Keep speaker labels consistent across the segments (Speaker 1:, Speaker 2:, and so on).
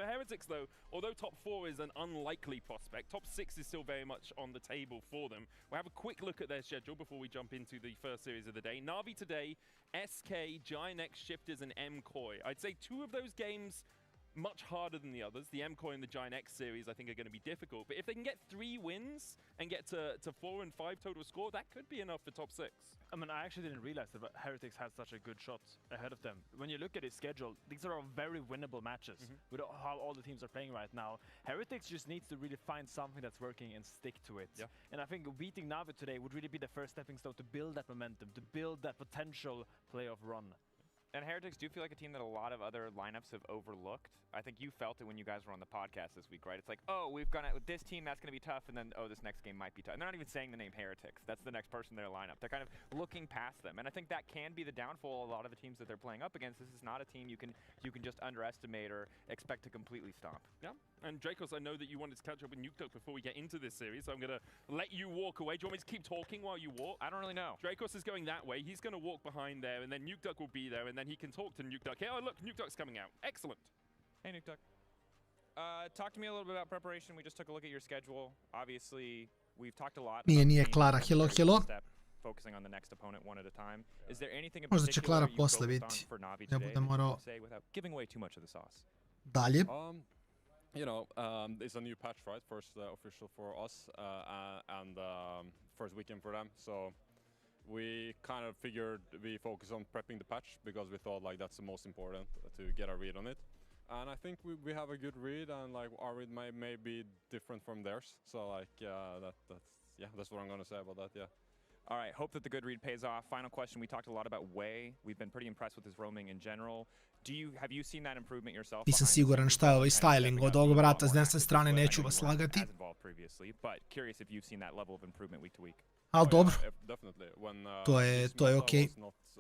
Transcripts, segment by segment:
Speaker 1: for Heretics, though, although top 4 is an unlikely prospect, top 6 is still very much on the table for them. We'll have a quick look at their schedule before we jump into the first series of the day. Na'Vi today, SK, Giant X Shifters, and MKOI. I'd say 2 of those games much harder than the others. The MKOI and the Giant X series, I think, are going to be difficult. But if they can get 3 wins and get to 4 and 5 total score, that could be enough for top 6.
Speaker 2: I mean, I actually didn't realize that Heretics had such a good shot ahead of them. When you look at his schedule, these are all very winnable matches with how all the teams are playing right now. Heretics just needs to really find something that's working and stick to it. Yeah. And I think beating Na'Vi today would really be the first stepping stone to build that momentum, to build that potential playoff run.
Speaker 3: And Heretics do feel like a team that a lot of other lineups have overlooked. I think you felt it when you guys were on the podcast this week, right? It's like, oh, we've gone out with this team, that's going to be tough, and then, oh, this next game might be tough. And they're not even saying the name Heretics. That's the next person in their lineup. They're kind of looking past them. And I think that can be the downfall of a lot of the teams that they're playing up against. This is not a team you can just underestimate or expect to completely stomp.
Speaker 1: Yeah. And Dracos, I know that you wanted to catch up with Nukeduck before we get into this series, so I'm going to let you walk away. Do you want me to keep talking while you walk? I
Speaker 3: don't really know.
Speaker 1: Dracos is going that way. He's going to walk behind there, and then Nukeduck will be there, and then he can talk to Nukeduck. Hey, oh, look, Nukeduck's coming out. Excellent.
Speaker 3: Hey, Nukeduck. Talk to me a little bit about preparation. We just took a look at your schedule. Obviously, we've talked a lot.
Speaker 4: Nije Klara, hello.
Speaker 3: Focusing on the next opponent one at a time. Is there anything in
Speaker 4: Možda će Klara
Speaker 3: particular you
Speaker 4: posle
Speaker 3: focused
Speaker 4: biti.
Speaker 3: on for Na'Vi
Speaker 4: Ne
Speaker 3: today
Speaker 4: budem
Speaker 3: that you
Speaker 4: morao.
Speaker 3: would say without giving away too much of the sauce?
Speaker 4: Dalje.
Speaker 5: You know, it's a new patch, right? First official for us and first weekend for them. So we kind of figured we focus on prepping the patch because we thought like that's the most important to get a read on it. And I think we have a good read, and like our read may be different from theirs. So like that's what I'm gonna say about that. Yeah.
Speaker 3: All right, hope that the good read pays off. Final question, we talked a lot about Wei. We've been pretty impressed with his roaming in general. Have you seen that improvement yourself?
Speaker 4: Nisam siguran šta je ovaj styling od ovog brata s desne strane, neću vas lagati.
Speaker 3: But curious if you've seen that level of improvement week to week.
Speaker 4: Ali dobro, to je okej.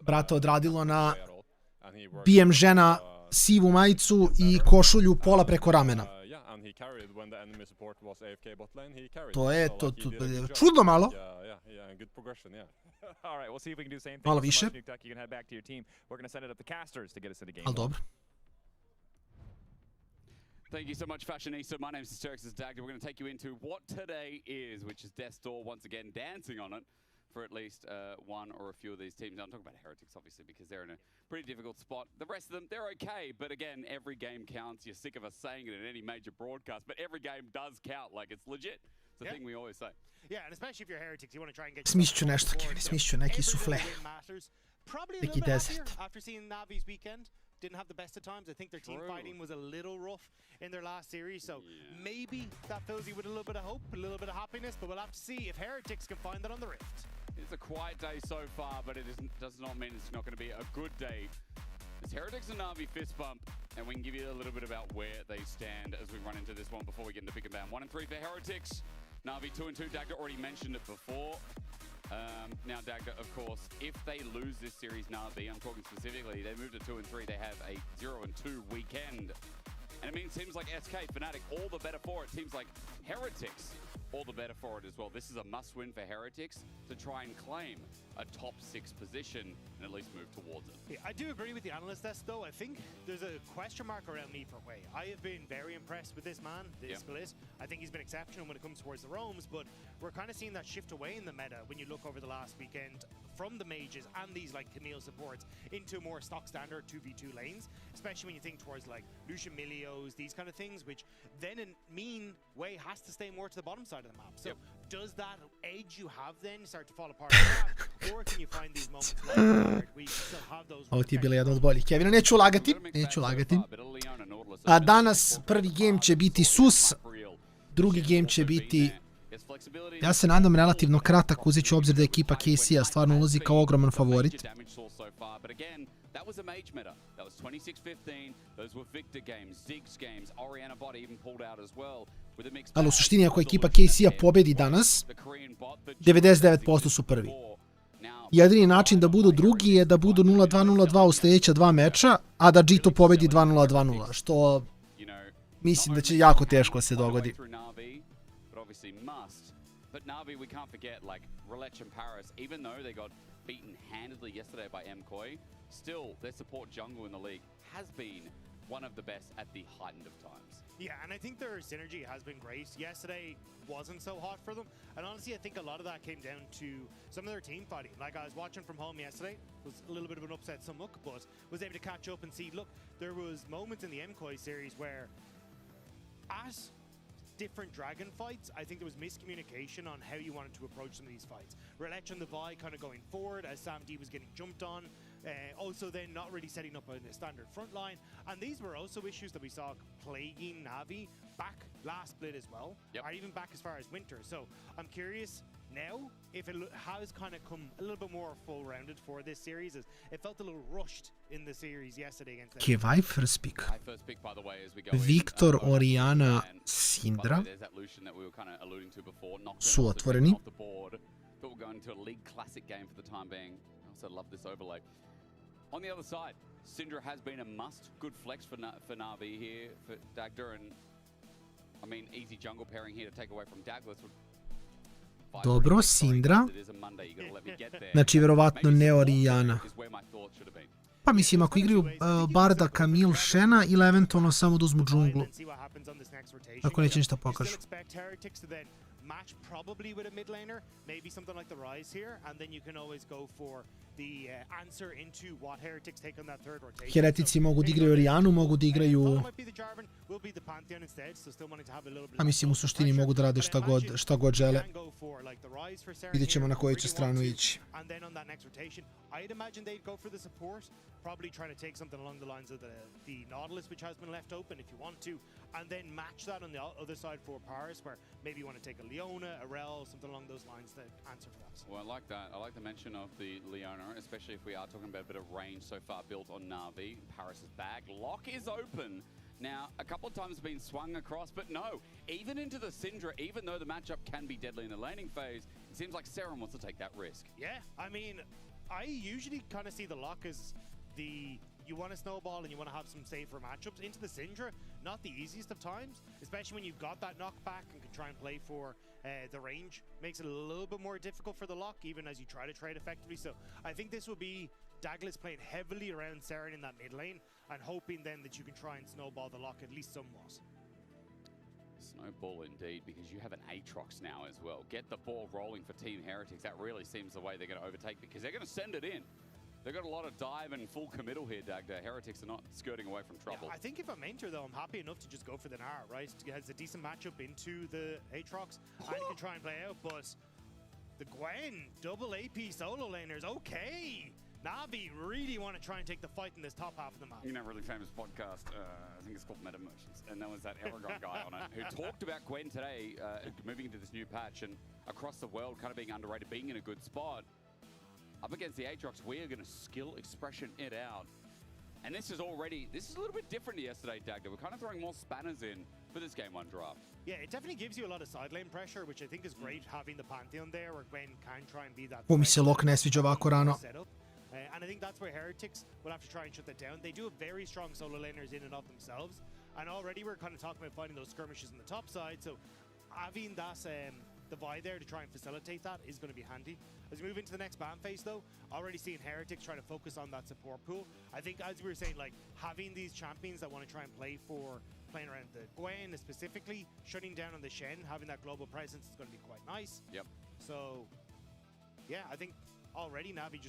Speaker 4: Brata odradilo na bijem žena sivu majicu i košulju pola preko ramena. To je čudno malo. Malo više. Ali dobro.
Speaker 6: Thank you so much, Fashionista. My name is Hysterix Dagda. We're going to take you into what today is, which is Death's Door once again dancing on it for at least one or a few of these teams. Now, I'm talking about Heretics, obviously, because they're in a pretty difficult spot. The rest of them, they're okay, but again, every game counts. You're sick of us saying it in any major broadcast, but every game does count. Like, it's legit. It's the thing we always say.
Speaker 7: Yeah, and especially if you're Heretics, you want to try and get...
Speaker 4: Smislit ću nešto, Kevin, smislit ću neki sufle. Neki desert.
Speaker 7: After seeing Na'Vi's weekend, didn't have the best of times. I think their team fighting was a little rough in their last series, so maybe that fills you with a little bit of hope, a little bit of happiness, but we'll have to see if Heretics can find that on the Rift.
Speaker 6: It's a quiet day so far, but it does not mean it's not going to be a good day. It's Heretics and Na'Vi fist bump, and we can give you a little bit about where they stand as we run into this one before we get into pick and ban. 1 and 3 for Heretics. Na'Vi 2 and 2. Dagda already mentioned it before. Now, Dagda, of course, if they lose this series, Na'Vi, I'm talking specifically, they move to 2 and 3. They have a 0 and 2 weekend. And it means teams like SK, Fnatic, all the better for it. Teams like Heretics, all the better for it as well. This is a must-win for Heretics to try and claim a top 6 position and at least move towards it.
Speaker 7: Yeah, I do agree with the analyst desk, though. I think there's a question mark around me for Wei. I have been very impressed with this man, this split. I think he's been exceptional when it comes towards the roams, but we're kind of seeing that shift away in the meta when you look over the last weekend from the mages and these like Camille supports into more stock standard 2v2 lanes, especially when you think towards like Lucian Milios, these kind of things, which then mean Wei has to stay more to the bottom side of the map. So does that edge you have then start to fall apart, or can you find these moments where you still have those?
Speaker 4: Ovo ti je bila jedna od boljih. Kevina, neću lagati. A danas prvi game će biti Sus, drugi game će biti, ja se nadam, relativno kratak, uzet ću obzir da je ekipa KC-a stvarno ulazi kao ogroman favorit.
Speaker 6: That was a mage meta. That was 26-15. Those were Victor games, Ziggs games. Orianna bot even pulled out as well.
Speaker 4: Ali u suštini ako ekipa KC-a pobedi danas, 99% su prvi. Jedini način da budu drugi je da budu 0-2-0-2 u sljedeća 2 meča, a da G2 pobedi 2-0-2-0, što mislim da će jako teško da se dogodi.
Speaker 6: But Na'Vi, we can't forget, like, Relech and Paris, even though they got beaten handedly yesterday by MKOI, still, their support jungle in the league has been one of the best at the heightened of times.
Speaker 7: Yeah, and I think their synergy has been great. Yesterday wasn't so hot for them, and honestly, I think a lot of that came down to some of their team fighting. Like, I was watching from home yesterday, was a little bit of an upset stomach, but was able to catch up and see, look, there was moments in the MKOI series where at different dragon fights, I think there was miscommunication on how you wanted to approach some of these fights. Relech and the Vi kind of going forward as Sam D was getting jumped on. Also then not really setting up a standard front line. And these were also issues that we saw plaguing Na'Vi back last split as well, or even back as far as winter. So I'm curious now if it has kind of come a little bit more full-rounded for this series, as it felt a little rushed in the series yesterday against them.
Speaker 4: Che vai first pick.
Speaker 6: My first pick, by the way, as we go
Speaker 4: Victor,
Speaker 6: in,
Speaker 4: Oriana,
Speaker 6: and
Speaker 4: Syndra.
Speaker 6: by the way, there's that Lucian that we were kind of alluding to before. Knocked
Speaker 4: Su
Speaker 6: off the
Speaker 4: otvoreni.
Speaker 6: off the board, but we're going to a League Classic game for the time being. I also love this overlay. On the other side, Syndra has been a must. Good flex for Na'Vi here, for Dagda, and I mean, easy jungle pairing here to take away from Douglas.
Speaker 4: Dobro, Syndra. Znači, vjerovatno ne Oriana. Pa mislim, ako igraju Barda, Camille, Shena ili eventualno samo da uzmu džunglu. Ako neće ništa pokažu.
Speaker 7: Match probably with a mid laner, maybe something like the Rise here, and then you can always go for the answer into what Heretics take on that third rotation.
Speaker 4: Heretici mogu da igraju Orianu, mogu da igraju... A mislim, u suštini mogu da rade šta god žele. Vidjet ćemo na koju će stranu ići.
Speaker 7: I'd imagine they'd go for the support, probably trying to take something along the lines of the Nautilus, which has been left open if you want to, and then match that on the other side for Paris, where maybe you want to take a Leona, a Rel, something along those lines to answer for that.
Speaker 6: Well, I like that. I like the mention of the Leona, especially if we are talking about a bit of range so far built on Na'Vi. Paris's bag. Lock is open. Now, a couple of times been swung across, but no, even into the Syndra, even though the matchup can be deadly in the laning phase, it seems like Seren wants to take that risk.
Speaker 7: Yeah, I mean, I usually kind of see the Lock as you want to snowball and you want to have some safer matchups. Into the Syndra, not the easiest of times, especially when you've got that knockback and can try and play for the range. Makes it a little bit more difficult for the Lock, even as you try to trade effectively. So I think this will be Douglas playing heavily around Seren in that mid lane and hoping then that you can try and snowball the Lock at least somewhat.
Speaker 6: Snowball indeed, because you have an Aatrox now as well. Get the ball rolling for Team Heretics. That really seems the way they're going to overtake, because they're going to send it in. They've got a lot of dive and full committal here, Dagda. Heretics are not skirting away from trouble.
Speaker 7: Yeah, I think if I'm Enter, though, I'm happy enough to just go for the Nara, right? It has a decent matchup into the Aatrox, and you can try and play out, but the Gwen, double AP solo laners, okay! Na'Vi really want to try and take the fight in this top half of the map.
Speaker 6: You know, really famous podcast, I think it's called Meta Motions, and there was that Ergo guy on it who talked about Gwen today, moving into this new patch and across the world kind of being underrated, being in a good spot. Up against the Aatrox, we are going to skill expression it out. And this is a little bit different to yesterday, Dagda. We're kind of throwing more spanners in for this game one draft.
Speaker 7: Yeah, it definitely gives you a lot of side lane pressure, which I think is great having the Pantheon there, where Gwen can try and be that...
Speaker 4: Mi se Lok ne sviđa ovako rano.
Speaker 7: And I think that's where Heretics will have to try and shut that down. They do have very strong solo laners in and of themselves. And already we're kind of talking about fighting those skirmishes on the top side. So having that the Vi there to try and facilitate that is going to be handy. As we move into the next ban phase, though, already seeing Heretics trying to focus on that support pool. I think, as we were saying, like, having these champions that want to try and play for playing around the Gwen, specifically shutting down on the Shen, having that global presence is going to be quite nice.
Speaker 6: Yep.
Speaker 7: So, yeah, I think already Na'Vi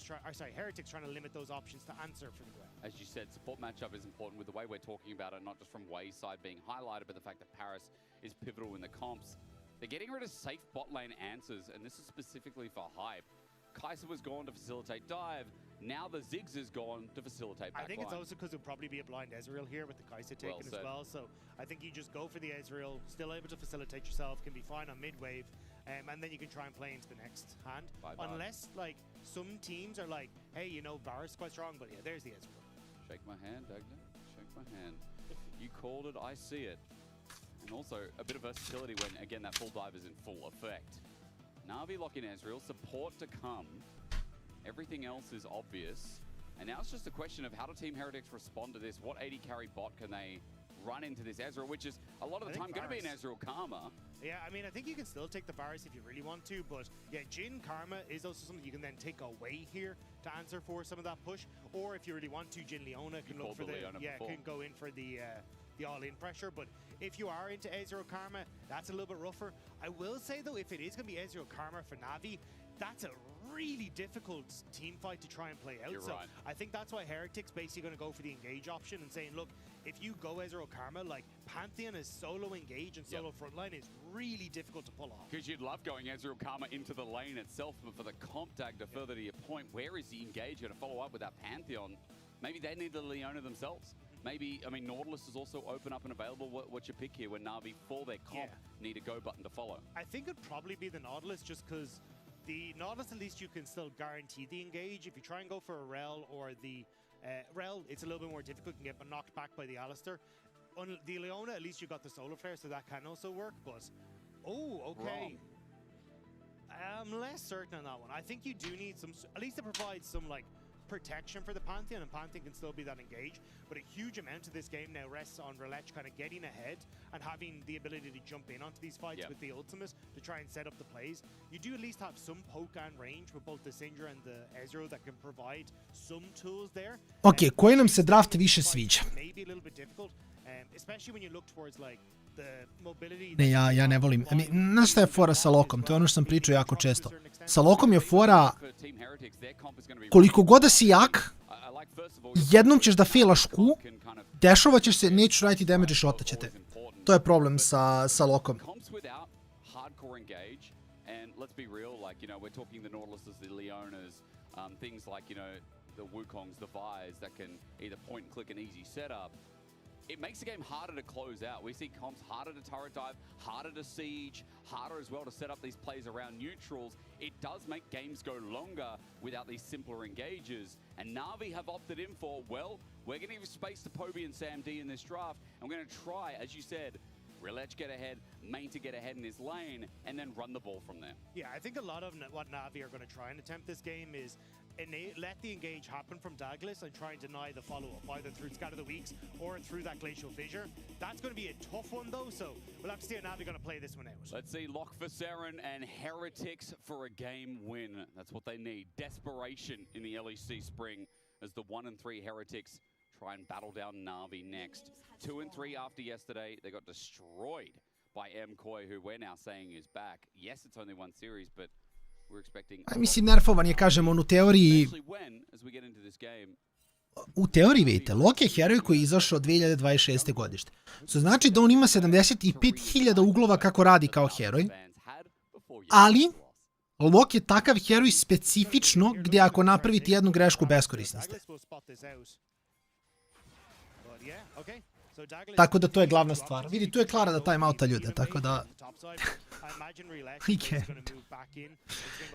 Speaker 7: Heretics trying to limit those options to answer for the Gwen.
Speaker 6: As you said, support matchup is important with the way we're talking about it, not just from Way's side being highlighted, but the fact that Paris is pivotal in the comps. They're getting rid of safe bot lane answers, and this is specifically for hype. Kai'Sa was gone to facilitate dive. Now the Ziggs is gone to facilitate backline.
Speaker 7: I think it's also because it'll probably be a blind Ezreal here with the Kai'Sa taken as well. So I think you just go for the Ezreal, still able to facilitate yourself, can be fine on mid wave, and then you can try and play into the next hand. Unless, like, some teams are like, hey, you know, Varus quite strong, but yeah, there's the Ezreal.
Speaker 6: Shake my hand, Dagda. Shake my hand. You called it, I see it. And also a bit of versatility when, again, that full dive is in full effect. Na'Vi lock in Ezreal, support to come. Everything else is obvious. And now it's just a question of how do Team Heretics respond to this? What 80 carry bot can they run into this Ezreal, which is a lot of the time going to be an Ezreal Karma.
Speaker 7: Yeah, I mean, I think you can still take the Varus if you really want to, but yeah, Jhin Karma is also something you can then take away here to answer for some of that push. Or if you really want to, Jhin Leona can look for the... Yeah, can go in for the the all-in pressure. But if you are into Ezreal Karma, that's a little bit rougher. I will say though, if it is going to be Ezreal Karma for Na'Vi, that's a really difficult team fight to try and play out.
Speaker 6: You're
Speaker 7: so
Speaker 6: right.
Speaker 7: I think that's why Heretic's basically going to go for the engage option and saying, look, if you go Ezreal Karma, like Pantheon is solo engage and solo frontline is really difficult to pull off.
Speaker 6: Because you'd love going Ezreal Karma into the lane itself, but for the comp tag to further to your point, where is the engage going to follow up with that Pantheon? Maybe they need the Leona themselves. Maybe, I mean, Nautilus is also open up and available. What's your pick here when Na'Vi, for their comp, need a go button to follow?
Speaker 7: I think it'd probably be the Nautilus just because the Nautilus, at least you can still guarantee the engage. If you try and go for a Rel or the Rel, it's a little bit more difficult, can get knocked back by the Alistair. On the Leona, at least you got the Solar Flare, so that can also work, but... Oh, okay. I'm less certain on that one. I think you do need some... At least it provides some, like, protection for the Pantheon, and Pantheon can still be that engage. But a huge amount of this game now rests on Relech kind of getting ahead and having the ability to jump in onto these fights with the ultimate to try and set up the plays. You do at least have some poke and range with both the Syndra and the Ezreal that can provide some tools there.
Speaker 4: Ok, koji nam se draft više sviđa?
Speaker 7: Maybe a little bit difficult, especially when you look towards like the mobility.
Speaker 4: Ne, ja ne volim. Znaš šta je fora sa Lokom? To je ono što sam pričao jako često. Sa Lokom je fora koliko god da si jak, jednom ćeš da failaš Q, dešovat ćeš se, nećeš raditi damage i shotat će te. To je problem sa Lokom.
Speaker 6: The Wukongs, the Vi's that can either point and click an easy setup. It makes the game harder to close out. We see comps harder to turret dive, harder to siege, harder as well to set up these plays around neutrals. It does make games go longer without these simpler engages. And Na'Vi have opted in for, well, we're going to give space to Poby and Sam D in this draft, and we're going to try, as you said, Relech get ahead, Main to get ahead in his lane, and then run the ball from there.
Speaker 7: Yeah, I think a lot of what Na'Vi are going to try and attempt this game is let the engage happen from Douglas and try and deny the follow-up, either through Scatter the Weeks or through that Glacial Fissure. That's going to be a tough one, though, so we'll have to see how Na'Vi going to play this one out.
Speaker 6: Let's see Lock for Seren and Heretics for a game win. That's what they need. Desperation in the LEC spring as the 1-3 Heretics try and battle down Na'Vi next. 2-3 after yesterday. They got destroyed by MKoi, who we're now saying is back. Yes, it's only one series, but we're expecting...
Speaker 4: Mislim, nerfovan je, kažem, on u teoriji... U teoriji, vidite, Lok je heroj koji je izašao 2026. godište. To znači da on ima 75.000 uglova kako radi kao heroj, ali Lok je takav heroj specifično gdje ako napravite jednu grešku beskorisni ste. Tako da to je glavna stvar. Vidi, tu je Klara da timeouta ljude, tako da...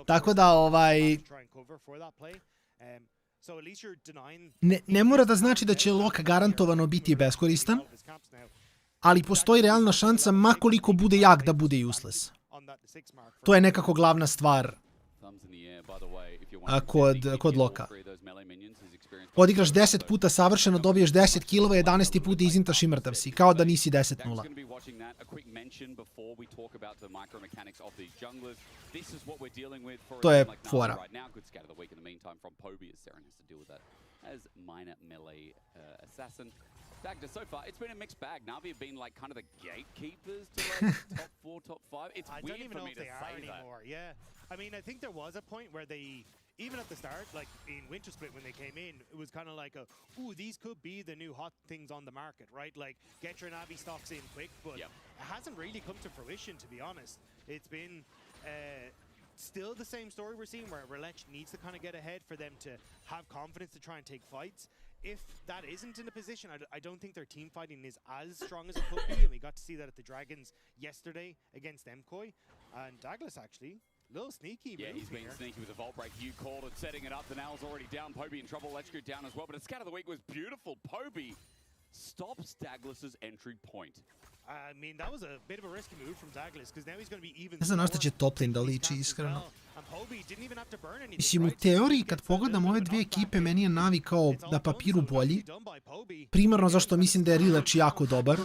Speaker 4: Tako da, ne mora da znači da će Lok garantovano biti beskoristan, ali postoji realna šansa makoliko bude jak da bude useless. To je nekako glavna stvar kod Loka. Odigraš 10 puta savršeno, dobiješ 10 killova, 11. put izintaš i mrtav si, kao da nisi 10-0. To je fora.
Speaker 6: Dagda, so far, it's been a mixed bag. Na'Vi have been like kind of the gatekeepers to like top 4, top 5. It's weird for me to say that.
Speaker 7: Yeah, I mean, I think there was a point where they, even at the start, like in Winter Split when they came in, it was kind of like ooh, these could be the new hot things on the market, right? Like, get your Na'Vi stocks in quick, but it hasn't really come to fruition, to be honest. It's been still the same story we're seeing, where Relech needs to kind of get ahead for them to have confidence to try and take fights. If that isn't in a position, I don't think their team fighting is as strong as it could be, and we got to see that at the Dragons yesterday against MKoi. And Douglas, actually, a little sneaky.
Speaker 6: Yeah, he's been sneaky with a Vault Break. You called it, setting it up. The Nail's already down. Poby in trouble. Let's go down as well. But a Scat of the Week was beautiful. Poby stops Douglas's entry point.
Speaker 7: I mean, that was a bit of a risky move from Douglas, because now he's going to be even...
Speaker 4: Ne znam na što će top lane da liči, iskreno. Mislim, u teoriji, kad pogledam ove dvije ekipe, meni je Na'Vi kao na papiru bolji. Primarno zašto mislim da je Relech jako dobar.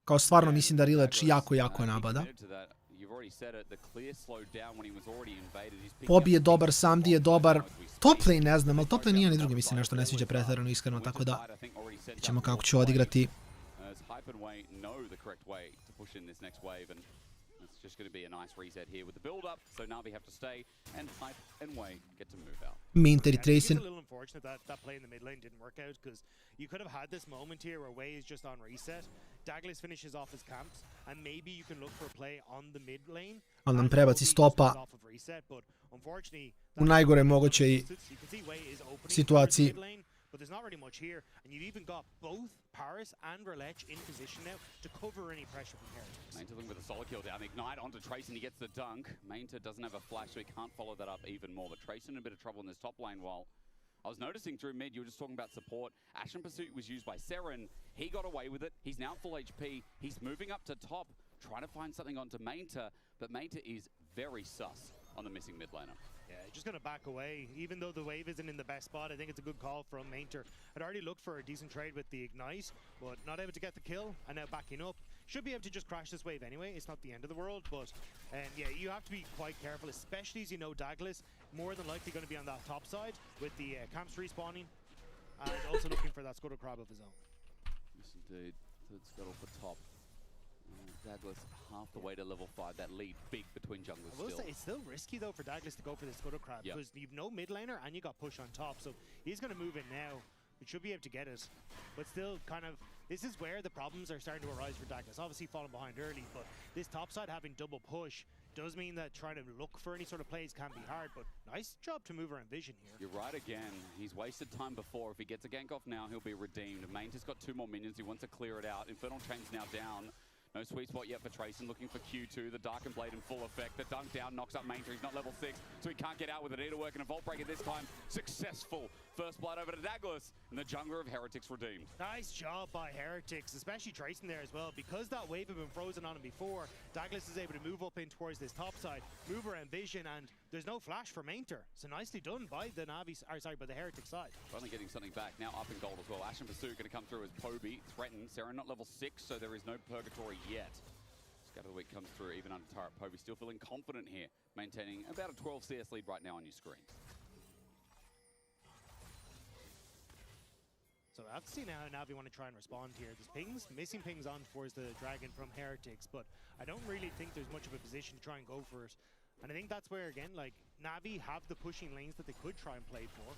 Speaker 4: Kao stvarno mislim da Relech jako nabada. Pobi je dobar, Samdi je dobar. Top lane ne znam, ali top lane nije ni drugi, mislim, nešto ne sviđa pretjerano, iskreno, tako da ćemo kako ću odigrati.
Speaker 6: and way know the correct way to push in this next wave, and it's just going to be a nice reset here with the build-up, so Na'Vi have to stay, and Hype and Way get to move out.
Speaker 4: Minte di
Speaker 7: Yeah, I think it's
Speaker 4: Tracen.
Speaker 7: a little unfortunate that that play in the mid lane didn't work out, because you could have had this moment here where Way is just on reset, Douglas finishes off his camps, and maybe you can look for a play on the mid lane.
Speaker 4: Ali nam
Speaker 7: and
Speaker 4: prebaci
Speaker 7: Kobe
Speaker 4: stopa
Speaker 7: just off of reset, but unfortunately,
Speaker 4: u najgore mogućoj
Speaker 7: you can see Way is opening
Speaker 4: situaciji.
Speaker 7: towards the mid lane, but there's not really much here, and you've even got both Paris and Relech in position now to cover any pressure from Heretics.
Speaker 6: Mainta looking with a solid kill down. Ignite onto Trace and he gets the dunk. Mainta doesn't have a flash, so he can't follow that up even more. But Trace in a bit of trouble in this top lane while I was noticing through mid, you were just talking about support. Ashen Pursuit was used by Seren. He got away with it. He's now full HP. He's moving up to top, trying to find something onto Mainta, but Mainta is very sus on the missing mid laner.
Speaker 7: Yeah, just going to back away. Even though the wave isn't in the best spot, I think it's a good call from Mainter. I'd already looked for a decent trade with the Ignite, but not able to get the kill, and now backing up. Should be able to just crash this wave anyway. It's not the end of the world, but yeah, you have to be quite careful, especially as you know Douglas more than likely going to be on that top side with the camps respawning, and also looking for that Scuttle Crab of his own.
Speaker 6: Yes, indeed. Third Scuttle for top. Douglas half the way to level 5. That lead big between junglers
Speaker 7: I will
Speaker 6: still.
Speaker 7: say it's still risky though for Douglas to go for the Scuttle Crab, because you've no mid laner and you got push on top, so he's going to move in now. He should be able to get it, but still kind of, this is where the problems are starting to arise for Douglas. Obviously falling behind early, but this top side having double push does mean that trying to look for any sort of plays can be hard, but nice job to move around vision here.
Speaker 6: You're right again. He's wasted time before. If he gets a gank off now, he'll be redeemed. Mainta's got 2 more minions. He wants to clear it out. Infernal Chain's now down. No sweet spot yet for Trayson, looking for Q2. The Darkened Blade in full effect. The dunk down knocks up Mainta. He's not level 6, so he can't get out with it. Either work and a Vault Breaker this time. Successful. First blood over to Douglas, and the jungler of Heretics redeemed.
Speaker 7: Nice job by Heretics, especially Trayson there as well. Because that wave had been frozen on him before, Douglas is able to move up in towards this top side, move around vision, and there's no flash for Mainter. So nicely done by the Navi, by the Heretic side.
Speaker 6: Finally getting something back. Now up in gold as well. Ashen Pursuit going to come through as Poby. Threatened. Seren not level 6, so there is no Purgatory yet. Scatter the Week comes through even under turret. Poby still feeling confident here, maintaining about a 12 CS lead right now on your screen.
Speaker 7: So I have to see now how Navi want to try and respond here. There's pings, missing pings on towards the Dragon from Heretics, but I don't really think there's much of a position to try and go for it. And I think that's where, again, like, Navi have the pushing lanes that they could try and play for.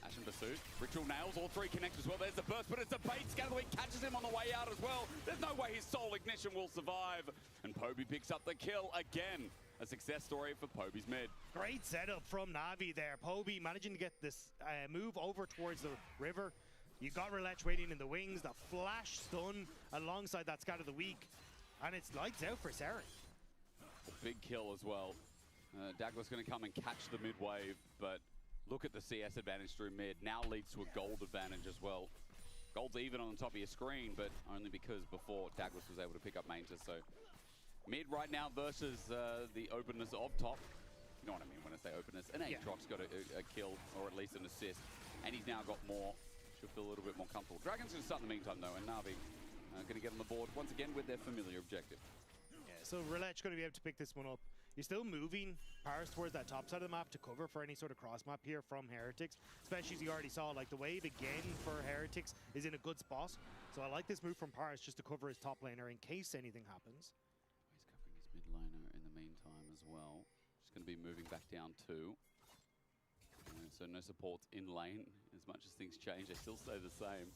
Speaker 6: Ashen Pursuit, Ritual Nails, all 3 connect as well. There's the burst, but it's a bait. Scatter the Week catches him on the way out as well. There's no way his Soul Ignition will survive. And Poby picks up the kill again. A success story for Poby's mid.
Speaker 7: Great setup from Navi there. Poby managing to get this move over towards the river. You got Relech waiting in the wings, the flash stun alongside that Scatter the Week. And it's lights out for Seren.
Speaker 6: A big kill as well. Douglas going to come and catch the mid wave, but look at the CS advantage through mid. Now leads to a gold advantage as well. Gold's even on the top of your screen, but only because before Douglas was able to pick up Mainta. So mid right now versus the openness of top. You know what I mean when I say openness. And Aatrox got a kill, or at least an assist. And he's now got more. Should feel a little bit more comfortable. Dragon's going to start in the meantime though, and Na'Vi going to get on the board once again with their familiar objective.
Speaker 7: Yeah, so Relech going to be able to pick this one up. You're still moving Paris towards that top side of the map to cover for any sort of cross map here from Heretics, especially as you already saw, like the wave again for Heretics is in a good spot. So I like this move from Paris just to cover his top laner in case anything happens.
Speaker 6: He's covering his mid laner in the meantime as well. Just going to be moving back down too. So no supports in lane. As much as things change, they still stay the same.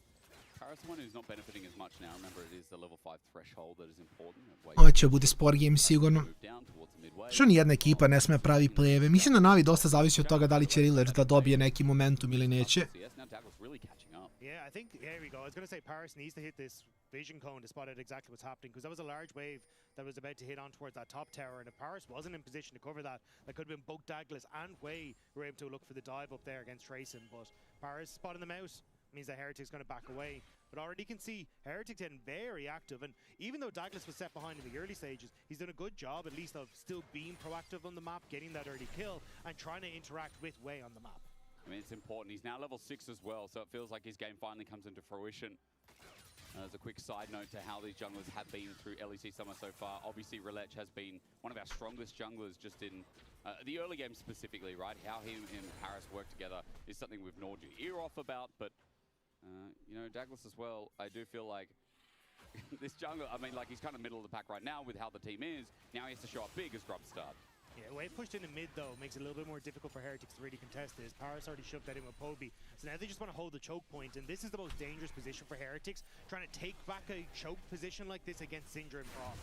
Speaker 6: Paris one who's not benefiting as much now. Remember, it is the level 5 threshold that is important.
Speaker 4: Ovo će bude sport game sigurno. Što nijedna ekipa ne sme pravi play-eve. Mislim da Navi dosta zavisi od toga da li će Rillage da dobije neki momentum ili neće.
Speaker 7: Yeah, I think, here we go. I was going to say Paris needs to hit this vision cone to spot out exactly what's happening, because that was a large wave that was about to hit on towards that top tower, and if Paris wasn't in position to cover that, that could have been both Douglas and Way were able to look for the dive up there against Trayson, but Paris spotting them out means that Heretic's going to back away. But already you can see Heretic getting very active, and even though Douglas was set behind in the early stages, he's done a good job at least of still being proactive on the map, getting that early kill, and trying to interact with Way on the map.
Speaker 6: I mean, it's important. He's now level 6 as well, so it feels like his game finally comes into fruition. As a quick side note to how these junglers have been through LEC Summer so far, obviously Relech has been one of our strongest junglers just in the early game specifically, right? How he and Paris work together is something we've gnawed your ear off about, but you know, Douglas as well, I do feel like this jungle, I mean, like, he's kind of middle of the pack right now with how the team is. Now he has to show up big as Grub start.
Speaker 7: Yeah, the way it pushed into mid, though, makes it a little bit more difficult for Heretics to really contest this. Paris already shoved that in with Poby. So now they just want to hold the choke point, and this is the most dangerous position for Heretics, trying to take back a choke position like this against Syndra and Prof.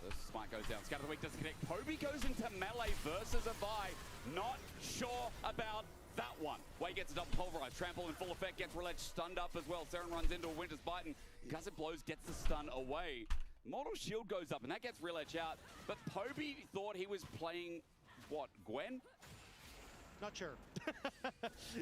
Speaker 6: The smite goes down. Scatter the Weak doesn't connect. Poby goes into melee versus a Vi. Not sure about that one. Way gets a double pulverize. Trample in full effect. Gets Reledge stunned up as well. Seren runs into a Winter's Bite and Gusset Blows gets the stun away. Mortal Shield goes up and that gets Reledge out. But Poby thought he was playing, what, Gwen?
Speaker 7: Not sure.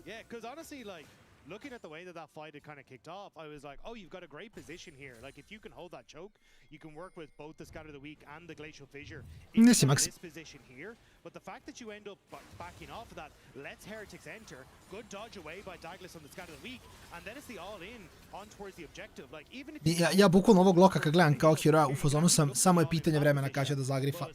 Speaker 7: Yeah, because honestly, like, looking at the way that that fight had kind of kicked off, I was like, oh, you've got a great position here. Like, if you can hold that choke, you can work with both the Scatter the Weak and the Glacial Fissure in this position here. But the fact that you end up backing off of that lets Heretics enter. Good dodge away by Douglas on the Scatter the Weak, and then it's the all-in on towards the objective. Like, even if
Speaker 4: ja bukvalno ovog loka kad gledam kao hero, u fazonu sam, samo je pitanje vremena kada će da zagrifa.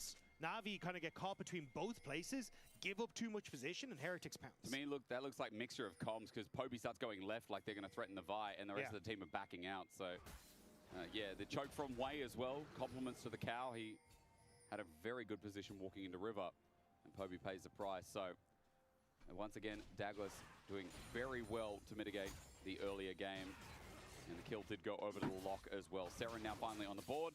Speaker 7: Navi kind of get caught between both places, give up too much position, and Heretics pounce.
Speaker 6: To me, look, that looks like mixture of comms because Poby starts going left like they're going to threaten the Vi, and the rest of the team are backing out. So, yeah, the choke from Wei as well. Compliments to the cow. He had a very good position walking into River, and Poby pays the price. So, once again, Douglas doing very well to mitigate the earlier game, and the kill did go over to the lock as well. Seren now finally on the board.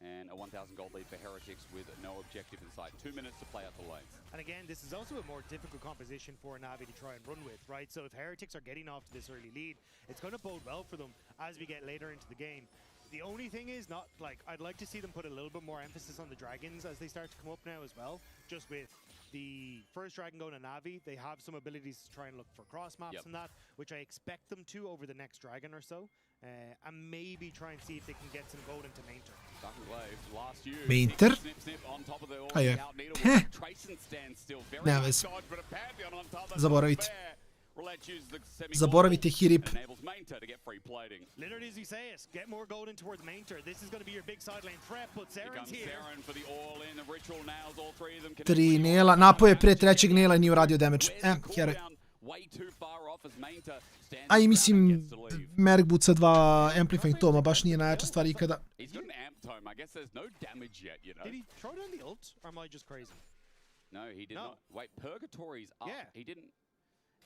Speaker 6: And a 1,000 gold lead for Heretics with no objective in sight. 2 minutes to play out the lanes.
Speaker 7: And again, this is also a more difficult composition for Navi to try and run with, right? So if Heretics are getting off to this early lead, it's going to bode well for them as we get later into the game. The only thing is not, like, I'd like to see them put a little bit more emphasis on the dragons as they start to come up now as well. Just with the first dragon going to Navi, they have some abilities to try and look for cross maps and that, which I expect them to over the next dragon or so. And maybe try and see if they can get some gold into Mainter.
Speaker 4: Mainter? Ajde. Nema veze. Zaboravite. Zaboravite Hirip.
Speaker 7: Literally as you say it, get more gold in towards Mainter. This is going to be your big side lane threat, but Seren's here.
Speaker 4: Tri nela, napao je pre trećeg nela i nije uradio damage. Heroj. A i mislim, Merc Boot sa 2 Amplifying Toma baš nije najjača stvar ikada.
Speaker 6: He's got an amp tome. I guess there's no damage yet, you know.
Speaker 7: Did he throw down the ult, or am I just crazy?
Speaker 6: No, he did not. Wait, Purgatory's up.
Speaker 7: Yeah.
Speaker 6: He didn't.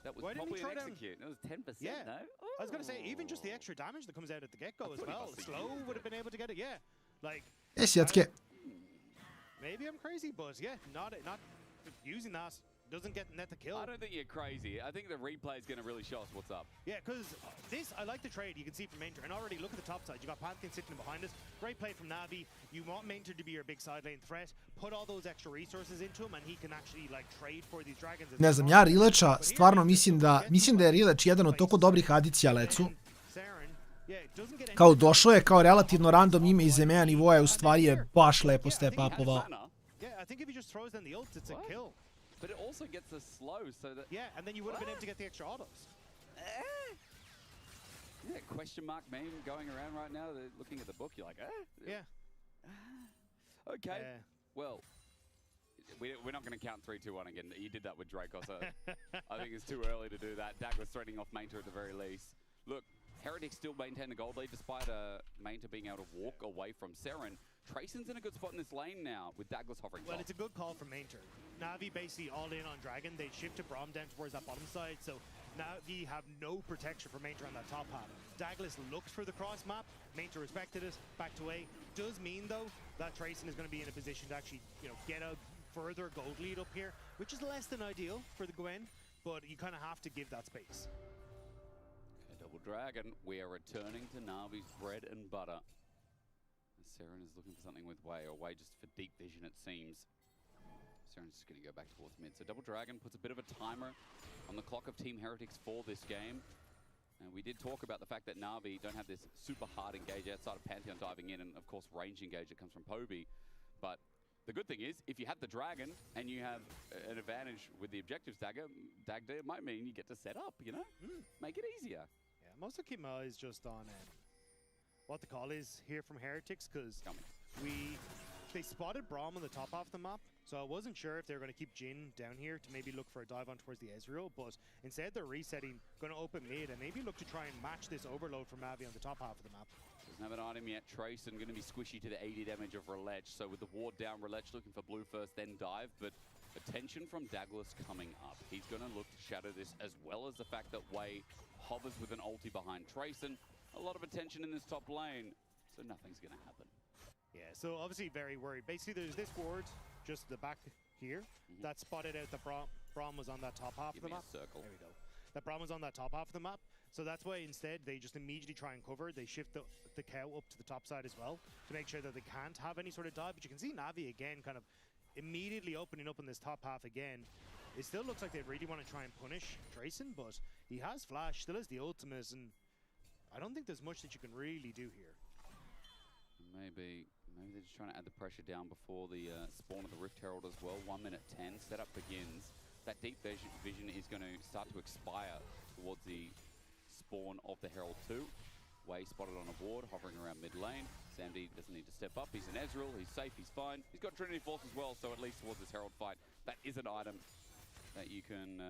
Speaker 6: That was
Speaker 7: Why
Speaker 6: probably
Speaker 7: didn't he
Speaker 6: an
Speaker 7: throw
Speaker 6: execute. That was 10%,
Speaker 7: Yeah.
Speaker 6: no?
Speaker 7: I was going to say, even just the extra damage that comes out at the get-go as well. Slow would have been able to get it, yeah. Like,
Speaker 4: Jacke.
Speaker 7: maybe I'm crazy, but yeah, not using that. Doesn't get net the kill.
Speaker 6: I don't think you're crazy. I think the replay is going to really show us what's up.
Speaker 7: Yeah, because this, I like the trade. You can see from Mainter. And already look at the top side. You got Pantheon sitting behind us. Great play from Navi. You want Mainter to be your big side lane threat. Put all those extra resources into him and he can actually like trade for these dragons.
Speaker 4: Ne znam, ja Rileča stvarno mislim da je Rileč jedan od toliko dobrih adicija Lecu. Kao došao je kao relativno random ime iz MA nivoja, u stvari je baš lepo step upovao.
Speaker 7: Yeah, I think if he just throws down the ult, it's a kill.
Speaker 6: But it also gets us slow, so that...
Speaker 7: Yeah, and then you would have been able to get the extra autos.
Speaker 6: Yeah, question mark meme going around right now. They're looking at the book, you're like,
Speaker 7: Yeah.
Speaker 6: Okay, well, we're not going to count 3, 2, 1 again. You did that with Dracos. I think it's too early to do that. Dak was threatening off Mainter at the very least. Look, Heretics still maintain the gold lead despite Mainter being able to walk away from Seren. Trayson's in a good spot in this lane now with Douglas hovering top.
Speaker 7: Well, it's a good call from Mainter. Navi basically all in on Dragon. They shifted Braum down towards that bottom side, so Navi have no protection for Mainter on that top half. Douglas looked for the cross map. Mainter respected it, backed away. Does mean, though, that Trayson is going to be in a position to actually, you know, get a further gold lead up here, which is less than ideal for the Gwen, but you kind of have to give that space.
Speaker 6: Okay, Double Dragon, we are returning to Navi's bread and butter. Seren is looking for something with Wei, or Wei just for deep vision, it seems. Seren's just going to go back towards mid. So Double Dragon puts a bit of a timer on the clock of Team Heretics for this game. And we did talk about the fact that Na'Vi don't have this super hard engage outside of Pantheon diving in, and of course range engage that comes from Poby. But the good thing is, if you have the Dragon and you have an advantage with the objectives dagger, it might mean you get to set up, you know? Make it easier.
Speaker 7: Yeah, I'm also keeping my eyes just on what the call is here from Heretics, because they spotted Braum on the top half of the map, so I wasn't sure if they were going to keep Jhin down here to maybe look for a dive on towards the Ezreal, but instead they're resetting, going to open mid, and maybe look to try and match this overload from Navi on the top half of the map.
Speaker 6: Doesn't have an item yet. Trayson going to be squishy to the 80 damage of Relech. So with the ward down, Relech looking for blue first, then dive. But attention from Douglas coming up. He's going to look to shatter this, as well as the fact that Wei hovers with an ulti behind Trayson. A lot of attention in this top lane, so nothing's going to happen.
Speaker 7: Yeah, so obviously very worried. Basically, there's this ward, just the back here, that spotted out the Braum was on that top half of the map.
Speaker 6: Circle.
Speaker 7: There we go. That Braum was on that top half of the map. So that's why instead they just immediately try and cover. They shift the cow up to the top side as well to make sure that they can't have any sort of dive. But you can see Navi again kind of immediately opening up in this top half again. It still looks like they really want to try and punish Trayson, but he has flash, still has the ultimates, and I don't think there's much that you can really do here.
Speaker 6: Maybe they're just trying to add the pressure down before the spawn of the Rift Herald as well. 1 minute 10, setup begins. That deep vision is going to start to expire towards the spawn of the Herald 2. Wei spotted on a ward, hovering around mid lane. Samdi doesn't need to step up. He's an Ezreal, he's safe, he's fine. He's got Trinity Force as well, so at least towards this Herald fight, that is an item that you can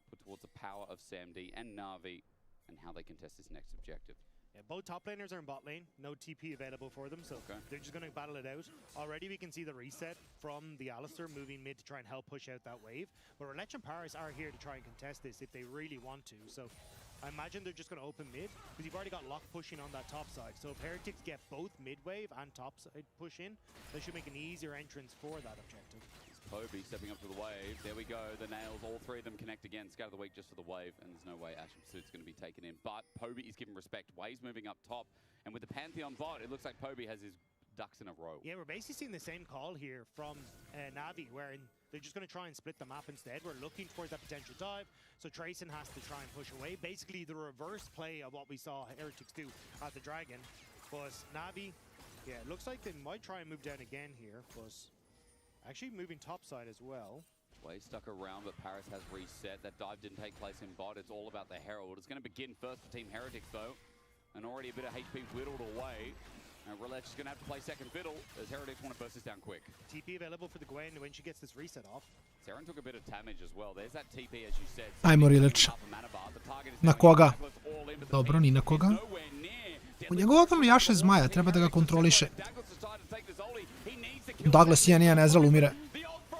Speaker 6: put towards the power of Samdi and Na'Vi and how they contest this next objective.
Speaker 7: Yeah, both top laners are in bot lane, no TP available for them, so they're just going to battle it out. Already we can see the reset from the Alistar moving mid to try and help push out that wave. But Relech and Paris are here to try and contest this if they really want to. So I imagine they're just going to open mid, because you've already got Lock pushing on that top side. So if Heretics get both mid wave and top side push in, they should make an easier entrance for that objective.
Speaker 6: Poby stepping up to the wave. There we go. The nails, all three of them connect again. Scatter the weak just for the wave, and there's no way Ash Pursuit's going to be taken in. But Poby is given respect. Wave's moving up top, and with the Pantheon VOD, it looks like Poby has his ducks in a row.
Speaker 7: Yeah, we're basically seeing the same call here from Navi, where they're just going to try and split the map instead. We're looking towards that potential dive, so Trayson has to try and push away. Basically, the reverse play of what we saw Heretics do at the Dragon. But Navi, yeah, it looks like they might try and move down again here, but actually moving top side as well.
Speaker 6: Way stuck around, but Paris has reset. That dive didn't take place in bot. It's all about the Herald. It's going to begin first for Team Heretics, though. And already a bit of HP whittled away. And Relech is going to have to play second fiddle as Heretics want to burst this down quick.
Speaker 7: TP available for the Gwen when she gets this reset off.
Speaker 6: Saren took a bit of damage as well. There's that TP, as you said.
Speaker 4: Ajmo Relech. Na koga? Dobro, ni na koga. U njegovom jaše zmaja, treba da ga kontroliše. Douglas 1-1, Ezreal umire.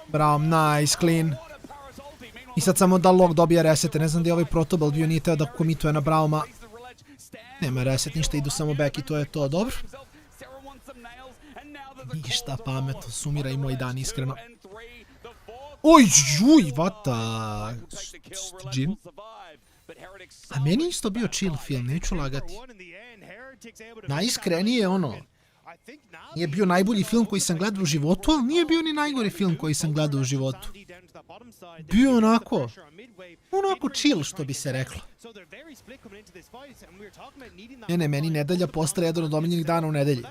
Speaker 4: Bravo, nice, clean. I sad samo da Log dobija resete, ne znam da je ovaj protobal bio, nije teo da komituje na Brauma. Nema reset, ništa, idu samo back i to je to, dobro. Ništa pametno, sumira i moj dan, iskreno. Oj, what the... Jim? A meni je isto bio chill film, neću lagati. Najiskrenije ono. Nije bio najbolji film koji sam gledao u životu, ali nije bio ni najgori film koji sam gledao u životu. Bio onako chill, što bi se reklo. Ne, meni nedelja postaje jedan od omiljenih dana u nedelji.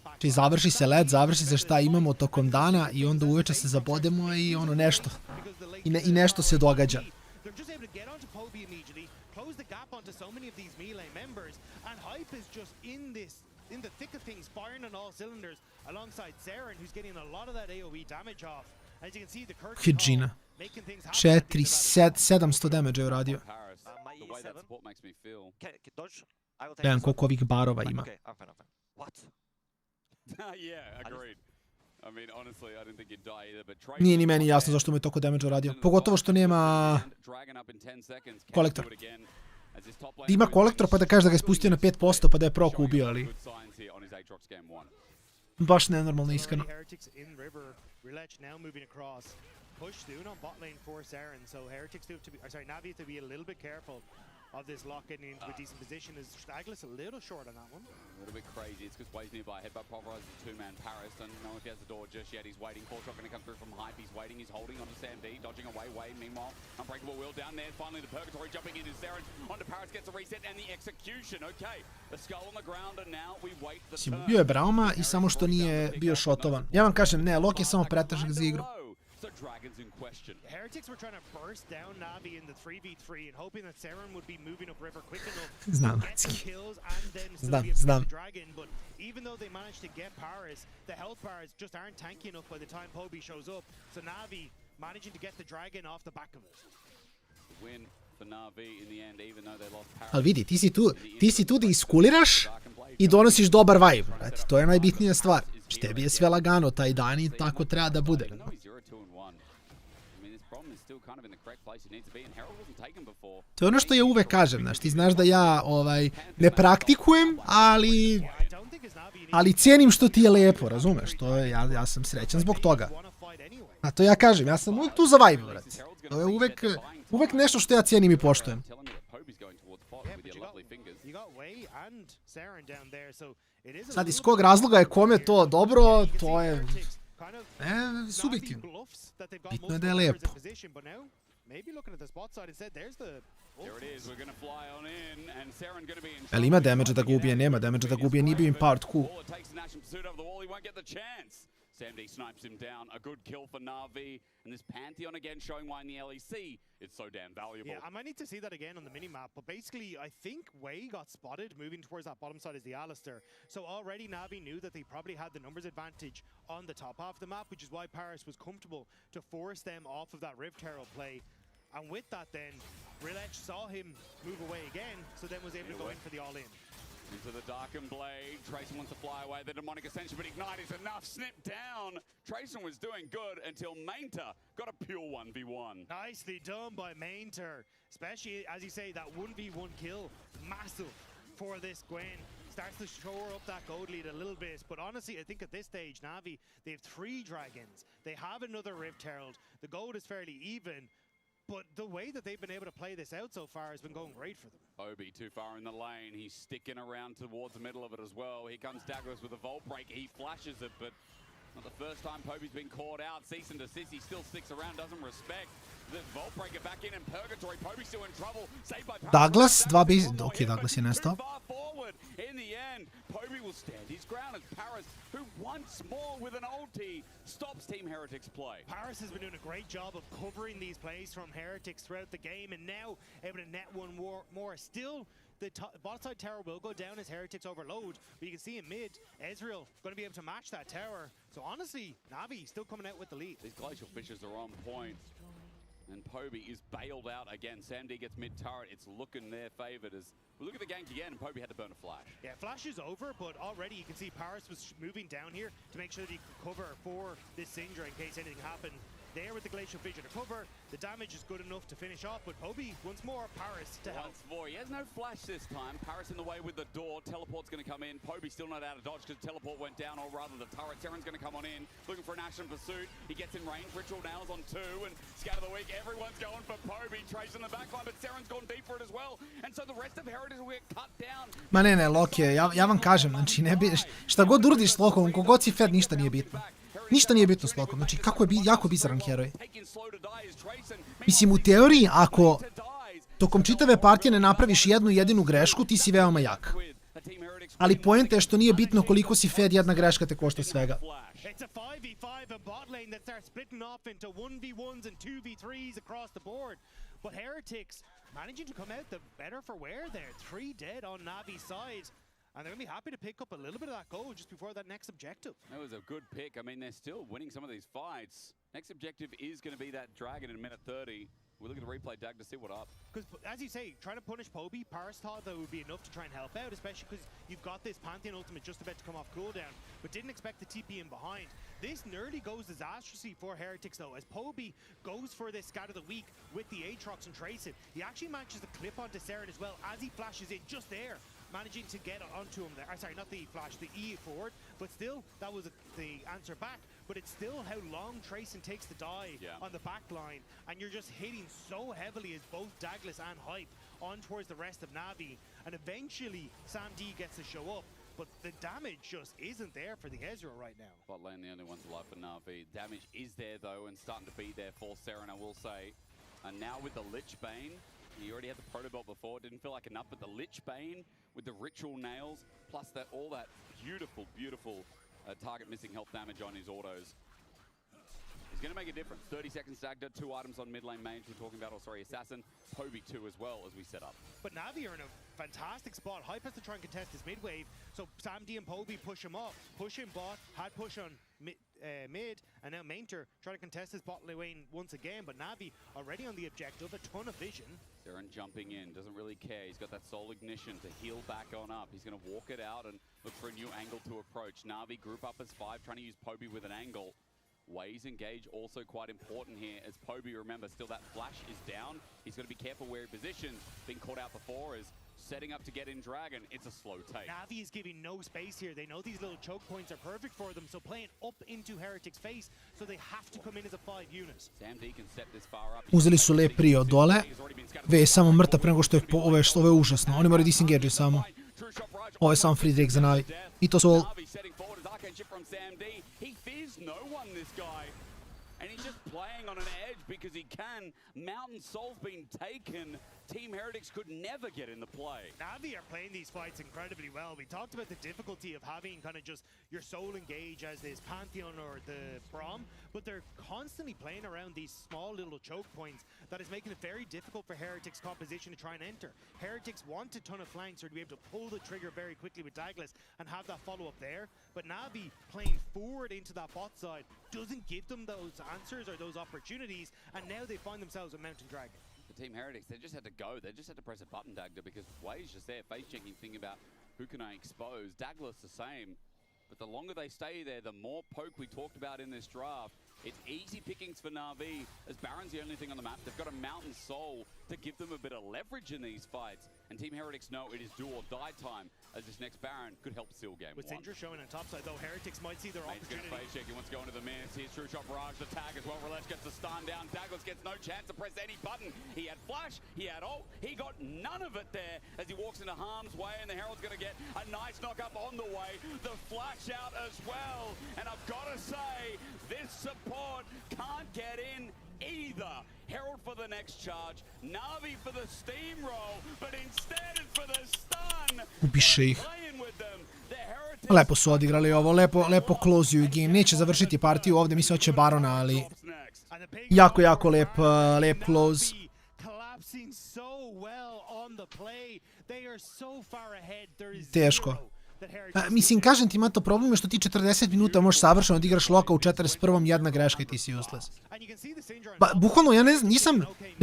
Speaker 4: Znači, završi se let, završi se šta imamo tokom dana i onda uveče se zabodemo i ono nešto. I nešto se događa.
Speaker 7: In the thick of things, firing on all cylinders alongside Saren, who's getting a lot of that AoE damage off. As you can see, the
Speaker 4: Hidžina. 700 damage je uradio. Gledam koliko ovih barova ima. Nije ni meni jasno zašto mu je toliko damage uradio. Pogotovo što nema kolektor. Da ima kolektor pa da kaže da ga je spustio na 5% pa da je proku ubio, ali... Baš nenormalno, iskreno.
Speaker 7: Push soon on bot lane for Saren, so Heretics do have to be, Navi have to be a little bit careful of this lock getting into a decent position. Is Douglas a little short on that one?
Speaker 6: A little bit crazy. It's because Wave's nearby. Headbutt pulverizes the two-man Paris. Don't know if he has the door just yet. He's waiting. Four shot going to come through from Hype. He's waiting. He's holding onto Sam D. Dodging away. Wave, meanwhile, unbreakable wheel down there. Finally, the Purgatory jumping into Saren. Onto Paris, gets a reset and the execution. Okay, the skull on the ground and now we wait the turn.
Speaker 4: Bio je Brauma i samo što nije bio shotovan. Ja vam kažem, ne, Lok je samo pretežak za igru.
Speaker 6: So Dragons in question.
Speaker 7: The Heretics were trying to burst down Navi in the 3v3 and hoping that Saren would be moving up river quick enough to get the kills and then still be able to get the Dragon. But even though they managed to get Paris, the health bars just aren't tanky enough by the time Poby shows up. So Navi managing to get the Dragon off the back of it.
Speaker 6: The win
Speaker 4: Ali vidi, ti si tu da iskuliraš i donosiš dobar vibe. Eto, to je najbitnija stvar. Znači, tebi je sve lagano taj dan i tako treba da bude. To je ono što ja uvek kažem, znaš, ti znaš da ja ne praktikujem, ali cijenim što ti je lepo, razumeš? To je, ja sam srećan zbog toga. A to ja kažem, ja sam uvek tu za vibe, brate. To je uvek nešto što ja cijenim i poštujem. Sad iz kog razloga je kome to dobro, to je subjektivno. Bitno je da je lepo. Ali ima damage da ga ubije, nema damage da ga ubije, nije bio empowered Q.
Speaker 6: SamD snipes him down. A good kill for Na'Vi. And this Pantheon again showing why in the LEC it's so damn valuable.
Speaker 7: Yeah, I might need to see that again on the minimap. But basically, I think Wei got spotted moving towards that bottom side as the Alistair. So already Na'Vi knew that they probably had the numbers advantage on the top half of the map, which is why Paris was comfortable to force them off of that Rift Herald play. And with that then, Rilech saw him move away again, so then was able to go in for the all-in.
Speaker 6: Into the Darkened Blade. Trayson wants to fly away. The Demonic Ascension, but Ignite is enough. Snip down. Trayson was doing good until Mainter got a pure 1v1.
Speaker 7: Nicely done by Mainter. Especially, as you say, that 1v1 kill. Massive for this Gwen. Starts to shore up that gold lead a little bit. But honestly, I think at this stage, Na'Vi, they have 3 dragons. They have another Rift Herald. The gold is fairly even. But the way that they've been able to play this out so far has been going great for them.
Speaker 6: Obi too far in the lane. He's sticking around towards the middle of it as well. Here comes Dagros with a Volt Break. He flashes it, but not the first time Poby's been caught out. Cease and desist. He still sticks around, doesn't respect. The Volt Breaker back in Purgatory. Poby's still in trouble. Saved by
Speaker 4: Douglas, okay, Douglas je nestao.
Speaker 6: In the end, Poby will stand his ground as Paris, who once more with an ulti, stops Team Heretics play.
Speaker 7: Paris has been doing a great job of covering these plays from Heretics throughout the game, and now able to net one more. Still, the bot side tower will go down as Heretics overload, but you can see in mid, Ezreal going to be able to match that tower. So honestly, Na'Vi still coming out with the lead.
Speaker 6: These Glacial Fishers are on point. And Poby is bailed out again. SamD gets mid turret. It's looking their favored as we look at the gank again, and Poby had to burn a flash.
Speaker 7: Yeah, flash is over, but already you can see Paris was moving down here to make sure that he could cover for this Syndra in case anything happened. There with the Glacial Fissure to cover. The damage is good enough to finish off, but Poby, once more, Paris to help.
Speaker 6: Once more, he has no flash this time. Paris in the way with the door. Teleport's going to come in. Poby still not out of dodge because Teleport went down, or rather the turret. Terran's going to come on in, looking for an action pursuit. He gets in range. Ritual Nails on 2, and Scout of the Week, everyone's going for Poby. Trace in the backline, but Terran's gone deep for it as well. And so the rest of Heritage will get cut down.
Speaker 4: Ma ne, Loki, ja vam kažem, znači šta god uradiš s Lokom, kogod si fed, ništa nije bitno. Ništa nije bitno s Lokom, znači kako je jako bizaran heroj. Mislim, u teoriji, ako tokom čitave partije ne napraviš jednu jedinu grešku, ti si veoma jak. Ali poenta je što nije bitno koliko si fed, jedna greška te košta svega.
Speaker 7: It's a 5v5 in bot lane that starts splitting off into 1v1s and 2v3s across the board. But Heretics managing to come out the better for wear there. 3 dead on Navi's side. And they're going to be happy to pick up a little bit of that gold just before that next objective.
Speaker 6: That was a good pick. I mean, they're still winning some of these fights. Next objective is going to be that dragon in minute 30. We'll look at the replay, Dag, to see what up.
Speaker 7: Because, as you say, trying to punish Poby, Paris thought that would be enough to try and help out, especially because you've got this Pantheon ultimate just about to come off cooldown, but didn't expect the TP in behind. This nearly goes disastrously for Heretics, though, as Poby goes for this Scat of the Week with the Aatrox and Trayson. He actually manages to clip onto Saren as well as he flashes in just there, managing to get onto him there. Sorry, not the flash, the E forward, but still, that was the answer back. But it's still how long Trayson takes to die on the back line, and you're just hitting so heavily as both Douglas and Hype on towards the rest of Na'Vi, and eventually SamD gets to show up, but the damage just isn't there for the Ezreal right now.
Speaker 6: Bot lane the only ones alive for Na'Vi. Damage is there though, and starting to be there for Saren, I will say. And now with the Lich Bane, he already had the Proto Belt before, it didn't feel like enough, but the Lich Bane with the Ritual Nails, plus that all that beautiful, beautiful target missing health damage on his autos. It's going to make a difference. 30 seconds staggered, 2 items on mid lane mage we're talking about, or sorry, assassin, Poby 2 as well as we set up.
Speaker 7: But Na'Vi are in a fantastic spot. Hype has to try and contest this mid wave, so Samd and Poby push him up, push him bot, had push on mid, and now Mainter trying to contest his bot lane once again, but Na'Vi already on the objective, a ton of vision.
Speaker 6: Seren jumping in, doesn't really care. He's got that soul ignition to heal back on up. He's going to walk it out and look for a new angle to approach. Na'Vi group up as 5, trying to use Poby with an angle. Ways engage also quite important here, as Poby, remember, still that flash is down. He's got to be careful where he positions. Been caught out before is setting up to get in Dragon. It's a slow take.
Speaker 7: Na'Vi is giving no space here. They know these little choke points are perfect for them, so playing up into Heretic's face, so they have to come in as a 5 unit.
Speaker 6: Sam D can step this far up.
Speaker 4: Uzeli su lep prio dole. Ve je samo mrtav pre nego što je ovo je užasno. Oni moraju disengage samo. Ovo je samo free drake za Na'Vi. I to su
Speaker 6: He fears no one, this guy. And he's just playing on an edge because he can. Mountain Soul's been taken. Team Heretics could never get in the play.
Speaker 7: Na'Vi are playing these fights incredibly well. We talked about the difficulty of having kind of just your soul engage as this Pantheon or the Braum, but they're constantly playing around these small little choke points that is making it very difficult for Heretics' composition to try and enter. Heretics want a ton of flanks or to be able to pull the trigger very quickly with Douglas and have that follow-up there, but Na'Vi playing forward into that bot side doesn't give them those answers or those opportunities, and now they find themselves with Mountain Dragon.
Speaker 6: For Team Heretics, they just had to go. They just had to press a button, Dagda, because Way's just there, face-checking, thinking about who can I expose. Douglas the same, but the longer they stay there, the more poke we talked about in this draft. It's easy pickings for Na'Vi, as Baron's the only thing on the map. They've got a Mountain Soul to give them a bit of leverage in these fights. And Team Heretics know it is do or die time, as this next Baron could help seal game
Speaker 7: With
Speaker 6: 1.
Speaker 7: Syndra showing on top side, though, Heretics might see their
Speaker 6: He's going to
Speaker 7: opportunity.
Speaker 6: face check. He wants to go into the miss. Here's True Shot Barrage, the tag as well. Relax gets the stun down. Douglas gets no chance to press any button. He had flash, he had ult. He got none of it there as he walks into harm's way, and the Herald's going to get a nice knock up on the way. The flash out as well. And I've got to say, this support can't get in either. Herald for the next charge, Na'Vi for the steamroll, but instead it's for the stun.
Speaker 4: ubiše ih.
Speaker 6: Playing with them. The Heretics
Speaker 4: Lepo su odigrali ovo, lepo close-uju game. Neće završiti partiju ovdje, mislim hoće Barona, ali
Speaker 7: And the pig
Speaker 4: jako lep close.
Speaker 7: collapsing so well on the play. They are so far ahead. There is
Speaker 4: Teško.
Speaker 7: zero that Heretics
Speaker 4: Mislim, kažem ti, ima to problem je što ti 40 minuta možeš savršeno odigraš loka u 41. jedna greška i ti si useless.
Speaker 7: and you can see the Syndra on
Speaker 4: Ba,
Speaker 7: top.
Speaker 4: bukvalno, ja ne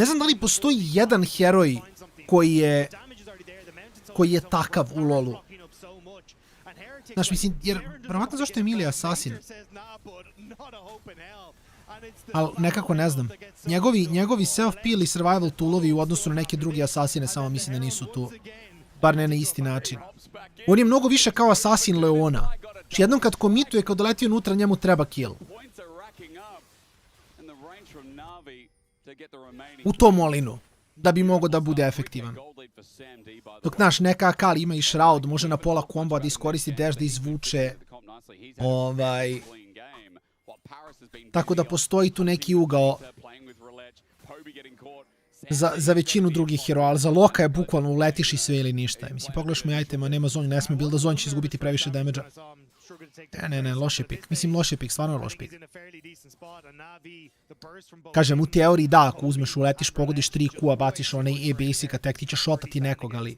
Speaker 4: znam da li postoji jedan heroj koji je
Speaker 7: Damage is already there. The Mountain Soul
Speaker 4: koji je
Speaker 7: is so
Speaker 4: takav u LoLu.
Speaker 7: rocking up so much. And Heretics,
Speaker 4: Znaš, mislim, jer
Speaker 7: Seren doesn't
Speaker 4: verovatno
Speaker 7: want to
Speaker 4: zašto
Speaker 7: get
Speaker 4: je Emilija
Speaker 7: involved.
Speaker 4: Assassin.
Speaker 7: Mainter says, "Nah, bud, not a hope in hell." And it's the
Speaker 4: Ali nekako ne znam.
Speaker 7: that gets so
Speaker 4: Njegovi self-peel i survival toolovi u odnosu na neke druge asasine samo mislim da nisu tu. Bar ne na isti način. On je mnogo više kao asasin Leona. Znači, jednom kad komituje, kad doleti unutra, njemu treba kill.
Speaker 6: Points are racking up, and the range from Na'Vi to get the remaining
Speaker 4: U tom molinu. Da bi mogao da bude efektivan.
Speaker 6: gold lead for Sam D, by the
Speaker 4: Dok naš neka Akali ima i Shroud, može na pola komba da iskoristi dash, da izvuče. Tako da postoji tu neki ugao za većinu drugih heroja, ali za Loka je bukvalno uletiš i sve ili ništa. Mislim, pogledaš mi itema, nema zonju, ne smije builda, zonj će izgubiti previše damage-a. Ne, loš je pik. Mislim, loš je pik, stvarno je loš pik. Kažem, u teoriji da, ako uzmeš, uletiš, pogodiš 3 Q-a, baciš onaj E-basic attack, ti ćeš shotati nekog, ali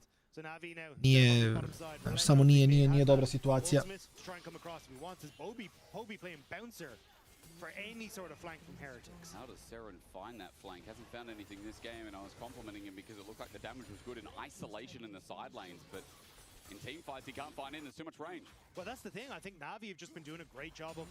Speaker 4: nije, samo nije dobra situacija.
Speaker 7: For any sort of flank from Heretics.
Speaker 6: How does Seren find that flank? Hasn't found anything this game, and I was complimenting him because it looked like the damage was good in isolation in the side lanes, but in team fights he can't find in, there's too much range.
Speaker 7: Well, that's the thing. I think Na'Vi have just been doing a great job of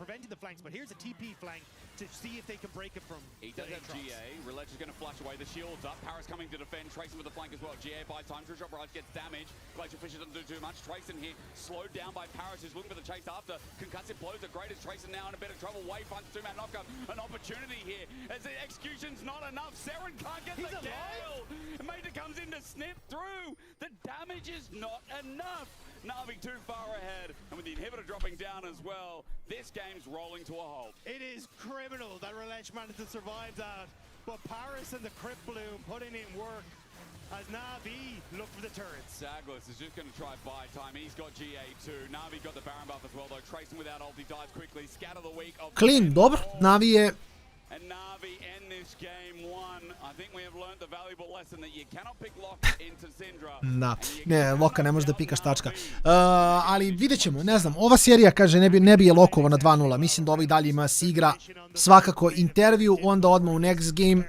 Speaker 7: preventing the flanks, but here's a TP flank to see if they can break it from
Speaker 6: He does have GA. Reledge is going to flash away. The shield's up. Paris coming to defend. Trayson with the flank as well. GA by time. True Shot Barrage gets damaged. Glacier Fisher doesn't do too much. Trayson here slowed down by Paris, who's looking for the chase after. Concussive blows are great as Trayson now in a bit of trouble. Wave finds 2-man knockup. An opportunity here as the execution's not enough. Seren can't get the kill. Mater comes in to snip through. The damage is not enough. Na'Vi too far ahead, and with the inhibitor dropping down as well, this game's rolling to a halt.
Speaker 7: It is criminal that Reledge managed to survive that, but Paris and the Crypt Bloom putting in work. as Na'Vi look for the turrets.
Speaker 6: Zaglis is just going to try buy time. He's got GA2. Na'Vi got the Baron buff as well, though. Tracing without ulti dies quickly. Scatter the weak of
Speaker 4: Clean, dobro. Na'Vi je...
Speaker 6: And Na'Vi end this game 1. I think we have learned the valuable lesson that you cannot pick Lock into Syndra.
Speaker 4: Da, ne, Loka ne može da pikaš tačka. Ali vidjet ćemo, ne znam, ova serija, kaže, ne bi je lokovo na 2-0. Mislim da ovaj dalje ima se igra svakako intervju, onda odmah u next game.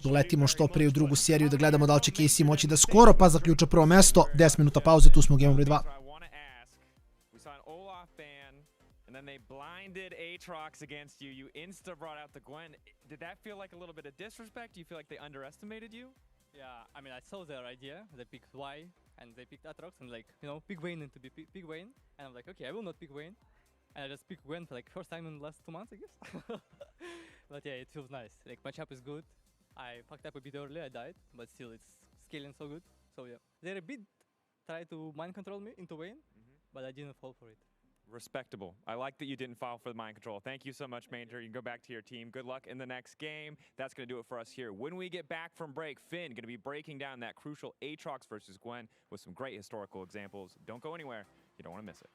Speaker 4: Doletimo što prije u drugu seriju da gledamo da li će KC moći da skoro pa zaključa prvo mesto. 10 minuta pauze, tu smo u Game Over 2.
Speaker 3: They blinded Aatrox against you. You insta brought out the Gwen. Did that feel like a little bit of disrespect? Do you feel like they underestimated you?
Speaker 8: Yeah, I mean, I saw their idea. They picked Y and they picked Aatrox and like, you know, pick Vayne to be pick Vayne. And I'm like, okay, I will not pick Vayne. And I just picked Gwen for like first time in the last 2 months, I guess. But yeah, it feels nice. Like matchup is good. I fucked up a bit early, I died, but still it's scaling so good. So yeah, they a bit try to mind control me into Vayne, but I didn't fall for it.
Speaker 3: Respectable. I like that you didn't fall for the mind control. Thank you so much, Major. You can go back to your team. Good luck in the next game. That's going to do it for us here. When we get back from break, Finn going to be breaking down that crucial Aatrox versus Gwen with some great historical examples. Don't go anywhere. You don't want to miss it.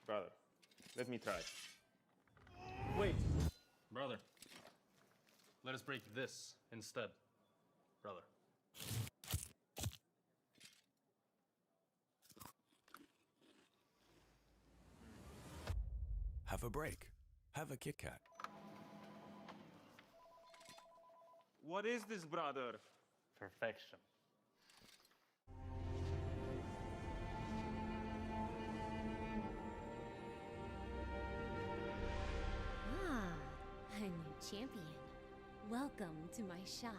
Speaker 9: Brother, let me try.
Speaker 8: Wait.
Speaker 9: Brother, let us break this instead. Brother.
Speaker 10: Have a break. Have a Kit Kat.
Speaker 9: What is this, brother? Perfection.
Speaker 11: A new champion. Welcome to my shop.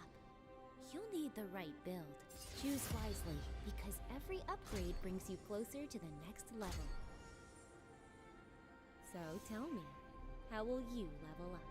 Speaker 11: You'll need the right build. Choose wisely, because every upgrade brings you closer to the next level. So tell me, how will you level up?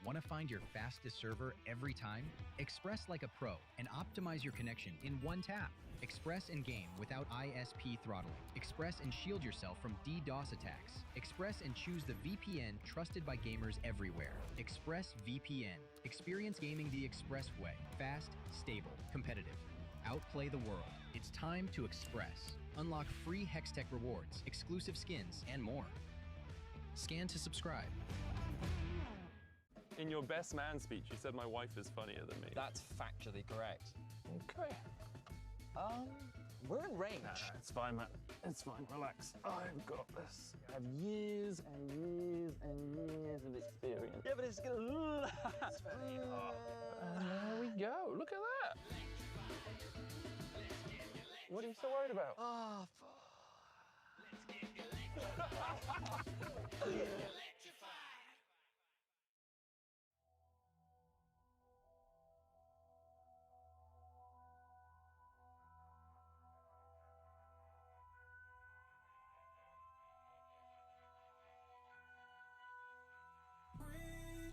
Speaker 12: Want to find your fastest server every time? Express like a pro and optimize your connection in one tap. Express and game without ISP throttling. Express and shield yourself from DDoS attacks. Express and choose the VPN trusted by gamers everywhere. Express VPN. Experience gaming the Express way. Fast, stable, competitive. Outplay the world. It's time to Express. Unlock free Hextech rewards, exclusive skins, and more. Scan to subscribe.
Speaker 9: In your best man speech, you said my wife is funnier than me.
Speaker 13: That's factually correct.
Speaker 9: Okay.
Speaker 13: We're in range.
Speaker 9: Nah, it's fine, man. It's fine. Relax. I've got this. I have years and years and years of experience.
Speaker 13: Yeah, but it's gonna. It's very hard.
Speaker 9: And there we go. Look at that. What are you so worried about?
Speaker 13: Oh,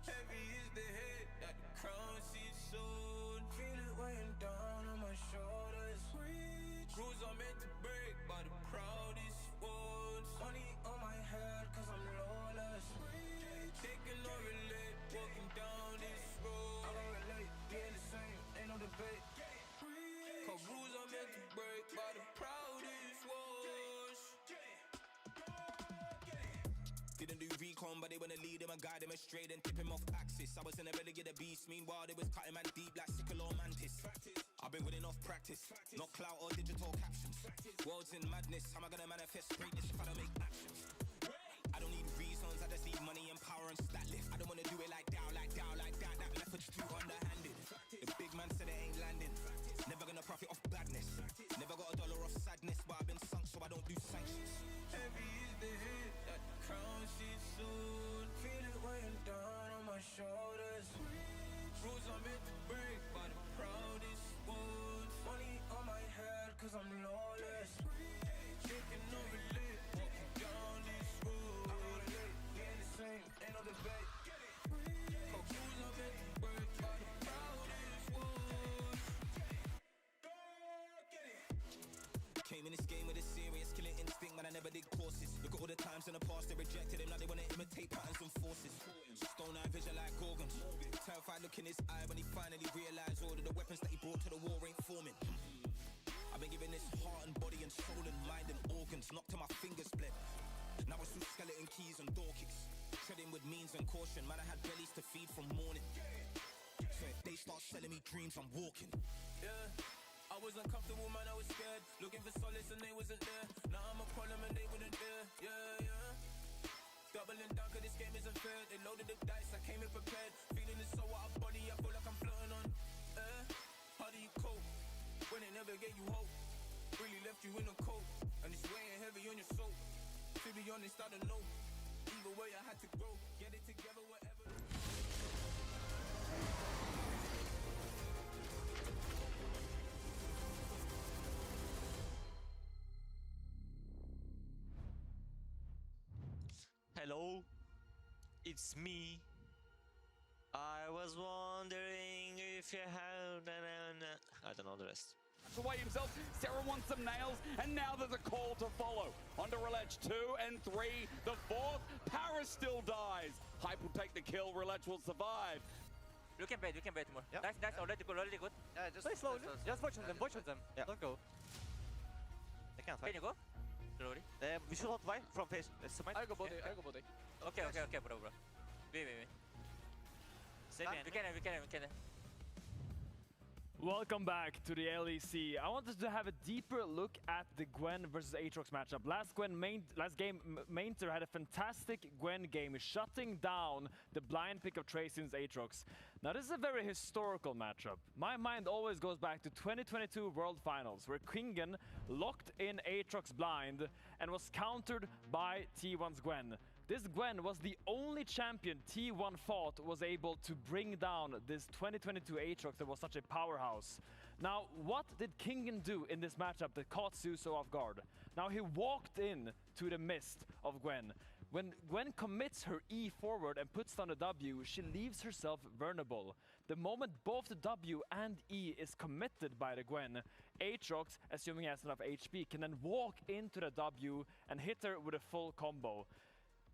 Speaker 14: Heavy is the head that the crown sits on. Feel it weighing down on my shoulders. Crews are meant to break by the proudest ones. Money on my head cause I'm lawless. Taking no relate, walking down this road. I don't relate, being the same, ain't no debate. Cause rules are meant to break by the proudest ones. Didn't do recon, but they wanna lead him and guide him straight and tip him off axis. I was in the belly of the beast, meanwhile they was cutting man deep like sickle or mantis. I've been winning off practice, not clout or digital captions. World's in madness, how am I gonna manifest greatness if I don't make actions? I don't need reasons, I just need money and power and stat lift. I don't wanna do it like that, that method's too underhanded. The big man said it ain't landing, never gonna profit off badness. Never got a dollar look in his eye when he finally realized all of the weapons that he brought to the war ain't forming. I've been giving this heart and body and soul and mind and organs, knocked to my fingers bled. Now it's through skeleton keys and door kicks, treading with means and caution. Man, I had bellies to feed from morning. So if they start selling me dreams, I'm walking.
Speaker 15: Yeah, I was uncomfortable, man, I was scared. Looking for solace and they wasn't there. Now I'm a problem and they wouldn't dare. Yeah, yeah. Doubling down cause this game isn't fair. They loaded the dice, I came in prepared. Feeling it so out of body, I feel like I'm floating on air. How do you cope when they never gave you hope? Really left you in a cold, and it's weighing heavy on your soul. To be honest, I don't know. Either way I had to grow, get it together, whatever.
Speaker 16: Hello, it's me. I was wondering if you had... I don't know the rest.
Speaker 6: Away himself, Sarah wants some nails, and now there's a call to follow. Onto Relech 2 and 3, the fourth, Paris still dies. Hype will take the kill, Relech will survive.
Speaker 17: You can bait more. Yep. Nice, already good.
Speaker 18: Yeah, just
Speaker 17: play slowly. Just watch them,
Speaker 18: Yeah.
Speaker 17: Don't go.
Speaker 18: They can't fight.
Speaker 17: Can you go? Slowly.
Speaker 18: We should not fight from face.
Speaker 17: Ergo body. Okay, bro. Wait. Save me. We can.
Speaker 2: Welcome back to the LEC. I wanted to have a deeper look at the Gwen versus Aatrox matchup. Last game, Mainter had a fantastic Gwen game, shutting down the blind pick of Tracin's Aatrox. Now this is a very historical matchup. My mind always goes back to 2022 World Finals, where Kingen locked in Aatrox blind and was countered by T1's Gwen. This Gwen was the only champion T1 fought was able to bring down this 2022 Aatrox that was such a powerhouse. Now, what did Kingen do in this matchup that caught Suso off guard? Now, he walked in to the mist of Gwen. When Gwen commits her E forward and puts down a W, she leaves herself vulnerable. The moment both the W and E is committed by the Gwen, Aatrox, assuming he has enough HP, can then walk into the W and hit her with a full combo.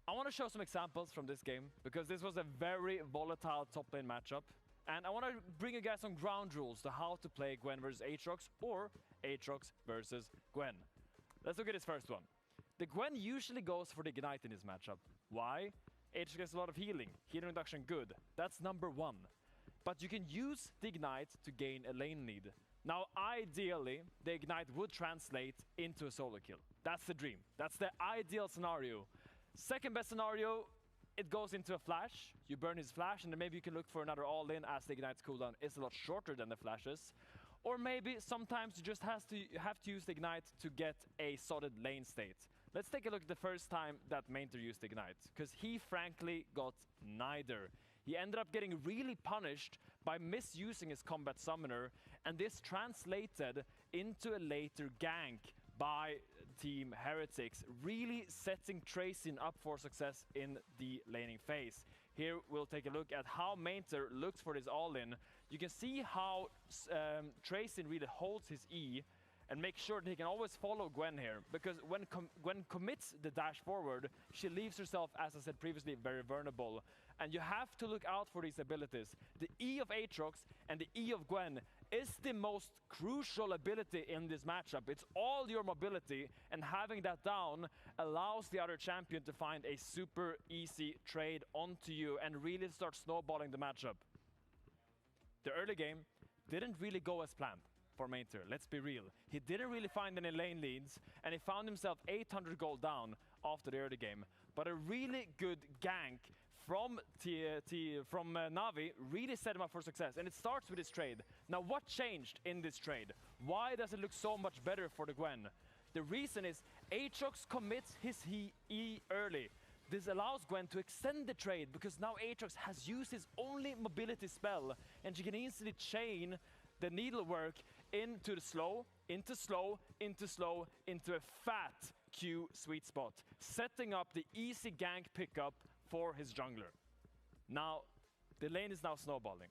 Speaker 2: I want to show some examples from this game, because this was a very volatile top lane matchup. And I want to bring you guys some ground rules to how to play Gwen versus Aatrox, or Aatrox versus Gwen. Let's look at this first one. The Gwen usually goes for the Ignite in this matchup. Why? Aatrox gets a lot of healing. Healing reduction good. That's number one. But you can use the Ignite to gain a lane lead. Now, ideally, the Ignite would translate into a solo kill. That's the dream. That's the ideal scenario. Second best scenario, it goes into a flash. You burn his flash, and then maybe you can look for another all-in as the Ignite's cooldown is a lot shorter than the flashes. Or maybe sometimes you just have to use the Ignite to get a solid lane state. Let's take a look at the first time that Mainter used Ignite, because he frankly got neither. He ended up getting really punished by misusing his combat summoner, and this translated into a later gank by Team Heretics, really setting Tracin up for success in the laning phase. Here we'll take a look at how Mainter looks for this all-in. You can see how Tracin really holds his E and make sure that he can always follow Gwen here, because when Gwen commits the dash forward, she leaves herself, as I said previously, very vulnerable. And you have to look out for these abilities. The E of Aatrox and the E of Gwen is the most crucial ability in this matchup. It's all your mobility, and having that down allows the other champion to find a super easy trade onto you and really start snowballing the matchup. The early game didn't really go as planned for Mainter, let's be real. He didn't really find any lane leads, and he found himself 800 gold down after the early game. But a really good gank from Na'Vi really set him up for success, and it starts with his trade. Now, what changed in this trade? Why does it look so much better for the Gwen? The reason is Aatrox commits his E early. This allows Gwen to extend the trade, because now Aatrox has used his only mobility spell, and she can easily chain the needlework into the slow, into slow, into slow, into a fat Q sweet spot, setting up the easy gank pickup for his jungler. Now, the lane is now snowballing.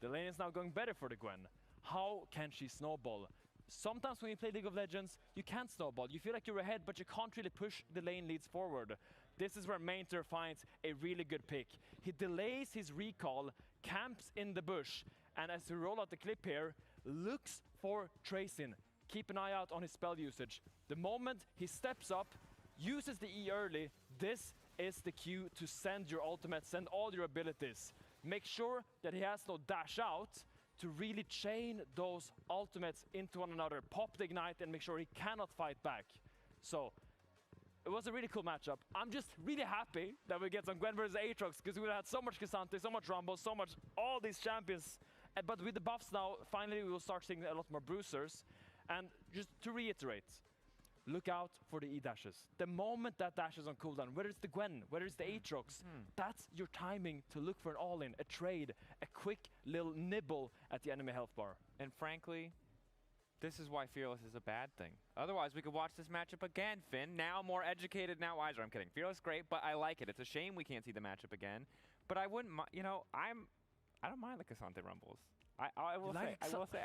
Speaker 2: The lane is now going better for the Gwen. How can she snowball? Sometimes when you play League of Legends, you can't snowball. You feel like you're ahead, but you can't really push the lane leads forward. this is where Mainter finds a really good pick. He delays his recall, camps in the bush, and as we roll out the clip here, looks for tracing. Keep an eye out on his spell usage. The moment he steps up, uses the E early, this is the cue to send your ultimate, send all your abilities. Make sure that he has no dash out to really chain those ultimates into one another. Pop the ignite and make sure he cannot fight back. So, it was a really cool matchup. I'm just really happy that we get some Gwen versus Aatrox, because we had so much Cassante, so much Rumble, so much, all these champions. But with the buffs now, finally we will start seeing a lot more bruisers. And just to reiterate, look out for the E-dashes. The moment that dash is on cooldown, whether it's the Gwen, whether it's the Aatrox, that's your timing to look for an all-in, a trade, a quick little nibble at the enemy health bar.
Speaker 3: And frankly, this is why Fearless is a bad thing. Otherwise, we could watch this matchup again, Finn. Now more educated, now wiser. I'm kidding. Fearless, great, but I like it. It's a shame we can't see the matchup again. But I wouldn't mind, you know, I don't mind the Cassante Rumbles. I will say.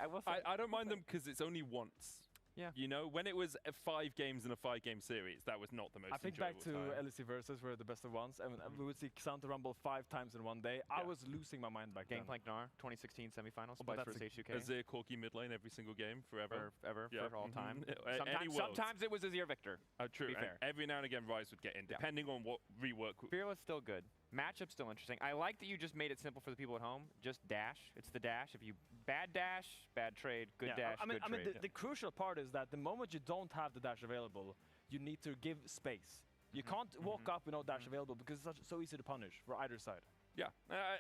Speaker 1: I don't mind them because it's only once.
Speaker 2: Yeah.
Speaker 1: You know, when it was 5 games in a 5-game series, that was not the most
Speaker 2: I think back to LEC Versus were the best of ones, and we would see Cassante Rumble 5 times in one day. Yeah. I was losing my mind back then.
Speaker 3: Gangplank Gnar, 2016 semifinals,
Speaker 2: But
Speaker 3: Spice versus HUK.
Speaker 1: Azir Corki mid lane every single game, forever.
Speaker 3: For all time.
Speaker 1: Sometimes
Speaker 3: Sometimes it was Azir Victor.
Speaker 1: True.
Speaker 3: To be fair.
Speaker 1: Every now and again, Ryze would get in, depending on what rework.
Speaker 3: Fearless still good. Matchup's still interesting. I like that you just made it simple for the people at home. Just dash. It's the dash. If you bad dash, bad trade, good dash, good trade.
Speaker 2: The crucial part is that the moment you don't have the dash available, you need to give space. You can't walk up with no dash available because it's so easy to punish for either side.
Speaker 1: Yeah,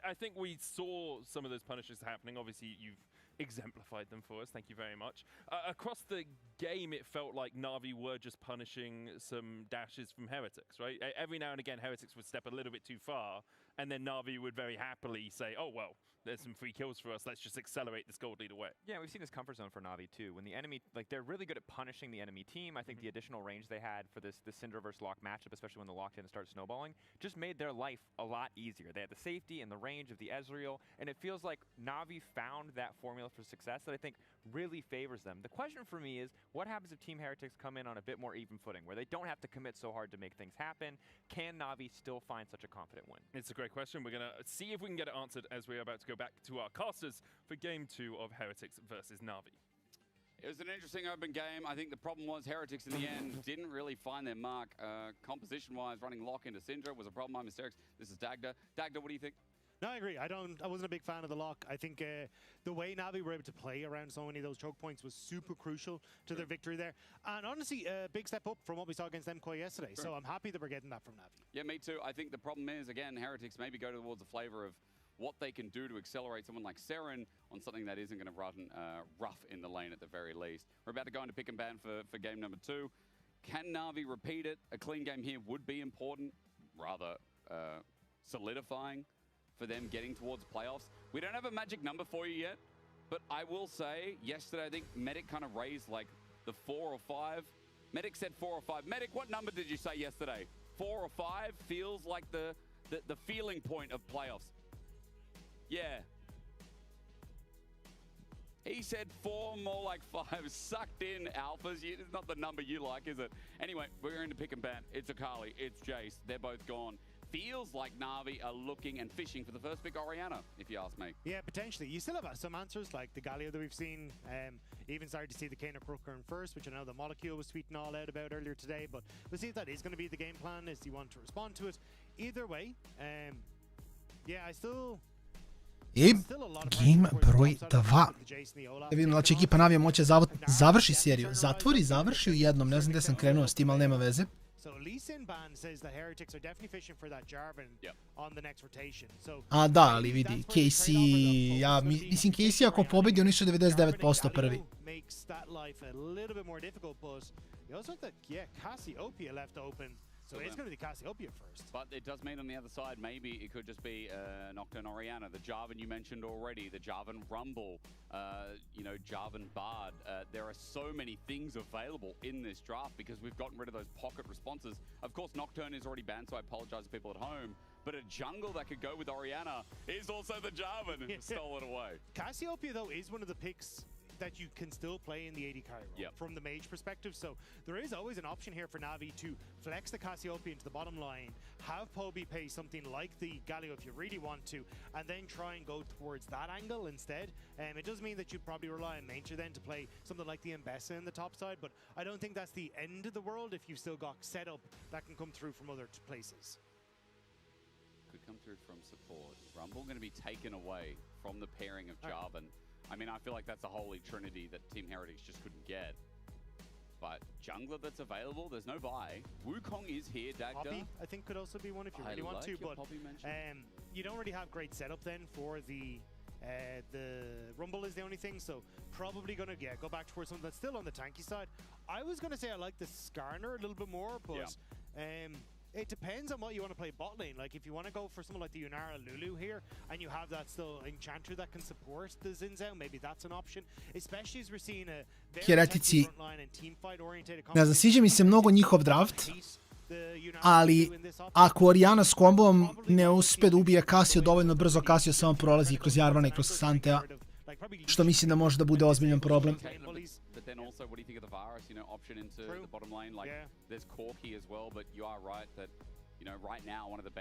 Speaker 1: I think we saw some of those punishes happening. Obviously, you've exemplified them for us. Thank you very much. Across the game, it felt like Na'Vi were just punishing some dashes from Heretics, right? Every now and again, Heretics would step a little bit too far, and then Na'Vi would very happily say, oh, well, there's some free kills for us. Let's just accelerate this gold lead away.
Speaker 3: Yeah, we've seen this comfort zone for Na'Vi, too. When the enemy, like, they're really good at punishing the enemy team. I think the additional range they had for this Syndra versus Lock matchup, especially when the Lock didn't start snowballing, just made their life a lot easier. They had the safety and the range of the Ezreal, and it feels like Na'Vi found that formula for success that I think really favors them. The question for me is, what happens if Team Heretics come in on a bit more even footing, where they don't have to commit so hard to make things happen? Can Na'Vi still find such a confident win?
Speaker 1: It's a great question. We're going to see if we can get it answered as we're about to go back to our casters for Game 2 of Heretics versus Na'Vi.
Speaker 6: It was an interesting open game. I think the problem was Heretics in the end didn't really find their mark. Composition-wise, running Lock into Syndra was a problem. I'm Mysterix. This is Dagda. Dagda, what do you think?
Speaker 7: No, I agree. I wasn't a big fan of the Lock. I think the way Na'Vi were able to play around so many of those choke points was super crucial to their victory there. And honestly, a big step up from what we saw against MKOI yesterday. So I'm happy that we're getting that from Na'Vi.
Speaker 6: Yeah, me too. I think the problem is, again, Heretics maybe go towards the flavor of what they can do to accelerate someone like Seren on something that isn't going to run rough in the lane at the very least. We're about to go into pick and ban for game number 2. Can Na'Vi repeat it? A clean game here would be important, rather solidifying for them getting towards playoffs. We don't have a magic number for you yet, but I will say, yesterday I think Medic kind of raised like the 4 or 5. Medic said 4 or 5. Medic, what number did you say yesterday? 4 or 5 feels like the feeling point of playoffs. Yeah. He said 4, more like 5. Sucked in, alphas. It's not the number you like, is it? Anyway, we're into pick and ban. It's Akali, it's Jace. They're both gone. Feels like Na'Vi are looking and fishing for the first pick Orianna, if you ask me.
Speaker 7: Yeah, potentially. You still have some answers, like the Galio that we've seen. Even started to see the Kano Crooker in first, which I know the Molecule was tweeting all out about earlier today. But we'll see if that is going to be the game plan, is he want to respond to it. Either way, yeah, I still...
Speaker 4: I game broj 2. Da vidimo da će ekipa Na'Vija moći završi seriju. Završi u jednom. Ne znam gde sam krenuo s tim, ali nema veze. A da, ali vidi, KC, ja mislim KC ako pobedi, oni su 99% prvi.
Speaker 6: So it's going to be Cassiopeia first. But it does mean on the other side, maybe it could just be Nocturne Orianna, the Jarvan you mentioned already, the Jarvan Rumble, you know, Jarvan Bard. There are so many things available in this draft because we've gotten rid of those pocket responses. Of course, Nocturne is already banned, so I apologize to people at home. But a jungle that could go with Orianna is also the Jarvan. Stole it away.
Speaker 7: Cassiopeia, though, is one of the picks that you can still play in the AD carry role from the mage perspective. So there is always an option here for Na'Vi to flex the Cassiopeia into the bottom line, have Poby pay something like the Galio if you really want to, and then try and go towards that angle instead. It does mean that you'd probably rely on Nature then to play something like the Mbessa in the top side, but I don't think that's the end of the world if you've still got setup that can come through from other places.
Speaker 6: Could come through from support. Rumble going to be taken away from the pairing of Jarvan. I mean, I feel like that's a holy trinity that Team Heretics just couldn't get. But jungler that's available, there's no buy. Wukong is here, Dagda.
Speaker 7: Poppy, I think, could also be one if you really want to, but you don't really have great setup then for the Rumble is the only thing, so probably going to go back towards something that's still on the tanky side. I was going to say I like the Skarner a little bit more, but it depends on what you want to play bot lane. Like, if you want to go for someone like the Yunara Lulu here, and you have that still Enchanter that can support the Xin Zhao, maybe that's an option. Especially as we're seeing a very frontline and team fight oriented.
Speaker 4: Ne znam, sviđa mi se mnogo njihov draft, ali ako Oriana s kombom ne uspe da ubije Cassio dovoljno brzo, Cassio samo prolazi kroz Jarvana i kroz Santea, što mislim da može da bude ozbiljan problem.
Speaker 6: But then also, what do you think of the Varus, option into the bottom lane? Like, there's Corki as well, but you are right that, right now, one of the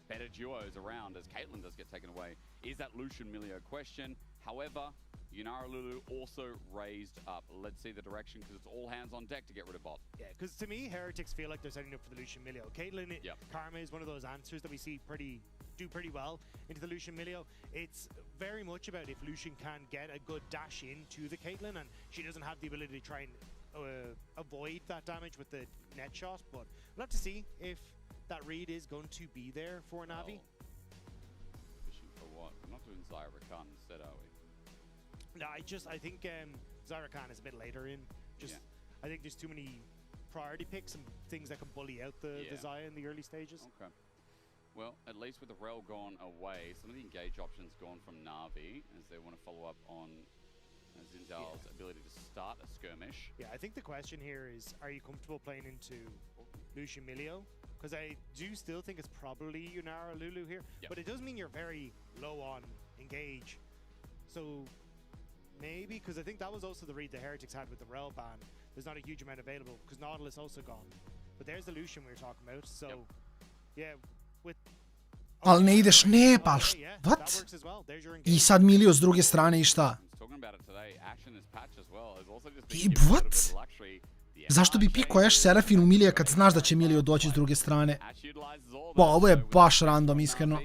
Speaker 6: better duos around as Caitlyn does get taken away is that Lucian Milio question. However, Yunara Lulu also raised up. Let's see the direction, because it's all hands on deck to get rid of bot.
Speaker 7: Yeah, because to me, Heretics feel like they're setting up for the Lucian Milio. Caitlyn, Karma is one of those answers that we see do pretty well into the Lucian Milio. It's very much about if Lucian can get a good dash into the Caitlyn, and she doesn't have the ability to try and avoid that damage with the net shot, but we'll have to see if that read is going to be there for Na'Vi.
Speaker 6: Fishing for what? We're not doing Zyra Khan instead, are we?
Speaker 7: No, I think Zyra Khan is a bit later in. I think there's too many priority picks and things that can bully out the Zaya in the early stages.
Speaker 6: Okay. Well, at least with the Rel gone away, some of the engage options gone from Na'Vi as they want to follow up on Xin Zhao's ability to start a skirmish.
Speaker 7: Yeah, I think the question here is, are you comfortable playing into Lucian Milio? Because I do still think it's probably Yunara Lulu here, but it does mean you're very low on engage. So maybe, because I think that was also the read the Heretics had with the Rel ban. There's not a huge amount available, because Nautilus also gone. But there's the Lucian we were talking about, so yeah.
Speaker 4: Ali ne ideš, ne, pa what? I sad Milio s druge strane i šta? I what? Zašto bi pikao Ashe Serafin u Milija kad znaš da će Milio doći s druge strane? Ba, ovo je baš random, iskreno.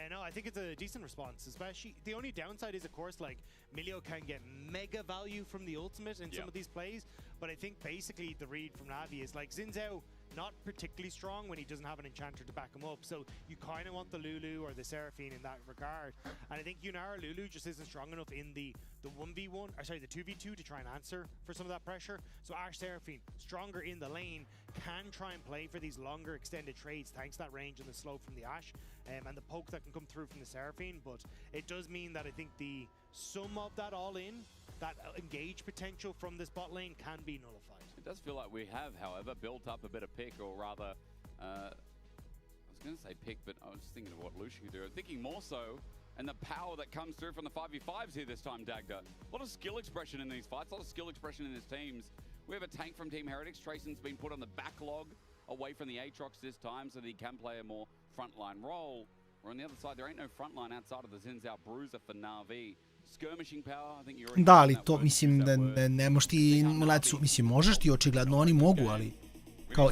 Speaker 7: No, I think it's a decent response, especially the only downside is, of course, like, Milio can get mega value from the ultimate in some of these plays, but I think basically the read from Na'Vi is like Xin Zhao not particularly strong when he doesn't have an enchanter to back him up, so you kind of want the Lulu or the Seraphine in that regard. And I think Yunara Lulu just isn't strong enough in the 1v1, or sorry, the 2v2 to try and answer for some of that pressure. So Ashe Seraphine, stronger in the lane, can try and play for these longer extended trades thanks to that range and the slow from the Ashe and the poke that can come through from the Seraphine. But it does mean that I think the sum of that all in, that engage potential from this bot lane can be nullified.
Speaker 6: It does feel like we have, however, built up a bit of pick, or rather, I was going to say pick, but I was thinking of what Lucian could do. I'm thinking more so, and the power that comes through from the 5v5s here this time, Dagda. A lot of skill expression in these fights, a lot of skill expression in his teams. We have a tank from Team Heretics. Trayson's been put on the backlog away from the Aatrox this time so that he can play a more frontline role. Or on the other side, there ain't no frontline outside of the Xin Zhao Bruiser for Na'Vi.
Speaker 4: Da, ali to, mislim, da ne možeš ti Lecu, mislim, možeš ti očigledno, oni mogu, ali kao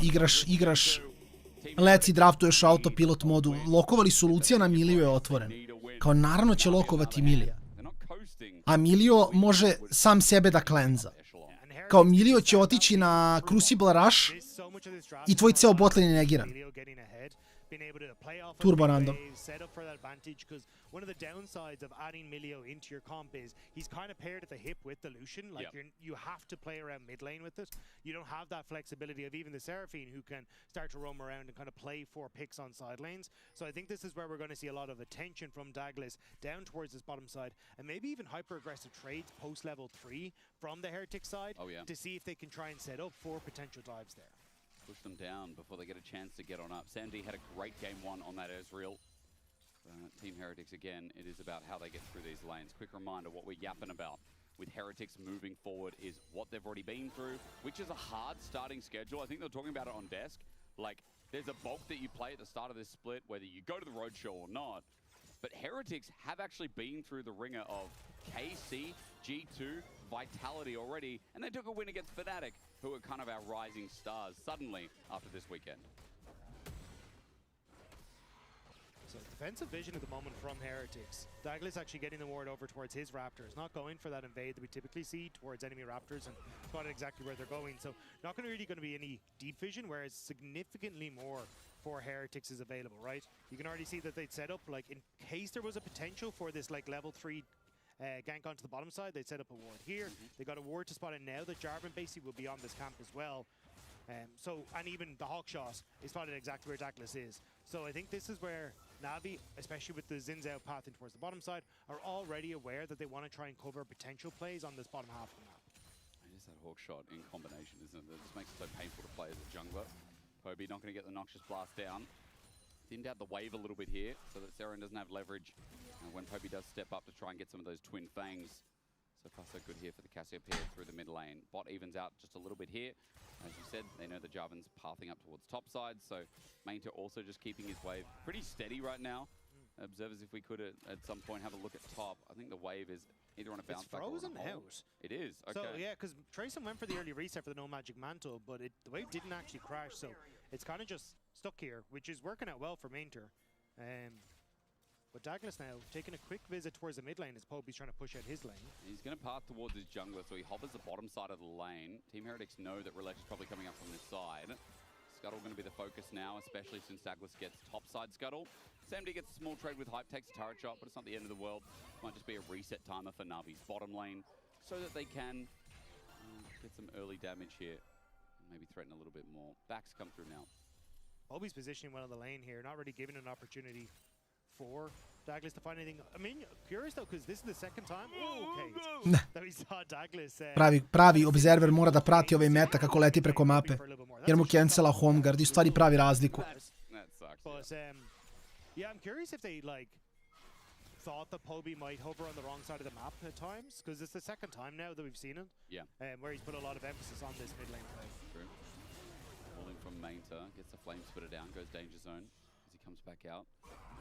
Speaker 4: igraš Lec i draftuješ autopilot modu, lokovali su Luciana, Milio je otvoren. Kao naravno će lokovati Milija. A Milio može sam sebe da klenza. Kao Milio će otići na Crucible Rush i tvoj ceo botlane je negiran.
Speaker 7: Being able to play off
Speaker 4: Turbo
Speaker 7: of
Speaker 4: random.
Speaker 7: waves, set up for that advantage, because one of the downsides of adding Milio into your comp is he's kind of paired at the hip with the Lucian. Like you have to play around mid lane with it. You don't have that flexibility of even the Seraphine, who can start to roam around and kind of play for picks on side lanes. So I think this is where we're going to see a lot of attention from Douglas down towards this bottom side, and maybe even hyper aggressive trades post level 3 from the Heretic side to see if they can try and set up for potential dives there.
Speaker 6: Push them down before they get a chance to get on up. Sandy had a great game one on that Ezreal. Team Heretics, again, it is about how they get through these lanes. Quick reminder, what we're yapping about with Heretics moving forward is what they've already been through, which is a hard starting schedule. I think they were talking about it on desk. Like, there's a bulk that you play at the start of this split, whether you go to the Roadshow or not. But Heretics have actually been through the ringer of KC, G2, Vitality already, and they took a win against Fnatic, who are kind of our rising stars suddenly after this weekend.
Speaker 7: So defensive vision at the moment from Heretics. Douglas actually getting the ward over towards his Raptors, not going for that invade that we typically see towards enemy Raptors and spotting exactly where they're going. So not really going to be any deep vision, whereas significantly more for Heretics is available, right? You can already see that they'd set up, like, in case there was a potential for this, like, level 3 gank onto the bottom side, they'd set up a ward here. They got a ward to spot in now that Jarvan basically will be on this camp as well. And even the Hawkshot is spotted exactly where Douglas is. So I think this is where Na'Vi, especially with the Zin's out path in towards the bottom side, are already aware that they want to try and cover potential plays on this bottom half of the map.
Speaker 6: It is that Hawkshot in combination, isn't it? That just makes it so painful to play as a jungler. Poby not going to get the Noxious Blast down. Thinned out the wave a little bit here so that Seren doesn't have leverage. And when Poby does step up to try and get some of those twin fangs. So far so good here for the Cassiopeia through the mid lane. Bot evens out just a little bit here. As you said, they know the Jarvan's pathing up towards top side, so Mainter also just keeping his wave pretty steady right now. Observers, if we could at some point have a look at top, I think the wave is either on a bounce back or on a hold.
Speaker 7: It's frozen out.
Speaker 6: It is, okay.
Speaker 7: So yeah, because Trayson went for the early reset for the No Magic Mantle, but the wave didn't actually crash, so it's kind of just stuck here, which is working out well for Mainter. But Douglas now taking a quick visit towards the mid lane as Poby's trying to push out his lane.
Speaker 6: He's going to path towards his jungler, so he hovers the bottom side of the lane. Team Heretics know that Relech is probably coming up from this side. Scuttle going to be the focus now, especially since Douglas gets top side Scuttle. SamD gets a small trade with Hype, takes a turret shot, but it's not the end of the world. Might just be a reset timer for Na'Vi's bottom lane so that they can get some early damage here and maybe threaten a little bit more. Backs come through now.
Speaker 7: Poby's positioning well in the lane here, not really giving an opportunity for Douglas to find anything. I mean, curious though, because this is the second time that we saw Douglas.
Speaker 4: Pravi observer mora da prati ovaj meta kako leti preko mape, jer mu cancela home guard i u stvari pravi razliku.
Speaker 7: But yeah, I'm curious if they thought that Poby might hover on the wrong side of the map at times, because it's the second time now that we've seen it.
Speaker 6: Yeah.
Speaker 7: Where he's put a lot of emphasis on this mid lane play.
Speaker 6: True. Holding from Mainter, gets the flame splitter down, goes danger zone as he comes back out.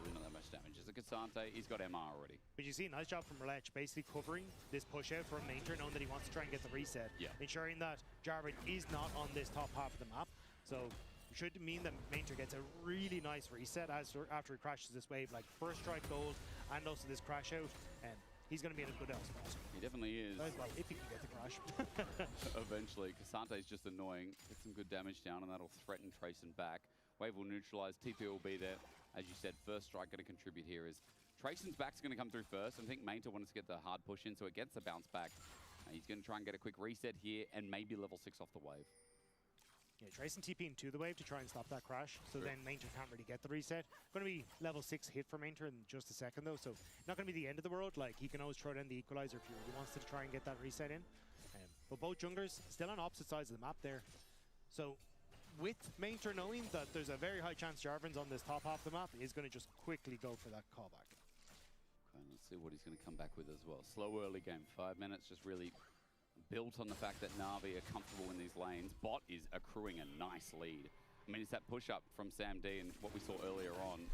Speaker 6: Really not that much damage. As a Cassante, he's got MR already.
Speaker 7: But you see, nice job from Relech, basically covering this push out from Mainter, knowing that he wants to try and get the reset.
Speaker 6: Yeah.
Speaker 7: Ensuring that Jarvan is not on this top half of the map. So it should mean that Mainter gets a really nice reset after he crashes this wave, like first strike gold and also this crash out. And he's going to be in a good spot.
Speaker 6: He definitely is.
Speaker 7: Well, if he can get the crash.
Speaker 6: Eventually. Cassante's just annoying. Get some good damage down, and that'll threaten Trayson back. Wave will neutralize. TP will be there. As you said, first strike going to contribute here is Trayson's back's going to come through first. I think Mainter wants to get the hard push in, so it gets the bounce back. He's going to try and get a quick reset here and maybe level 6 off the wave.
Speaker 7: Yeah, Trayson TPing to the wave to try and stop that crash, so then Mainter can't really get the reset. Going to be level 6 hit for Mainter in just a second though, so not going to be the end of the world. Like, he can always throw down the equalizer if he really wants to try and get that reset in. But both junglers still on opposite sides of the map there. So with Mainter knowing that there's a very high chance Jarvan's on this top half of the map, he's going to just quickly go for that callback.
Speaker 6: Okay, let's see what he's going to come back with as well. Slow early game, 5 minutes, just really built on the fact that Na'Vi are comfortable in these lanes. Bot is accruing a nice lead. I mean, it's that push-up from SamD and what we saw earlier on.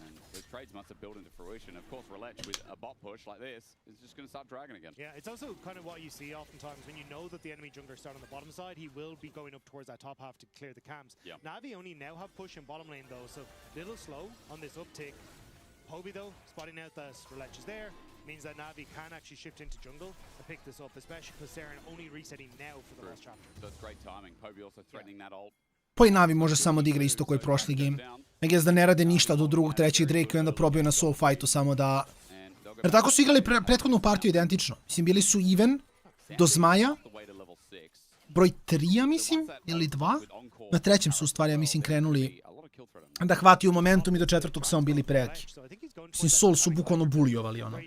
Speaker 6: And those trades must have built into fruition. Of course, Relech with a bot push like this is just going to start dragging again.
Speaker 7: Yeah, it's also kind of what you see oftentimes when you know that the enemy jungler start on the bottom side, he will be going up towards that top half to clear the camps.
Speaker 6: Yeah.
Speaker 7: Na'Vi only now have push in bottom lane though, so a little slow on this uptick. Poby though, spotting out that Relech is there, means that Na'Vi can actually shift into jungle and pick this up, especially because Seren only resetting now for the last chapter.
Speaker 6: So it's great timing. Poby also threatening that ult.
Speaker 4: Poi Na'Vi može samo da igra isto koji prošli game. I guess da ne rade ništa do drugog, trećeg Drake i onda probaju na soul fightu samo da... Jer tako su igrali prethodnu partiju identično. Mislim, bili su even do zmaja. Broj 3, ja mislim, ili 2. Na trećem su u stvari, ja mislim, krenuli da hvatiju momentum i do četvrtog samo bili preki. Mislim, soul su bukvalno bulijovali, ono.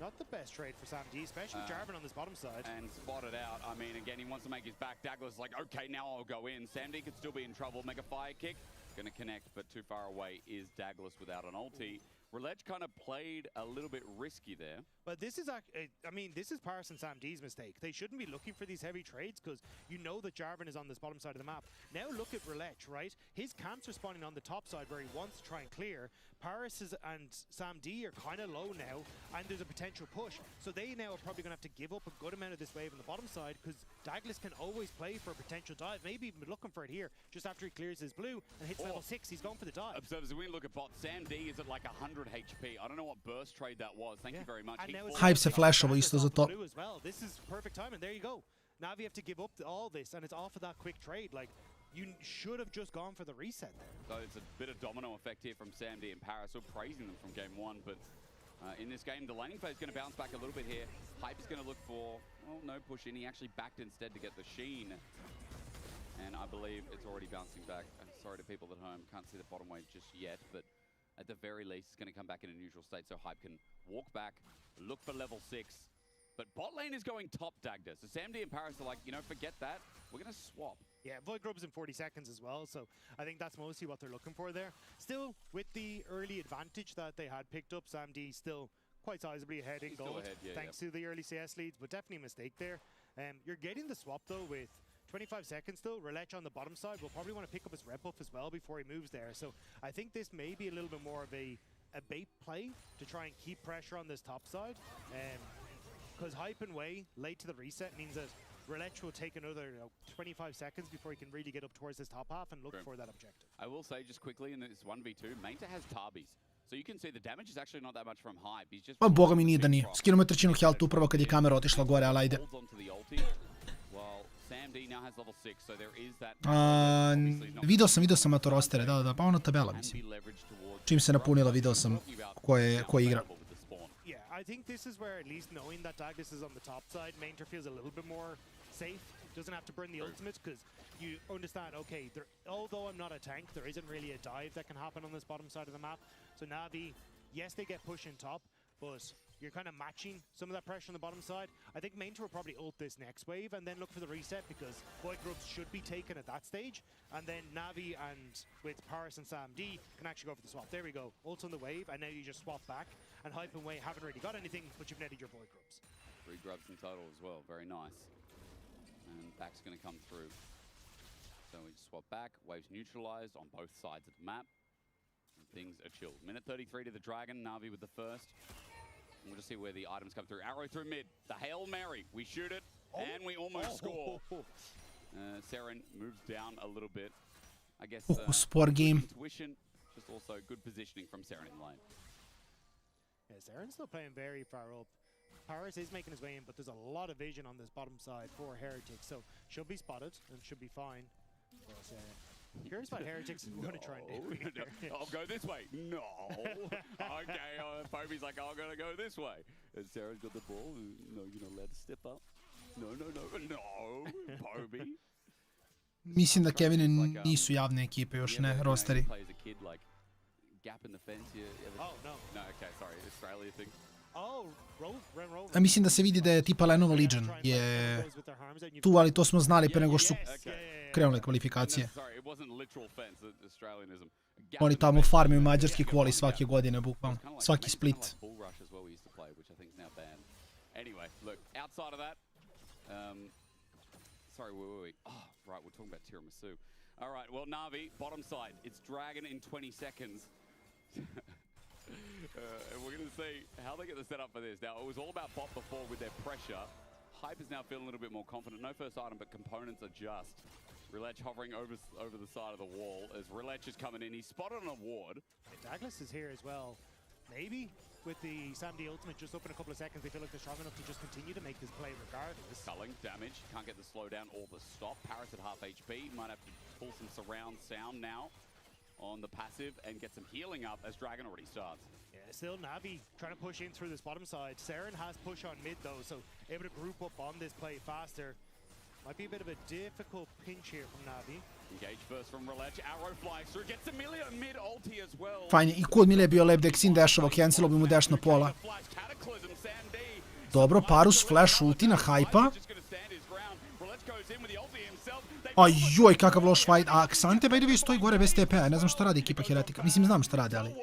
Speaker 7: Not the best trade for Sam D, especially with Jarvan on this bottom side.
Speaker 6: And spotted out. I mean, again, he wants to make his back. Douglas is like, okay, now I'll go in. Sam D could still be in trouble. Mega fire kick. Going to connect, but too far away is Douglas without an ulti. Relege kind of played a little bit risky there.
Speaker 7: But this is, I mean, this is Paris and Sam D's mistake. They shouldn't be looking for these heavy trades because you know that Jarvan is on this bottom side of the map. Now look at Relege, right? His camps are spawning on the top side where he wants to try and clear. Paris and Sam D are kind of low now, and there's a potential push. So they now are probably going to have to give up a good amount of this wave on the bottom side because Douglas can always play for a potential dive. Maybe even looking for it here just after he clears his blue and hits level 6. He's going for the dive.
Speaker 6: Observers, if we look at bot, Sam D is at like 100 HP. I don't know what burst trade that was. Thank you very much.
Speaker 4: Hype se flashovo isto za to.
Speaker 7: This is perfect time, and there you go. Now you have to give up all this, and it's off of that quick trade. Like, you should have just gone for the reset there.
Speaker 6: So it's a bit of domino effect here from Sam D and Paris. We're praising them from game one, but in this game, the laning phase is going to bounce back a little bit here. Hype is going to look for, well, no push in. He actually backed instead to get the Sheen. And I believe it's already bouncing back. I'm sorry to people at home, can't see the bottom wave just yet, but at the very least, it's going to come back in a neutral state so Hype can walk back, look for level 6. But bot lane is going top Dagda. So Sam D and Paris are like, you know, forget that. We're going to swap.
Speaker 7: Yeah, Void Grub's in 40 seconds as well, so I think that's mostly what they're looking for there. Still, with the early advantage that they had picked up, Sam D still quite sizably ahead in gold, thanks to the early CS leads, but definitely a mistake there. You're getting the swap, though, with 25 seconds still. Relech on the bottom side will probably want to pick up his rep buff as well before he moves there. So I think this may be a little bit more of a bait play to try and keep pressure on this top side. Because Hype and Way late to the reset means that Relech will take another 25 seconds before he can really get up towards this top half and look for that objective.
Speaker 6: I will say just quickly in this 1v2, Mainta has Tarbis. So you can see the damage is actually not that much from Hype. He's just...
Speaker 4: Pa boga mi nije da nije. Skinuo me trećinu health upravo kad je kamera otišla gore, ali ajde. Video sam na to rostere, da, pa ono tabela, mislim. Čim se napunilo, video sam ko igra.
Speaker 7: I think this is where, at least knowing that Douglas is on the top side, Mainter feels a little bit more safe. Doesn't have to burn the ultimate because you understand, okay, although I'm not a tank, there isn't really a dive that can happen on this bottom side of the map. So Navi, yes, they get pushed in top, but you're kind of matching some of that pressure on the bottom side. I think Mainter will probably ult this next wave and then look for the reset because Void Grubs should be taken at that stage. And then Navi and with Paris and Sam D can actually go for the swap. There we go. Ult on the wave, and now you just swap back. And Hype and Way haven't really got anything, but you've netted your Void Grubs.
Speaker 6: 3 grubs in total as well. Very nice. And back's going to come through. So we just swap back. Waves neutralized on both sides of the map. And things are chilled. Minute 33 to the Dragon. Navi with the first. And we'll just see where the items come through. Arrow through mid. The Hail Mary. We shoot it, and we almost score. Seren moves down a little bit. I guess
Speaker 4: sport game.
Speaker 6: Intuition, just also good positioning from Seren in lane.
Speaker 7: Yeah, Seren's still playing very far up. Paris is making his way in, but there's a lot of vision on this bottom side for Heretics, so she'll be spotted and should be fine. But, curious what Heretics is going to try and do.
Speaker 6: I'll go this way. No. Okay, Poby's like, I'm going to go this way. And Sarah's got the ball. No, you're not allowed to step up. No, Poby.
Speaker 4: Mislim da Kevine nisu javne ekipe još, ne, rosteri.
Speaker 6: Gap in the fence here.
Speaker 7: Oh, no.
Speaker 6: No, okay, sorry. Australia thing.
Speaker 7: Oh,
Speaker 4: A mislim da se vidi da je tipa Lenovo Legion je tu, ali to smo znali pre nego su krenule kvalifikacije. Oni tamo farmiju mađarski kvali svake godine, bukvalno. Svaki split.
Speaker 6: Anyway, look, outside of that, sorry, wait. Oh, right, we're talking about tiramisu. All right, well, Navi, bottom side. It's Dragon in 20 seconds. And we're going to see how they get the setup for this. Now, it was all about bot before with their pressure. Hype is now feeling a little bit more confident. No first item, but components are just. Relech hovering over the side of the wall as Relech is coming in. He's spotted on a ward.
Speaker 7: Douglas is here as well. Maybe with the Sam D ultimate just up in a couple of seconds, they feel like they're strong enough to just continue to make this play regardless.
Speaker 6: Culling, damage. Can't get the slowdown or the stop. Paris at half HP. Might have to pull some surround sound now on the passive and get some healing up as Dragon already starts.
Speaker 7: Yeah, still Navi trying to push in through this bottom side. Seren has push on mid though, so able to group up on this play faster. Might be a bit of a difficult pinch here from Navi.
Speaker 6: Engage first from Relech. Arrow flies through. Gets Amelia mid ulti as well.
Speaker 4: Fajn je, i kod Mile je bio lep dek sin dashavo, cancelo bi mu dash na pola.
Speaker 6: Cataclysm, Sam D.
Speaker 4: Dobro, Parus flash ulti na hajpa. Ajoj, kakav loš fight. A Xante, by the way, stoji gore bez TP-a. Ne znam šta radi ekipa Heretika. Mislim, znam šta radi, ali...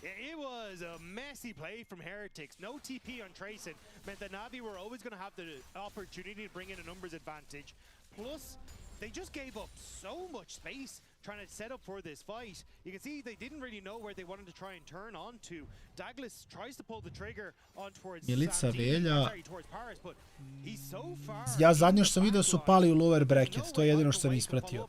Speaker 7: It was a messy play from Heretics. No TP on Tracen meant that Na'Vi were always going to have the opportunity to bring in a numbers advantage. Plus, they just gave up so much space trying to set up for this fight. You can see they didn't really know where they wanted to try and turn on to. Douglas tries to pull the trigger on towards towards Paris, but he's so far.
Speaker 4: Ja zadnje što sam vidio su pali u lower bracket. To je jedino što sam ispratio.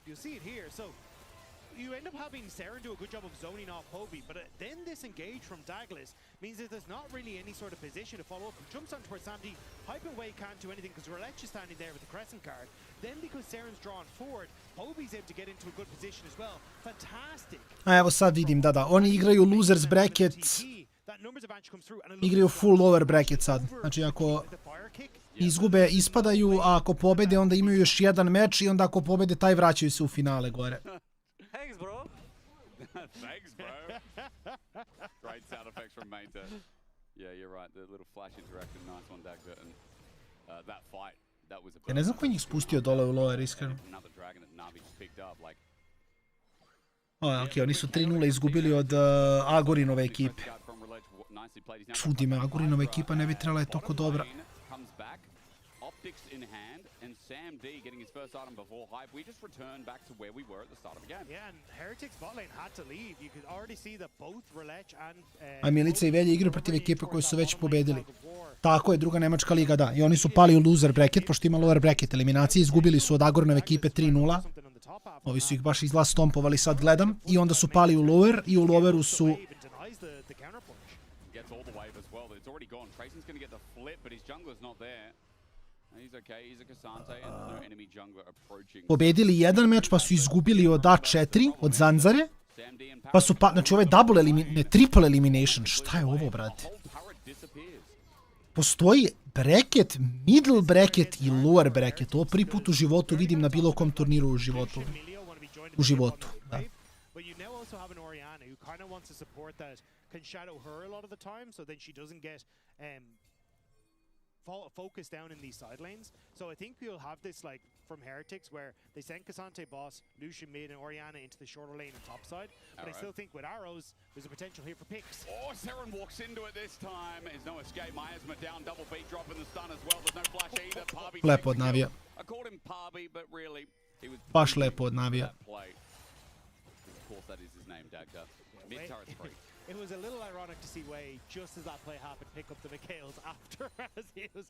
Speaker 7: You end up having Saren do a good job of zoning off Hobie, but then this engage from Douglas means that there's not really any sort of position to follow up. He jumps on towards Sam D. Hype and Way can't do anything because Roulette is standing there with the Crescent card. Then because Saren's drawn forward, Hobie's able to get into a good position as well. Fantastic.
Speaker 4: A evo sad vidim, da. Oni igraju losers bracket. Igraju full lower bracket sad. Znači ako izgube, ispadaju, a ako pobede onda imaju još jedan meč i onda ako pobede taj vraćaju se u finale gore.
Speaker 6: Thanks, bro. Thanks, bro. Great sound effects from Mainta. Yeah, you're right. The little flash interaction, nice one, Dagda, and that fight, that was a.
Speaker 4: Ja ne znam ko je njih spustio dole u lower, iskreno. Okej, oni su 3-0 izgubili od Agorinove ekipe. Čudi me, Agorinova ekipa ne bi trebala je toliko dobra.
Speaker 6: And Sam D getting his first item before Hype. We just returned back to where we were at the start of the game.
Speaker 7: Yeah, and Heretics bot lane had to leave. You could already see that both Relech and
Speaker 4: A Milica i Velje igraju protiv ekipe koje su već pobedili. Tako je, druga nemačka liga, da. I oni su pali u loser bracket, pošto ima lower bracket eliminacije. Izgubili su od Agorinove ekipe 3-0. Ovi su ih baš izgleda stompovali, sad gledam. I onda su pali u lower i u loweru su...
Speaker 6: Gets all the wave as well. It's already gone. Tracen's going to get the flip, but his jungler's not there. He's okay, he's a Cassante, and there's no enemy jungler approaching.
Speaker 4: Pobedili jedan meč, pa su izgubili od A4, od Zanzare. Pa su znači ovo je double elimination, triple elimination. Šta je ovo, brate? Postoji bracket, middle bracket i lower bracket. Ovo prvi put u životu vidim na bilo kom turniru u životu. U životu, da.
Speaker 7: But you now also have an Orianna who kind of wants to support that, can shadow her a lot of the time, so then she doesn't get focus down in these side lanes. So I think we'll have this like from Heretics where they send Cassante boss, Lucian mid, and Orianna into the shorter lane and top side. But I still think with AORUS, there's a potential here for picks.
Speaker 6: Oh, Saren walks into it this time. There's no escape. Miasma down, double beat drop in the stun as well. There's no flash either. Parby
Speaker 4: lepo od Navija.
Speaker 6: I called him Parby, but really he was
Speaker 4: baš lepo od Navija.
Speaker 6: Of course that is his name, Dagda. Mid turret's free.
Speaker 7: It was a little ironic to see Wei, just as that play happened, pick up the Mikhails after, as he was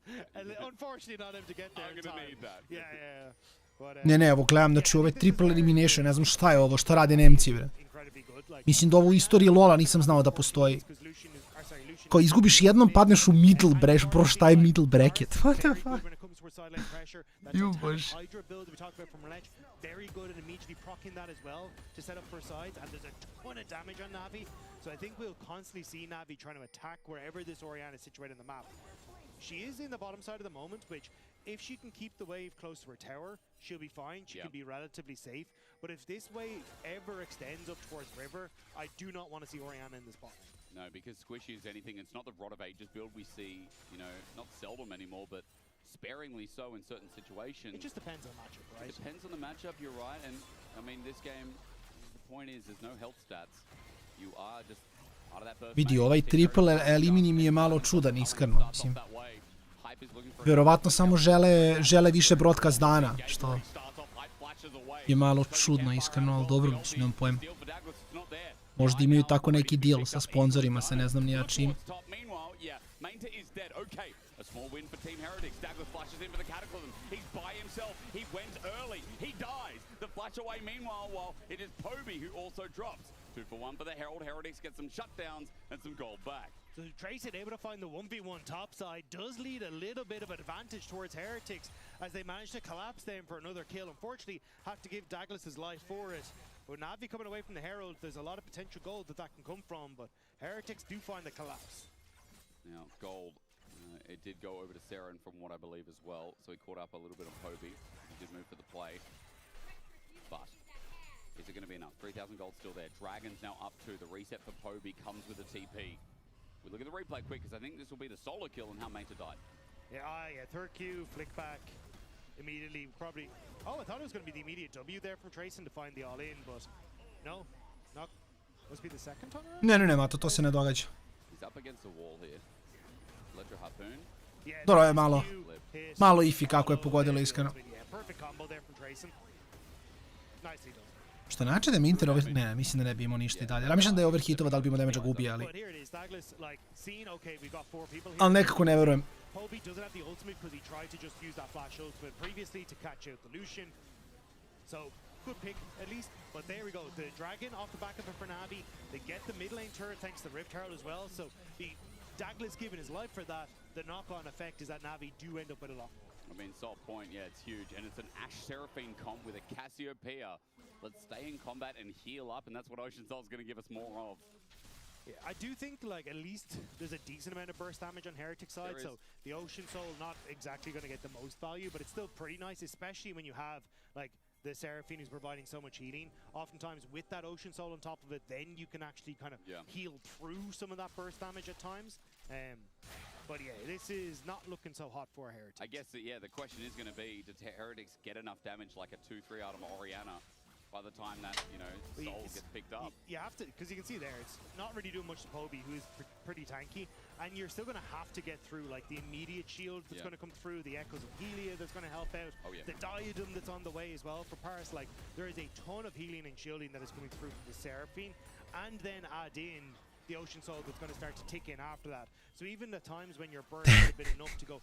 Speaker 7: unfortunately not able to get there.
Speaker 6: I'm going to need that.
Speaker 7: Yeah.
Speaker 4: Ne, evo gledam, znači ovo je triple elimination, ne znam šta je ovo, šta rade Nemci, bre. Mislim da ovo u istoriji LoLa nisam znao da postoji. Kao izgubiš jednom, padneš u middle bracket, bro, šta je middle bracket? What the fuck? Ju bož.
Speaker 7: Very good at immediately proccing that as well to set up for sides, and there's a ton of damage on Na'Vi, so I think we'll constantly see Na'Vi trying to attack wherever this Orianna is situated on the map. She is in the bottom side of the moment, which if she can keep the wave close to her tower, she'll be fine, she can be relatively safe, but if this wave ever extends up towards river, I do not want to see Orianna in this bot.
Speaker 6: No, because Squishy is anything, it's not the Rod of Ages build we see, you know, not seldom anymore, but sparingly so in certain situations.
Speaker 7: It just depends on the matchup, right?
Speaker 6: It depends on the matchup, you're right, and I mean this game, the point is there's no health stats. You are just out of that burst.
Speaker 4: Vidi, ovaj triple elimini mi je malo čudan, iskreno, mislim. Vjerovatno samo žele više broadcast dana, što je malo čudno, iskreno, ali dobro, mislim, nemam pojma. Možda imaju tako neki deal sa sponzorima, se ne znam nija čim.
Speaker 6: A small win for Team Heretics. Douglas flashes in for the Cataclysm. He's by himself. He went early. He dies. The flash away meanwhile, while it is Poby who also drops. 2 for 1 for the Herald. Heretics get some shutdowns and some gold back.
Speaker 7: So Tracen able to find the 1v1 top side does lead a little bit of advantage towards Heretics as they manage to collapse them for another kill. Unfortunately, have to give Douglas his life for it. With Na'Vi coming away from the Herald, there's a lot of potential gold that can come from, but Heretics do find the collapse.
Speaker 6: Now, gold. It did go over to Saren from what I believe as well, so he caught up a little bit on Poby. He did move for the play. it going to be enough? 3,000 gold still there. Dragon's now up 2. The reset for Poby comes with a TP. We look at the replay quick because I think this will be the solo kill and how Meta died.
Speaker 7: Yeah, third Q, flick back. Immediately, probably. Oh, I thought it was going to be the immediate W there from Trayson to find the all-in, but no. Not. Must be the second time around?
Speaker 4: Ne, Mato, to se ne događa.
Speaker 6: He's up against the wall here. Ledger Harpoon.
Speaker 4: Dobro je malo ifi kako je pogodilo iskreno.
Speaker 7: Perfect combo there from Trayson. Nicely done.
Speaker 4: Što znači da mi Inter ne, mislim da ne bi imao ništa i dalje. Ja mislim da je overhitova, da li bi imao damage ga ubije, ali... Ali nekako ne verujem.
Speaker 7: Poby doesn't have the ultimate because he tried to just use that flash ultimate previously to catch out the Lucian. So, good pick at least. But there we go, the Dragon off the back of it for Navi. They get the mid lane turret thanks to the Rift Herald as well. So, Douglas giving his life for that. The knock-on effect is that Navi do end up with a lot more.
Speaker 6: I mean, Salt Point, yeah, it's huge. And it's an Ashe Seraphine comp with a Cassiopeia. Let's stay in combat and heal up, and that's what Ocean Soul's going to give us more of.
Speaker 7: Yeah, I do think, like, at least there's a decent amount of burst damage on Heretic side, so the Ocean Soul not exactly going to get the most value, but it's still pretty nice, especially when you have, like, the Seraphine who's providing so much healing. Oftentimes, with that Ocean Soul on top of it, then you can actually kind of heal through some of that burst damage at times. But yeah, this is not looking so hot for Heretics.
Speaker 6: I guess, the question is going to be, did Heretics get enough damage like a 2-3 out of Orianna by the time that, you know, Soul gets picked up?
Speaker 7: You have to, because you can see there, it's not really doing much to Poby, who is pretty tanky, and you're still going to have to get through, like, the immediate shield that's going to come through, the Echoes of Helia that's going to help out, the Diadem that's on the way as well for Paris. Like, there is a ton of healing and shielding that is coming through from the Seraphine, and then add in the Ocean Soul that's going to start to tick in after that. So even at times when your burst has been enough to go,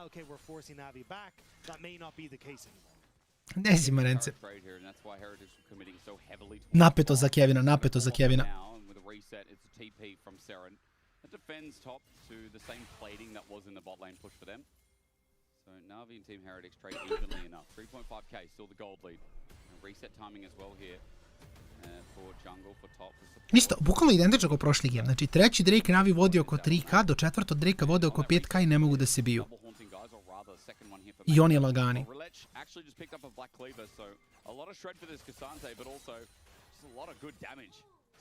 Speaker 7: okay, we're forcing Navi back, that may not be the case anymore.
Speaker 4: Dezimarence. Napeto za Kevina, napeto za Kevina.
Speaker 6: With a reset, it's a TP from Seren. It defends top to the same plating that was in the bot lane push for them. So Navi and Team Heretics trade evenly enough. 3.5k, still the gold lead. Reset timing as well here. For jungle, for top.
Speaker 4: Isto, bukvalno identično kao prošli game. Znači, treći Drake Navi vodi oko 3k, do četvrtog Drakea vode oko 5k i ne mogu da se biju. I oni lagani.
Speaker 6: Actually just picked up a Black Cleaver, so a lot of shred for this Cassante, but also just a lot of good damage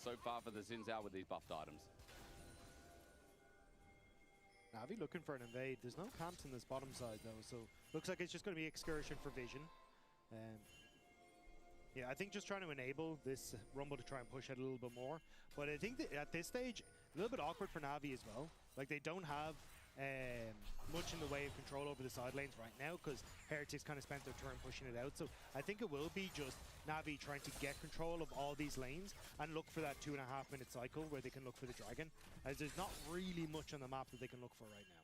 Speaker 6: so far for the Xin Zhao with these buffed items.
Speaker 7: Navi looking for an invade. There's no camps in this bottom side though, so looks like it's just going to be excursion for vision. Yeah, I think just trying to enable this Rumble to try and push it a little bit more. But I think that at this stage, a little bit awkward for Navi as well. Like, they don't have much in the way of control over the side lanes right now because Heretics kind of spent their turn pushing it out. So I think it will be just Navi trying to get control of all these lanes and look for that 2.5 minute cycle where they can look for the dragon, as there's not really much on the map that they can look for right now.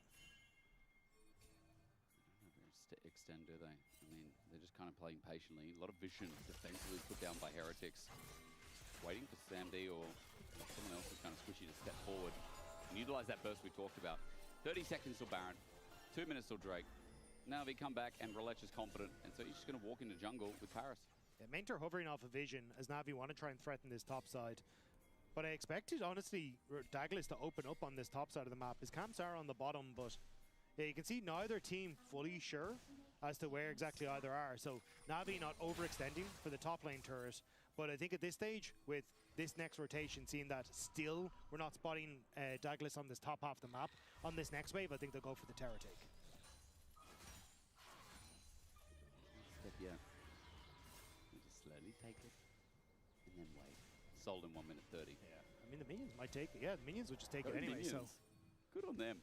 Speaker 6: Extend, do they? I mean, they're just kind of playing patiently. A lot of vision defensively put down by Heretics. Waiting for Samdi or someone else who's kind of squishy to step forward and utilize that burst we talked about. 30 seconds till Baron, 2 minutes till Drake. Navi come back and Relech is confident, and so he's just going to walk into jungle with Paris.
Speaker 7: Yeah, Mentor hovering off a vision as Navi want to try and threaten this top side. But I expected, honestly, Douglas to open up on this top side of the map. His camps are on the bottom, but yeah, you can see neither team fully sure as to where exactly either are. So Navi not overextending for the top lane turret, but I think at this stage, with this next rotation, seeing that still we're not spotting Douglas on this top half of the map, on this next wave, I think they'll go for the terror take.
Speaker 6: Yeah. Just slowly take it, and then wait. Sold in 1 minute 30.
Speaker 7: Yeah, I mean the minions might take it. Yeah, the minions would just take it anyway, so.
Speaker 6: Good on them.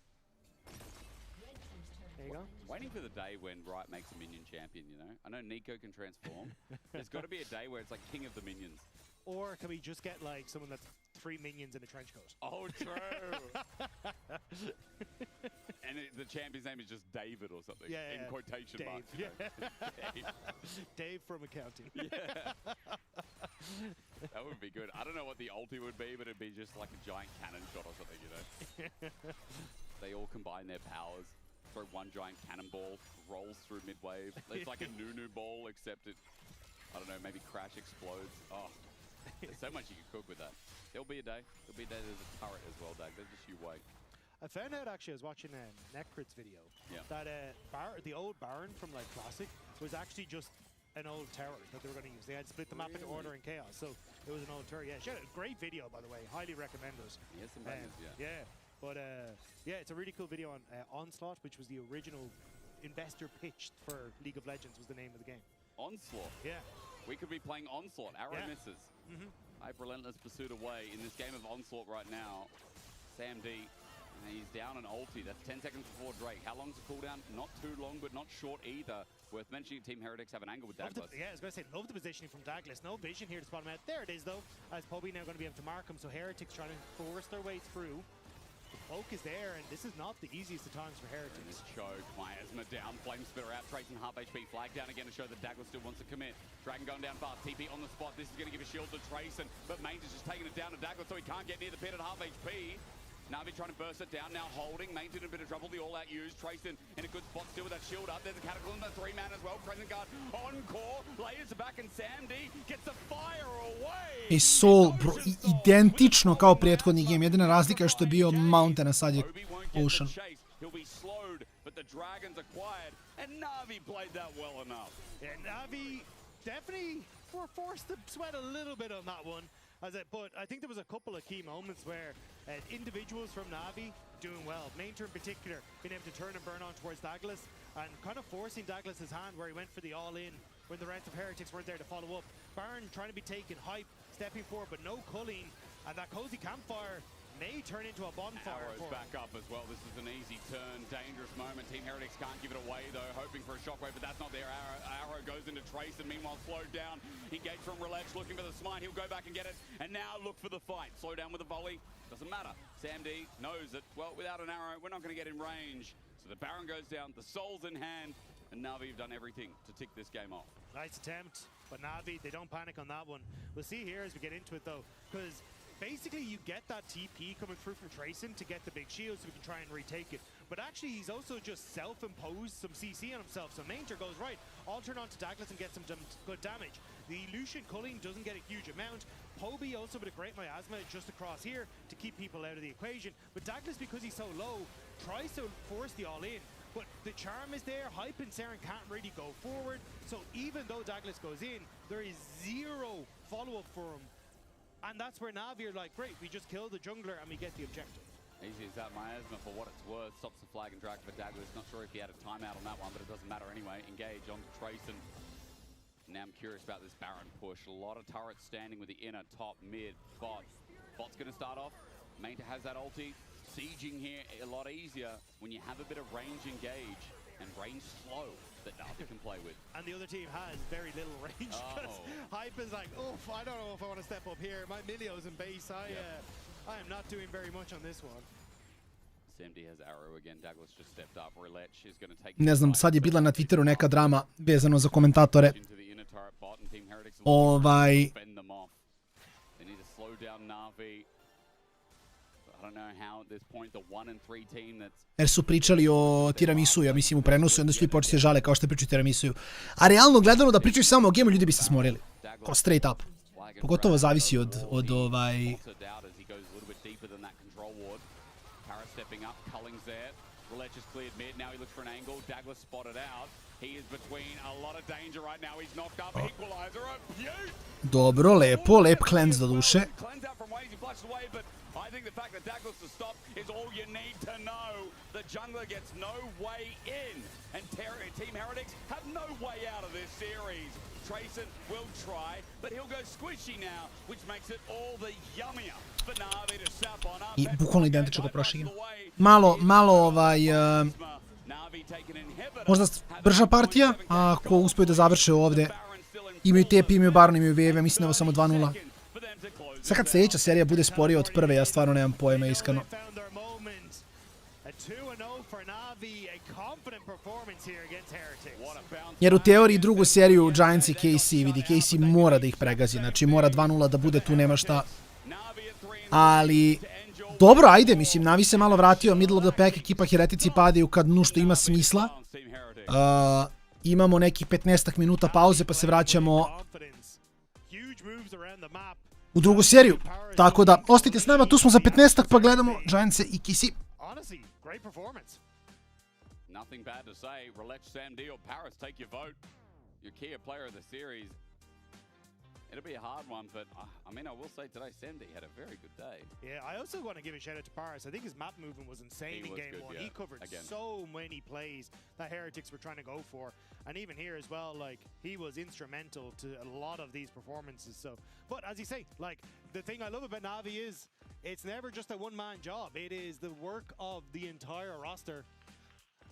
Speaker 7: There you go.
Speaker 6: Waiting for the day when Riot makes a minion champion, you know? I know Nico can transform. There's got to be a day where it's like king of the minions.
Speaker 7: Or can we just get like someone that's 3 minions in a trench coat?
Speaker 6: Oh, true. And the champion's name is just David or something.
Speaker 7: Yeah,
Speaker 6: in quotation
Speaker 7: Dave.
Speaker 6: marks. You know? Dave.
Speaker 7: Dave from accounting.
Speaker 6: Yeah. That would be good. I don't know what the ulti would be, but it'd be just like a giant cannon shot or something, you know? They all combine their powers. Throw one giant cannonball, rolls through mid-wave. It's like a Nunu ball, except it, I don't know, maybe Crash explodes. Oh, there's so much you can cook with that. There'll be a day. There'll be a day there's a turret as well, Doug. There's just you wait.
Speaker 7: I found out actually, I was watching Necrit's video, that the old Baron from like Classic was actually just an old tower that they were going to use. They had split the map into Order and Chaos, so it was an old tower. Yeah, she had a great video, by the way. Highly recommend it.
Speaker 6: Yes, some bangers,
Speaker 7: yeah. But yeah, it's a really cool video on Onslaught, which was the original investor pitch for League of Legends, was the name of the game.
Speaker 6: Onslaught.
Speaker 7: Yeah.
Speaker 6: We could be playing Onslaught. Arrow misses. Hype Relentless pursued away in this game of Onslaught right now. Sam D, he's down an ulti. That's 10 seconds before Drake. How long's the cooldown? Not too long, but not short either. Worth mentioning, Team Heretics have an angle with Douglas.
Speaker 7: Yeah, I was going to say, love the positioning from Douglas. No vision here to spot him out. There it is, though. As Poby now going to be able to mark him, so Heretics trying to force their way through. The poke is there, and this is not the easiest of times for Heretics.
Speaker 6: This choke, Miasma down, Flame Spitter out, tracing half HP, flag down again to show that Douglas still wants to commit. Dragon going down fast, TP on the spot. This is going to give a shield to Trayson, but Main is just taking it down to Douglas, so he can't get near the pit at half HP. Navi trying to burst it down, now holding. Main's in a bit of trouble, the all-out use. Trayson in a good spot still with that shield up. There's a Cataclysm, a 3-man as well. Crescent Guard encore, layers it back and Sam D gets the fire away.
Speaker 4: I Soul, bro, identično kao prethodni game. Jedina razlika je što je bio Mountain, a sad je Ocean.
Speaker 6: He'll be slowed, but the Dragons are quiet, and Navi played that well enough.
Speaker 7: Yeah, Navi definitely were forced to sweat a little bit on that one. But I think there was a couple of key moments where individuals from Navi doing well. Mainter in particular, being able to turn and burn on towards Douglas and kind of forcing Douglas's hand where he went for the all-in when the rest of Heretics weren't there to follow up. Baron trying to be taken, Hype stepping forward, but no culling. And that cozy campfire may turn into a bonfire.
Speaker 6: Arrows back up as well. This is an easy turn, dangerous moment. Team Heretics can't give it away though, hoping for a shockwave, but that's not there. Arrow goes into Trace and meanwhile slowed down. Engage from Relax, looking for the smite. He'll go back and get it, and now look for the fight. Slow down with a volley, doesn't matter. Sam D knows that, well, without an arrow, we're not going to get in range. So the Baron goes down, the Soul's in hand, and Navi have done everything to tick this game off.
Speaker 7: Nice attempt, but Navi, they don't panic on that one. We'll see here as we get into it though, because basically you get that TP coming through from Trayson to get the big shield so we can try and retake it. But actually he's also just self-imposed some CC on himself. So Mainter goes right, I'll turn on to Douglas and get some good damage. The Lucian culling doesn't get a huge amount. Poby also with a great miasma just across here to keep people out of the equation. But Douglas, because he's so low, tries to force the all-in. But the charm is there, Hype and Saren can't really go forward. So even though Douglas goes in, there is zero follow-up for him. And that's where Navi are like, great, we just kill the jungler and we get the objective.
Speaker 6: Easy as that, Miasma, for what it's worth, stops the flag and drag for Douglas. Not sure if he had a timeout on that one, but it doesn't matter anyway. Engage on Trayson. Now I'm curious about this Baron push. A lot of turrets standing with the inner, top, mid, bot. Bot's going to start off. Mainta has that ulti. Sieging here a lot easier when you have a bit of range engage and range slow that Navi can play with.
Speaker 7: And the other team has very little range. Hype is like, oof, I don't know if I want to step up here. My Milio's in base. I am not doing very much on this one.
Speaker 6: SMD has arrow again. Douglas just stepped up. Relech is going to take.
Speaker 4: Ne znam, sad je bila na Twitteru neka drama vezano za komentatore.
Speaker 6: They need to slow down Navi. I don't know how at this point the 1 and 3 team that's
Speaker 4: Jer su pričali o Tiramisu, ja mislim u prenosu, onda su svi počeli žale kao što pričaju Tiramisuju. A realno gledano da pričaju samo o gemu, ljudi bi se smorili. Kao straight up. Pogotovo zavisi od ovaj...
Speaker 6: Relech is cleared mid, now he looks for an angle. Douglas spotted out. He is between a lot of danger right now. He's knocked up. Equalizer, a beaut!
Speaker 4: Dobro, lepo, lep cleanse do duše.
Speaker 6: Cleanse out from ways he flashes away, but I think the fact that Douglas has stopped is all you need to know. The jungler gets no way in, and Team Heretics have no way out of this series. Trayson will try, but he'll go squishy now, which makes it all the yummier for Navi to sap on up.
Speaker 4: I bukvalno identično kao prošli game. Malo ovaj... možda brža partija, a ako uspiju da završe ovde, imaju TP, imaju Baron, imaju VV, mislim da je ovo samo 2-0. Sad kad sljedeća serija bude sporija od prve, ja stvarno nemam pojma, iskreno. Jer u teoriji drugu seriju Giants i KC, vidi, KC mora da ih pregazi, znači mora 2-0 da bude, tu nema šta. Ali... dobro, ajde, mislim, Navi se malo vratio, middle of the pack, ekipa Heretici padaju kad nušto ima smisla. Imamo nekih 15 minuta pauze pa se vraćamo u drugu seriju. Tako da, ostajte s nama, tu smo za 15 pa gledamo Giantse i KC.
Speaker 6: Nothing bad to say. Relech, Sam D or Paris, take your vote. your key player of the series. It'll be a hard one, but I mean, I will say today, Sandy had a very good day.
Speaker 7: Yeah, I also want to give a shout out to Paris. I think his map movement was insane in game one.
Speaker 6: Yeah.
Speaker 7: He covered so many plays that Heretics were trying to go for. And even here as well, like, he was instrumental to a lot of these performances. So, but as you say, like, the thing I love about Na'Vi is it's never just a one-man job. It is the work of the entire roster.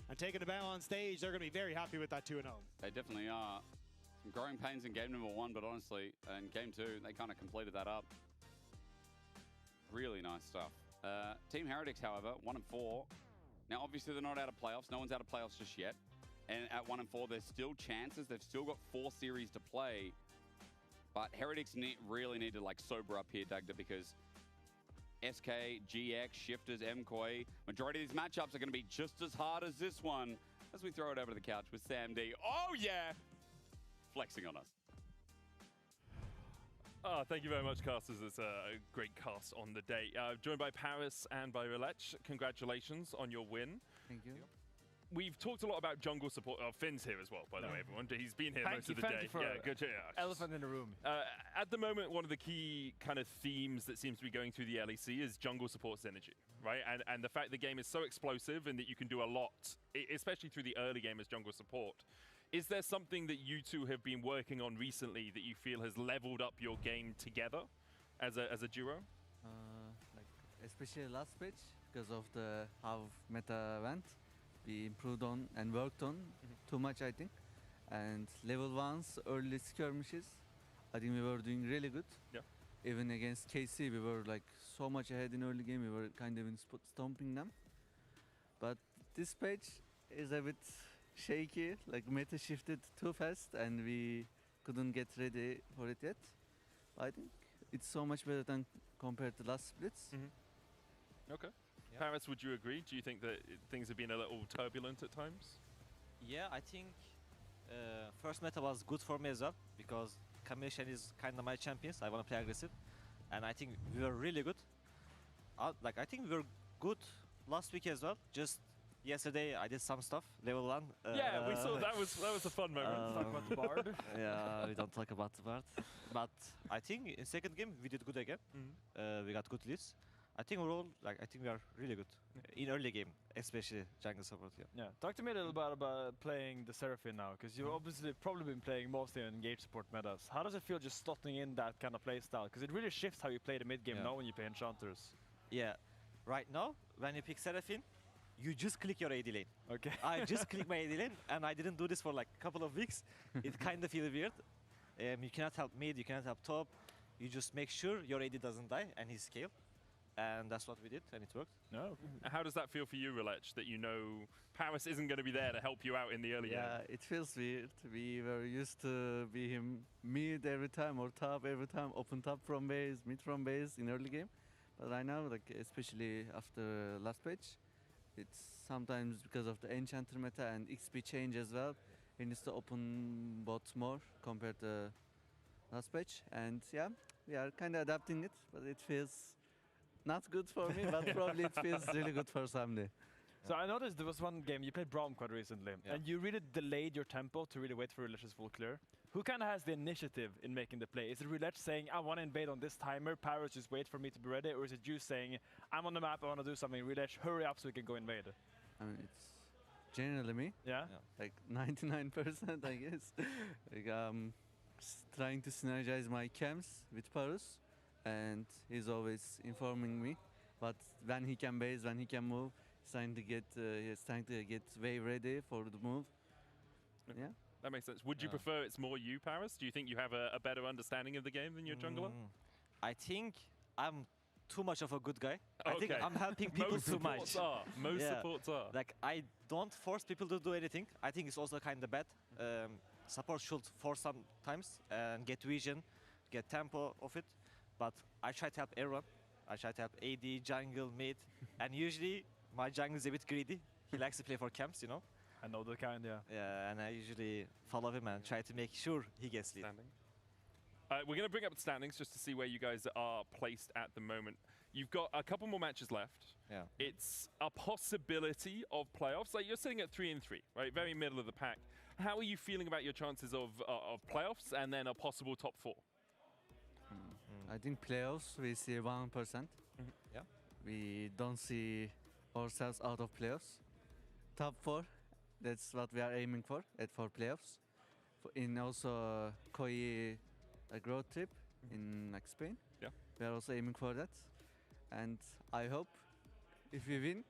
Speaker 7: And taking a bow on stage, they're going to be very happy with that 2-0.
Speaker 6: They definitely are. Some growing pains in game number 1, but honestly, in game 2, they kind of completed that up. Really nice stuff. Team Heretics, however, 1-4. Now, obviously, they're not out of playoffs. No one's out of playoffs just yet. And at 1-4, there's still chances. They've still got 4 series to play. But Heretics really need to, like, sober up here, Dagda, because SK, GX, Shifters, MKOI, majority of these matchups are going to be just as hard as this one. As we throw it over to the couch with Sam D. Oh, yeah! Flexing on us.
Speaker 1: Oh, thank you very much, casters. It's a great cast on the day. Joined by Paris and by Relech. Congratulations on your win.
Speaker 19: Thank you.
Speaker 1: We've talked a lot about jungle support. Oh, Finn's here as well, by the way, everyone. He's been here most of the day.
Speaker 2: For
Speaker 1: good.
Speaker 2: Elephant in the room.
Speaker 1: At the moment, one of the key kind of themes that seems to be going through the LEC is jungle support synergy, right? And the fact the game is so explosive and that you can do a lot, especially through the early game as jungle support. Is there something that you two have been working on recently that you feel has leveled up your game together as a duo?
Speaker 19: Like especially last patch, because of the how meta went, we improved on and worked on too much, I think. And level 1's early skirmishes, I think we were doing really good.
Speaker 1: Yeah.
Speaker 19: Even against KC, we were like so much ahead in early game. We were kind of stomping them. But this patch is a bit shaky, like meta shifted too fast and we couldn't get ready for it yet. I think it's so much better than compared to last splits.
Speaker 1: Okay. Yeah. Paris, would you agree? Do you think that things have been a little turbulent at times?
Speaker 18: Yeah, I think first meta was good for me as well because Kamilshan is kind of my champions. I want to play aggressive, and I think we were really good. I think we were good last week as well. Just yesterday I did some stuff, level 1.
Speaker 1: Yeah, we saw that was a fun moment.
Speaker 2: Talk about the Bard.
Speaker 18: Yeah, we don't talk about the Bard. But I think in second game we did good again. We got good leads. I think overall, I think we are really good in early game, especially jungle support.
Speaker 2: Yeah. Talk to me a little bit about playing the Seraphine now, because you've obviously probably been playing mostly in engage support metas. How does it feel just slotting in that kind of play style? Because it really shifts how you play the mid game now when you play enchanters.
Speaker 18: Yeah. Right now, when you pick Seraphine, you just click your AD lane.
Speaker 2: Okay.
Speaker 18: I just click my AD lane, and I didn't do this for like a couple of weeks. It kind of feels weird. You cannot help mid, you cannot help top. You just make sure your AD doesn't die and he's scale. And that's what we did, and it worked.
Speaker 1: No. How does that feel for you, Relech, that you know Paris isn't going to be there to help you out in the early game?
Speaker 19: Yeah, it feels weird. We were used to be him mid every time or top every time, open top from base, mid from base in early game. But right now, like especially after last patch, it's sometimes because of the enchanter meta and XP change as well. He needs to open bots more compared to last patch. And yeah, we are kind of adapting it, but it feels not good for me, but probably it feels really good for someday.
Speaker 2: So I noticed there was one game, you played Braum quite recently, and you really delayed your tempo to really wait for Relech's full clear. Who kind of has the initiative in making the play? Is it Relech saying, I want to invade on this timer, Paris just wait for me to be ready, or is it you saying, I'm on the map, I want to do something, Relech, hurry up so we can go invade?
Speaker 19: I mean, it's generally me.
Speaker 2: Yeah?
Speaker 19: Like 99%, I guess. Like, trying to synergize my camps with Paris. And he's always informing me, but when he can base, when he can move, he's trying to get wave ready for the move. Yeah,
Speaker 1: that makes sense. Would you prefer it's more you, Paris? Do you think you have a better understanding of the game than your jungler?
Speaker 18: I think I'm too much of a good guy. I think I'm helping people too much.
Speaker 1: Most supports are.
Speaker 18: Like I don't force people to do anything. I think it's also kind of bad. Support should force sometimes and get vision, get tempo of it. But I try to help everyone. I try to help AD, jungle, mid, and usually my jungle is a bit greedy. He likes to play for camps, you know.
Speaker 2: I know the kind, yeah.
Speaker 18: Yeah, and I usually follow him and try to make sure he gets lead.
Speaker 1: We're going to bring up the standings just to see where you guys are placed at the moment. You've got a couple more matches left.
Speaker 18: Yeah.
Speaker 1: It's a possibility of playoffs. Like you're sitting at 3-3, right? Very middle of the pack. how are you feeling about your chances of playoffs and then a possible top 4?
Speaker 19: I think playoffs we see 1%.
Speaker 18: Yeah.
Speaker 19: We don't see ourselves out of playoffs. Top 4, that's what we are aiming for playoffs. In also Koi growth trip in like Spain.
Speaker 1: Yeah.
Speaker 19: We are also aiming for that. And I hope if we win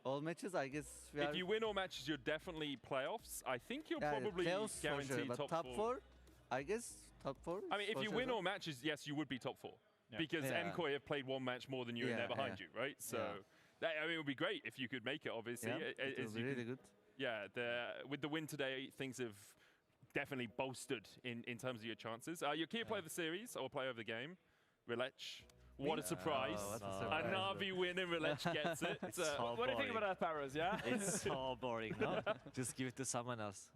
Speaker 19: all matches, I guess we are...
Speaker 1: If you win all matches, you're definitely playoffs. I think you're
Speaker 19: Yeah,
Speaker 1: probably
Speaker 19: playoffs for
Speaker 1: guaranteed
Speaker 19: sure, but
Speaker 1: top 4.
Speaker 19: I guess top 4.
Speaker 1: I mean, if you win all matches, yes, you would be top 4.
Speaker 2: Yeah.
Speaker 1: Because
Speaker 19: Yeah.
Speaker 1: Nkoi have played one match more than you and they're behind you, right? So, I mean, it would be great if you could make it, obviously.
Speaker 19: Yeah, it would be really good.
Speaker 1: Yeah, with the win today, things have definitely bolstered in terms of your chances. Your key player of the series or player of the game, Relech. What a surprise. A Na'Vi win and Relech gets it.
Speaker 2: What do you think about that, Paris? Yeah?
Speaker 18: It's so boring, no? Just give it to someone else.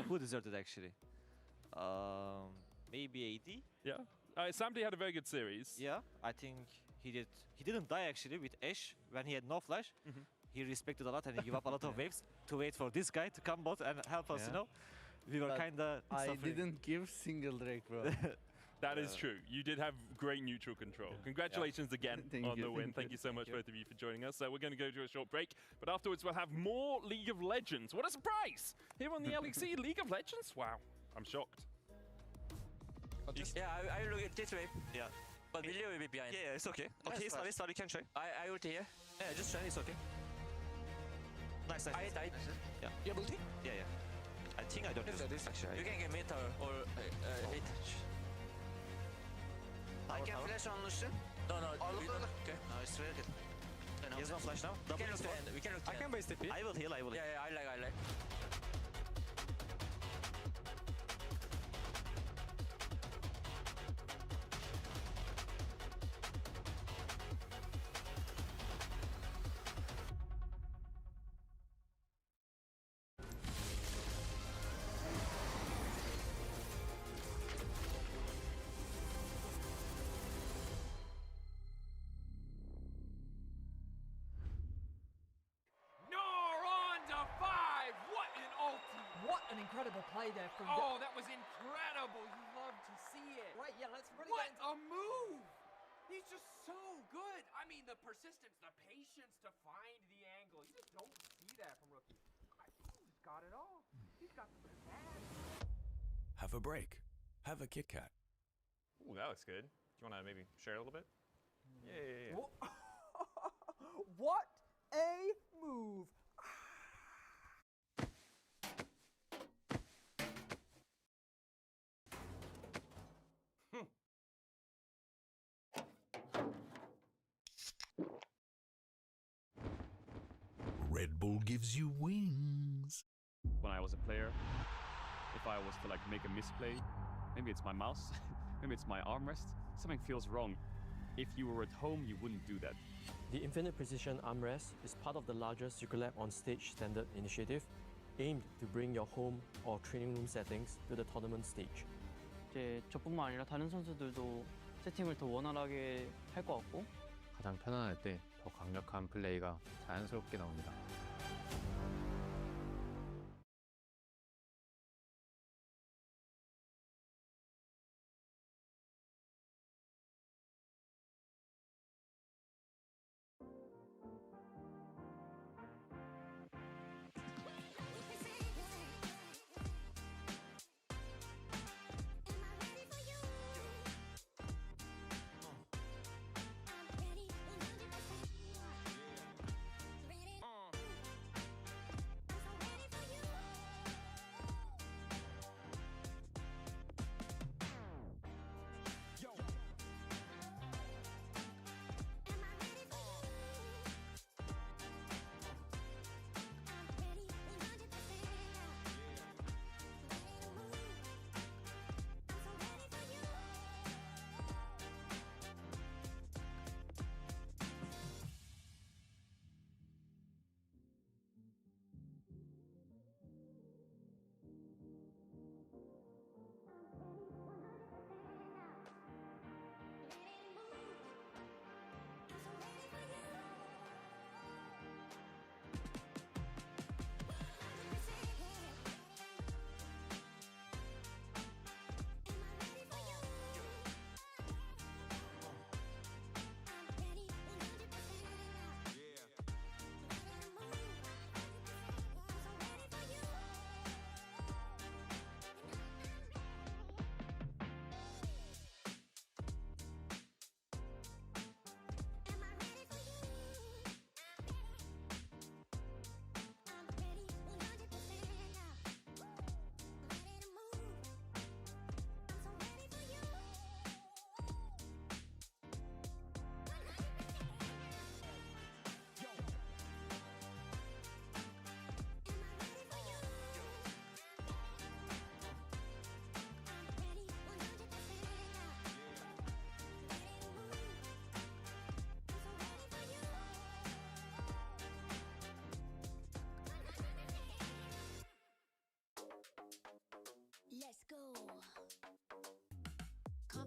Speaker 18: Who deserved it, actually? Maybe AD?
Speaker 1: Yeah. Samdi had a very good series.
Speaker 18: Yeah, I think he did. He didn't die, actually, with Ashe when he had no flash. He respected a lot and he gave up a lot of waves to wait for this guy to come bot and help us, you know? We were kind of
Speaker 19: I didn't give single Drake, bro.
Speaker 1: That is true. You did have great neutral control. Congratulations again on the win. Thank you so much, both of you, for joining us. We're going to go to a short break, but afterwards we'll have more League of Legends. What a surprise! Here on the LEC, League of Legends? Wow, I'm shocked.
Speaker 17: Yeah, I look at this way.
Speaker 18: Yeah.
Speaker 17: But William will be behind.
Speaker 18: Yeah, it's okay. Okay, start, you can try.
Speaker 17: I ulti here.
Speaker 18: Yeah, just try, it's okay. Nice.
Speaker 17: I
Speaker 18: Yeah.
Speaker 17: You have ulti?
Speaker 18: Yeah. I think I don't use this, actually.
Speaker 17: You can get mid or hit.
Speaker 16: I can flash on Lucian.
Speaker 17: No.
Speaker 16: Okay. No, it's very good.
Speaker 18: He has no flash now.
Speaker 17: We can look to end. We can look to
Speaker 2: I can base TP.
Speaker 18: I will heal.
Speaker 17: Yeah, I like.
Speaker 20: Incredible play there from
Speaker 21: that was incredible. You love to see it.
Speaker 20: Right, yeah, let's really
Speaker 21: What a move! He's just so good. I mean, the persistence, the patience to find the angle. You just don't see that from rookies. He's got it all. He's got the command.
Speaker 10: Have a break. Have a Kit Kat.
Speaker 3: Ooh, that looks good. Do you want to maybe share a little bit? Yeah.
Speaker 20: What a move!
Speaker 10: Red Bull gives you wings.
Speaker 22: When I was a player, if I was to like make a misplay, maybe it's my mouse, maybe it's my armrest, something feels wrong. If you were at home, you wouldn't do that.
Speaker 23: The Infinite Precision Armrest is part of the larger Superlight on Stage standard initiative, aimed to bring your home or training room settings to the tournament stage.
Speaker 24: 이제 저뿐만 아니라 다른 선수들도 세팅을 더 원활하게 할 것 같고
Speaker 25: 가장 편안할 때 더 강력한 플레이가 자연스럽게 나옵니다.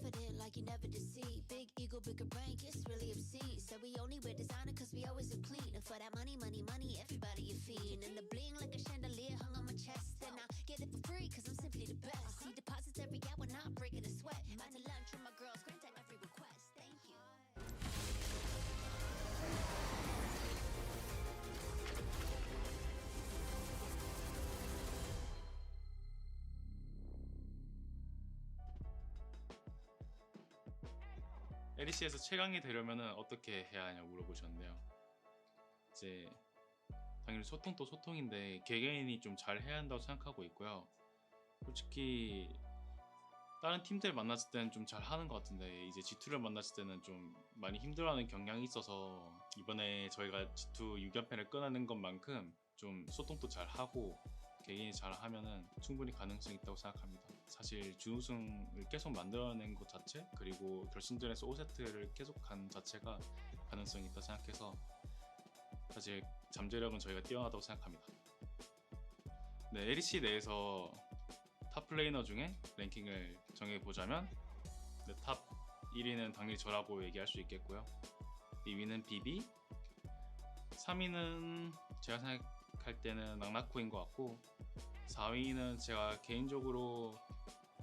Speaker 5: confident like you never deceive. Big ego, bigger brain, it's really obscene. So we only wear designer cause we always look clean. And for that money, money, money, everybody you feed. And the bling like a chandelier hung on my chest. And I get it for free cause I'm simply the best. See deposits every hour, not breaking a sweat. About to lunch with my girls, grant every request. Thank you.
Speaker 8: LEC에서 최강이 되려면은 어떻게 해야 하냐고 물어보셨는데요. 이제 당연히 소통도 소통인데 개개인이 좀 잘 해야 한다고 생각하고 있고요. 솔직히 다른 팀들 만났을 때는 좀 잘 하는 것 같은데 이제 G2를 만났을 때는 좀 많이 힘들어하는 경향이 있어서 이번에 저희가 G2 6연패를 끊어낸 것만큼 좀 소통도 잘 하고 개개인이 잘 하면은 충분히 가능성이 있다고 생각합니다. 사실 준우승을 계속 만들어낸 것 자체 그리고 결승전에서 5세트를 계속 간 자체가 가능성이 있다고 생각해서 사실 잠재력은 저희가 뛰어나다고 생각합니다. 네, LEC 내에서 탑 플레이너 중에 랭킹을 정해보자면 네, 탑 1위는 당연히 저라고 얘기할 수 있겠고요. 2위는 BB, 3위는 제가 생각할 때는 낙나코인 것 같고 4위는 제가 개인적으로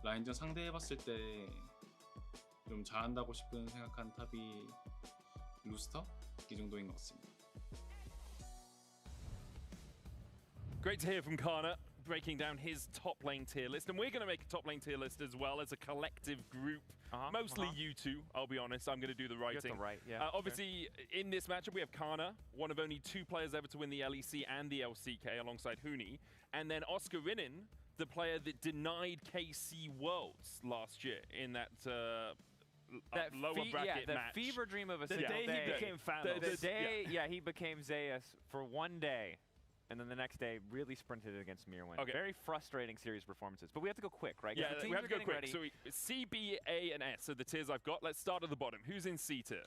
Speaker 8: 라인전 상대해봤을 때 좀 잘한다고 싶은 생각한 탑이 루스터? 이 정도인 것 같습니다.
Speaker 1: Great to hear from Kana, breaking down his top lane tier list. And we're going to make a top lane tier list as well as a collective group. Mostly you two, I'll be honest. I'm going to do the writing.
Speaker 3: You have to write, yeah.
Speaker 1: Obviously, in this matchup, we have Kana, one of only 2 players ever to win the LEC and the LCK alongside Huni. And then Oscar Rinin, the player that denied KC Worlds last year in that lower bracket
Speaker 3: the
Speaker 1: match.
Speaker 3: fever dream of a
Speaker 2: The
Speaker 3: single
Speaker 2: day he became Thanos.
Speaker 3: The day, he became Zeus for one day. And then the next day, really sprinted against Mirwin.
Speaker 1: Okay.
Speaker 3: Very frustrating series performances. But we have to go quick, right?
Speaker 1: Yeah,
Speaker 3: The
Speaker 1: we have to go quick.
Speaker 3: ready.
Speaker 1: So C, B, A, and S are the tiers I've got. Let's start at the bottom. Who's in C tier?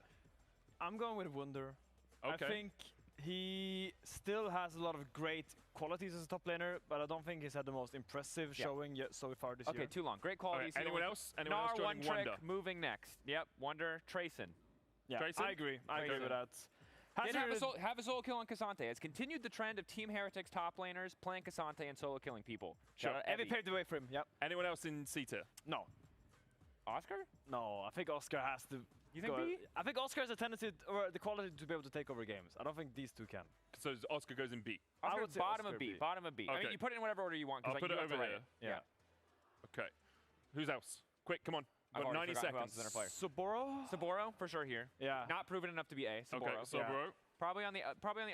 Speaker 2: I'm going with Wunder.
Speaker 1: Okay.
Speaker 2: I think he still has a lot of great qualities as a top laner, but I don't think he's had the most impressive showing yet so far this year.
Speaker 3: Okay, too long. Great qualities.
Speaker 1: Okay, anyone else? Anyone else
Speaker 3: one
Speaker 1: joining
Speaker 3: trick,
Speaker 1: Wonder?
Speaker 3: moving next. Yep, Wonder, Trayson.
Speaker 2: Yeah,
Speaker 1: Trayson?
Speaker 2: I agree. I agree with that.
Speaker 3: Did have a solo kill on Cassante. Has continued the trend of Team Heretics top laners playing Cassante and solo killing people.
Speaker 1: Sure.
Speaker 2: Evie paved the way for him, yep.
Speaker 1: Anyone else in C tier?
Speaker 2: No.
Speaker 3: Oscar?
Speaker 2: No, I think Oscar has to.
Speaker 3: You think B?
Speaker 2: I think Oscar has a tendency or the quality to be able to take over games. I don't think these two can.
Speaker 1: So Oscar goes in B.
Speaker 3: I would say bottom
Speaker 2: Oscar
Speaker 3: of B.
Speaker 2: B.
Speaker 3: Bottom of B. I
Speaker 1: Okay.
Speaker 3: mean, you put it in whatever order you want.
Speaker 1: I'll
Speaker 3: Like,
Speaker 1: put
Speaker 3: you
Speaker 1: it
Speaker 3: have to
Speaker 1: over
Speaker 3: write
Speaker 1: here.
Speaker 3: Yeah.
Speaker 1: Okay. Who's else? Quick, come on.
Speaker 3: I've
Speaker 1: Got
Speaker 3: already
Speaker 1: 90
Speaker 3: forgotten who else
Speaker 1: seconds.
Speaker 3: is in our player.
Speaker 2: Saboro?
Speaker 3: Saboro, for sure here.
Speaker 2: Yeah.
Speaker 3: Not proven enough to be A. Saboro.
Speaker 1: Okay, Saboro.
Speaker 3: Probably on the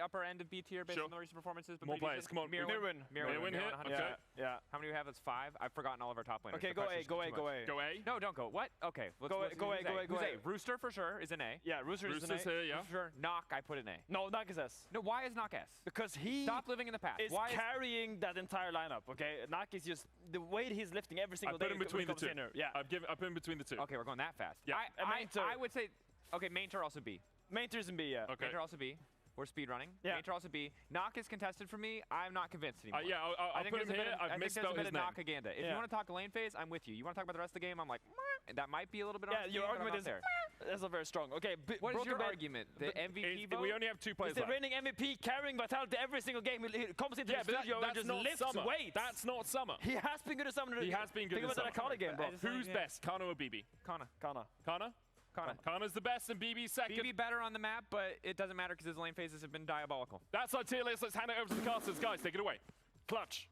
Speaker 3: upper end of B tier based on the recent performances. But
Speaker 1: More
Speaker 3: pretty
Speaker 1: players,
Speaker 3: decent.
Speaker 1: come on.
Speaker 3: Mirwin.
Speaker 1: Mirwin here,
Speaker 3: 100%.
Speaker 1: okay.
Speaker 2: Yeah.
Speaker 3: How many do we have? That's 5. I've forgotten all of our top laners.
Speaker 2: Okay,
Speaker 3: The
Speaker 2: go A,
Speaker 3: pressure's
Speaker 2: go A,
Speaker 3: too
Speaker 2: go
Speaker 3: much.
Speaker 2: A.
Speaker 1: Go A?
Speaker 3: No, don't go. What? Okay.
Speaker 2: Go A, go A, go A, go
Speaker 3: Who's
Speaker 2: A.
Speaker 3: Rooster for sure is an A.
Speaker 2: Yeah, Rooster is an A.
Speaker 1: Rooster's here, yeah.
Speaker 3: For sure. Knock, I put an A.
Speaker 2: No, Knock is S.
Speaker 3: No, why is Knock S?
Speaker 2: Because he
Speaker 3: Stop living in the past.
Speaker 2: is
Speaker 3: Why is
Speaker 2: carrying that entire lineup, okay? Knock is just the weight he's lifting every
Speaker 1: I
Speaker 2: single
Speaker 1: put
Speaker 2: day.
Speaker 1: in between the two.
Speaker 2: Yeah.
Speaker 1: I put in between the two.
Speaker 3: Okay, we're going that fast.
Speaker 1: Yeah.
Speaker 3: I would say, okay, main tier also B.
Speaker 2: Main tier's in B, yeah.
Speaker 1: Okay.
Speaker 3: Main tier also B. We're speedrunning.
Speaker 2: Yeah.
Speaker 3: Main tier also B. Knock is contested for me. I'm not convinced anymore.
Speaker 1: Yeah, I'll put him here. I've misspelled his name.
Speaker 3: Knockaganda. If you want to talk lane phase, I'm with you. You want to talk about the rest of the game, I'm like, and that might be a little bit on
Speaker 2: Yeah, your argument is
Speaker 3: there.
Speaker 2: that's not very strong. Okay,
Speaker 3: What is
Speaker 2: Broken
Speaker 3: your
Speaker 2: Blade-
Speaker 3: argument? The MVP vote?
Speaker 1: We only have 2 players
Speaker 2: He's the
Speaker 1: left.
Speaker 2: reigning MVP carrying Vitality every single game. He comes into the
Speaker 1: but
Speaker 2: studio and
Speaker 1: that's
Speaker 2: just
Speaker 1: not
Speaker 2: lifts
Speaker 1: summer.
Speaker 2: weights.
Speaker 1: That's not summer.
Speaker 2: He has been good at summer.
Speaker 1: He has been good
Speaker 2: Think
Speaker 1: at
Speaker 2: about
Speaker 1: summer.
Speaker 2: that iconic game, bro.
Speaker 1: Who's best, Kana or BB?
Speaker 3: Kana.
Speaker 2: Kana.
Speaker 1: Kana?
Speaker 3: Kana.
Speaker 1: Kana's the best and BB's second.
Speaker 3: BB better on the map, but it doesn't matter because his lane phases have been diabolical.
Speaker 1: That's our tier list. Let's hand it over to the casters. Guys, take it away. Clutch.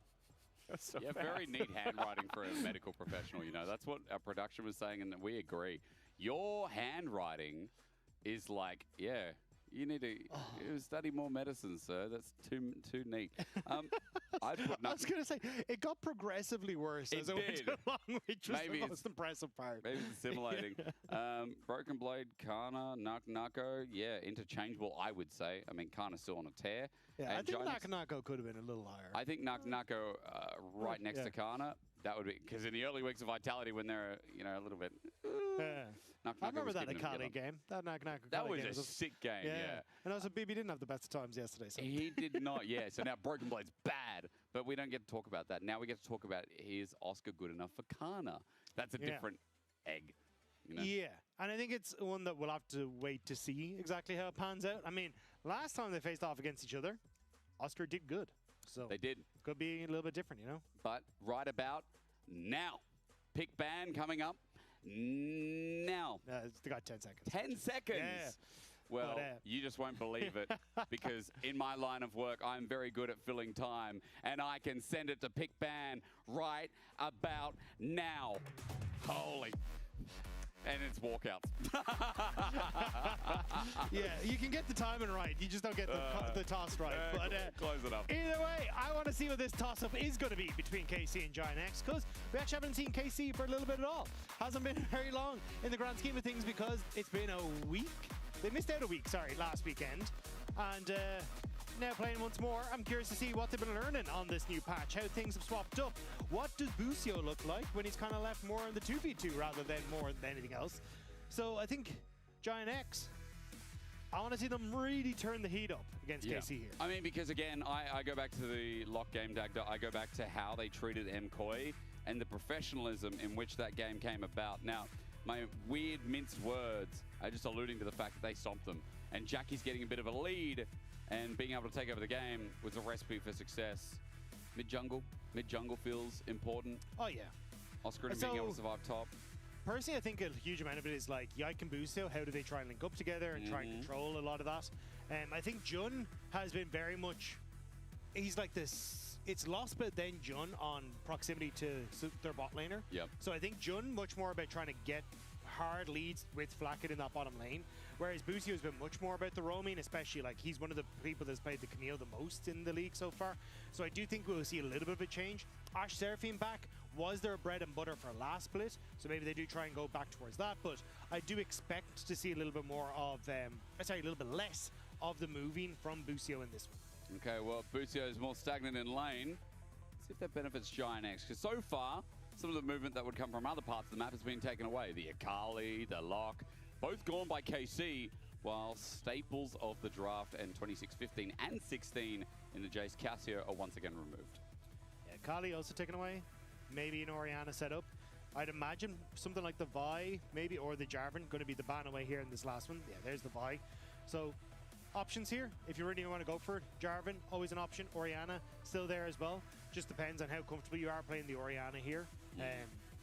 Speaker 1: That's so
Speaker 6: Yeah, very neat handwriting for a medical professional, you know. That's what our production was saying, and we agree. Your handwriting is like, yeah, you need to study more medicine, sir. That's too neat. I
Speaker 7: was going to say, it got progressively worse as it went along, which was
Speaker 6: Maybe
Speaker 7: the most impressive part.
Speaker 6: Maybe it's assimilating. Broken Blade, Kana, Nako, yeah, interchangeable, I would say. I mean, Kana's still on a tear.
Speaker 7: Yeah, I
Speaker 6: And
Speaker 7: think
Speaker 6: Jonas-
Speaker 7: Nako could have been a little higher.
Speaker 6: I think Nako right next
Speaker 7: Yeah.
Speaker 6: to Kana. That would be because in the early weeks of Vitality, when they're a little bit.
Speaker 7: Yeah. I remember that Akane game. That
Speaker 6: That was
Speaker 7: game
Speaker 6: a sick game. Yeah.
Speaker 7: And also, BB didn't have the best of times yesterday. So.
Speaker 6: He did not. Yeah. So now Broken Blade's bad, but we don't get to talk about that. Now we get to talk about is Oscar good enough for Kana? That's a
Speaker 7: Yeah.
Speaker 6: different egg. You know?
Speaker 7: Yeah, and I think it's one that we'll have to wait to see exactly how it pans out. I mean, last time they faced off against each other, Oscar did good. So
Speaker 6: they did.
Speaker 7: Could be a little bit different, you know?
Speaker 6: But right about now, pick ban coming up now.
Speaker 7: It's got 10 seconds.
Speaker 6: 10 seconds?
Speaker 7: Yeah.
Speaker 6: Well,
Speaker 7: But,
Speaker 6: you just won't believe it because in my line of work, I'm very good at filling time and I can send it to pick ban right about now. Holy. And it's walkouts.
Speaker 7: Yeah, you can get the timing right. You just don't get the toss right. But
Speaker 6: close it up.
Speaker 7: Either way, I want to see what this toss-up is going to be between KC and Giant X, because we actually haven't seen KC for a little bit at all. Hasn't been very long in the grand scheme of things because it's been a week. They missed out a week, sorry, last weekend. And now playing once more, I'm curious to see what they've been learning on this new patch, how things have swapped up. What does Busio look like when he's kind of left more in the 2v2 rather than more than anything else? So I think Giant X, I want to see them really turn the heat up against KC here.
Speaker 6: I mean, because again, I go back to the lock game, Dagda. I go back to how they treated MKOI and the professionalism in which that game came about. Now, my weird minced words are just alluding to the fact that they stomped them. And Jackie's getting a bit of a lead and being able to take over the game was a recipe for success. Mid-jungle feels important.
Speaker 7: Oh, yeah.
Speaker 6: Oscar and being able to survive top.
Speaker 7: Personally, I think a huge amount of it is like Yike and Busio, how do they try and link up together and try and control a lot of that? I think Jun has been very much, he's like this, it's lost but then Jun on proximity to their bot laner.
Speaker 6: Yep.
Speaker 7: So I think Jun much more about trying to get hard leads with Flacket in that bottom lane, whereas Busio has been much more about the roaming, especially like he's one of the people that's played the Camille the most in the league so far. So I do think we'll see a little bit of a change. Ash Seraphine back was their bread and butter for last split, so maybe they do try and go back towards that, but I do expect to see a little bit more of, a little bit less of the moving from Busio in this one.
Speaker 6: Okay, well, Busio is more stagnant in lane. Let's see if that benefits Giant X, because so far, some of the movement that would come from other parts of the map has been taken away. The Akali, the Lock, both gone by KC, while staples of the draft and 26-15 and 16 in the Jace Cassio are once again removed.
Speaker 7: Yeah, Akali also taken away. Maybe an Orianna setup. I'd imagine something like the Vi, maybe, or the Jarvan, going to be the ban away here in this last one. Yeah, there's the Vi. So, options here, if you really want to go for it. Jarvan, always an option. Orianna, still there as well. Just depends on how comfortable you are playing the Orianna here,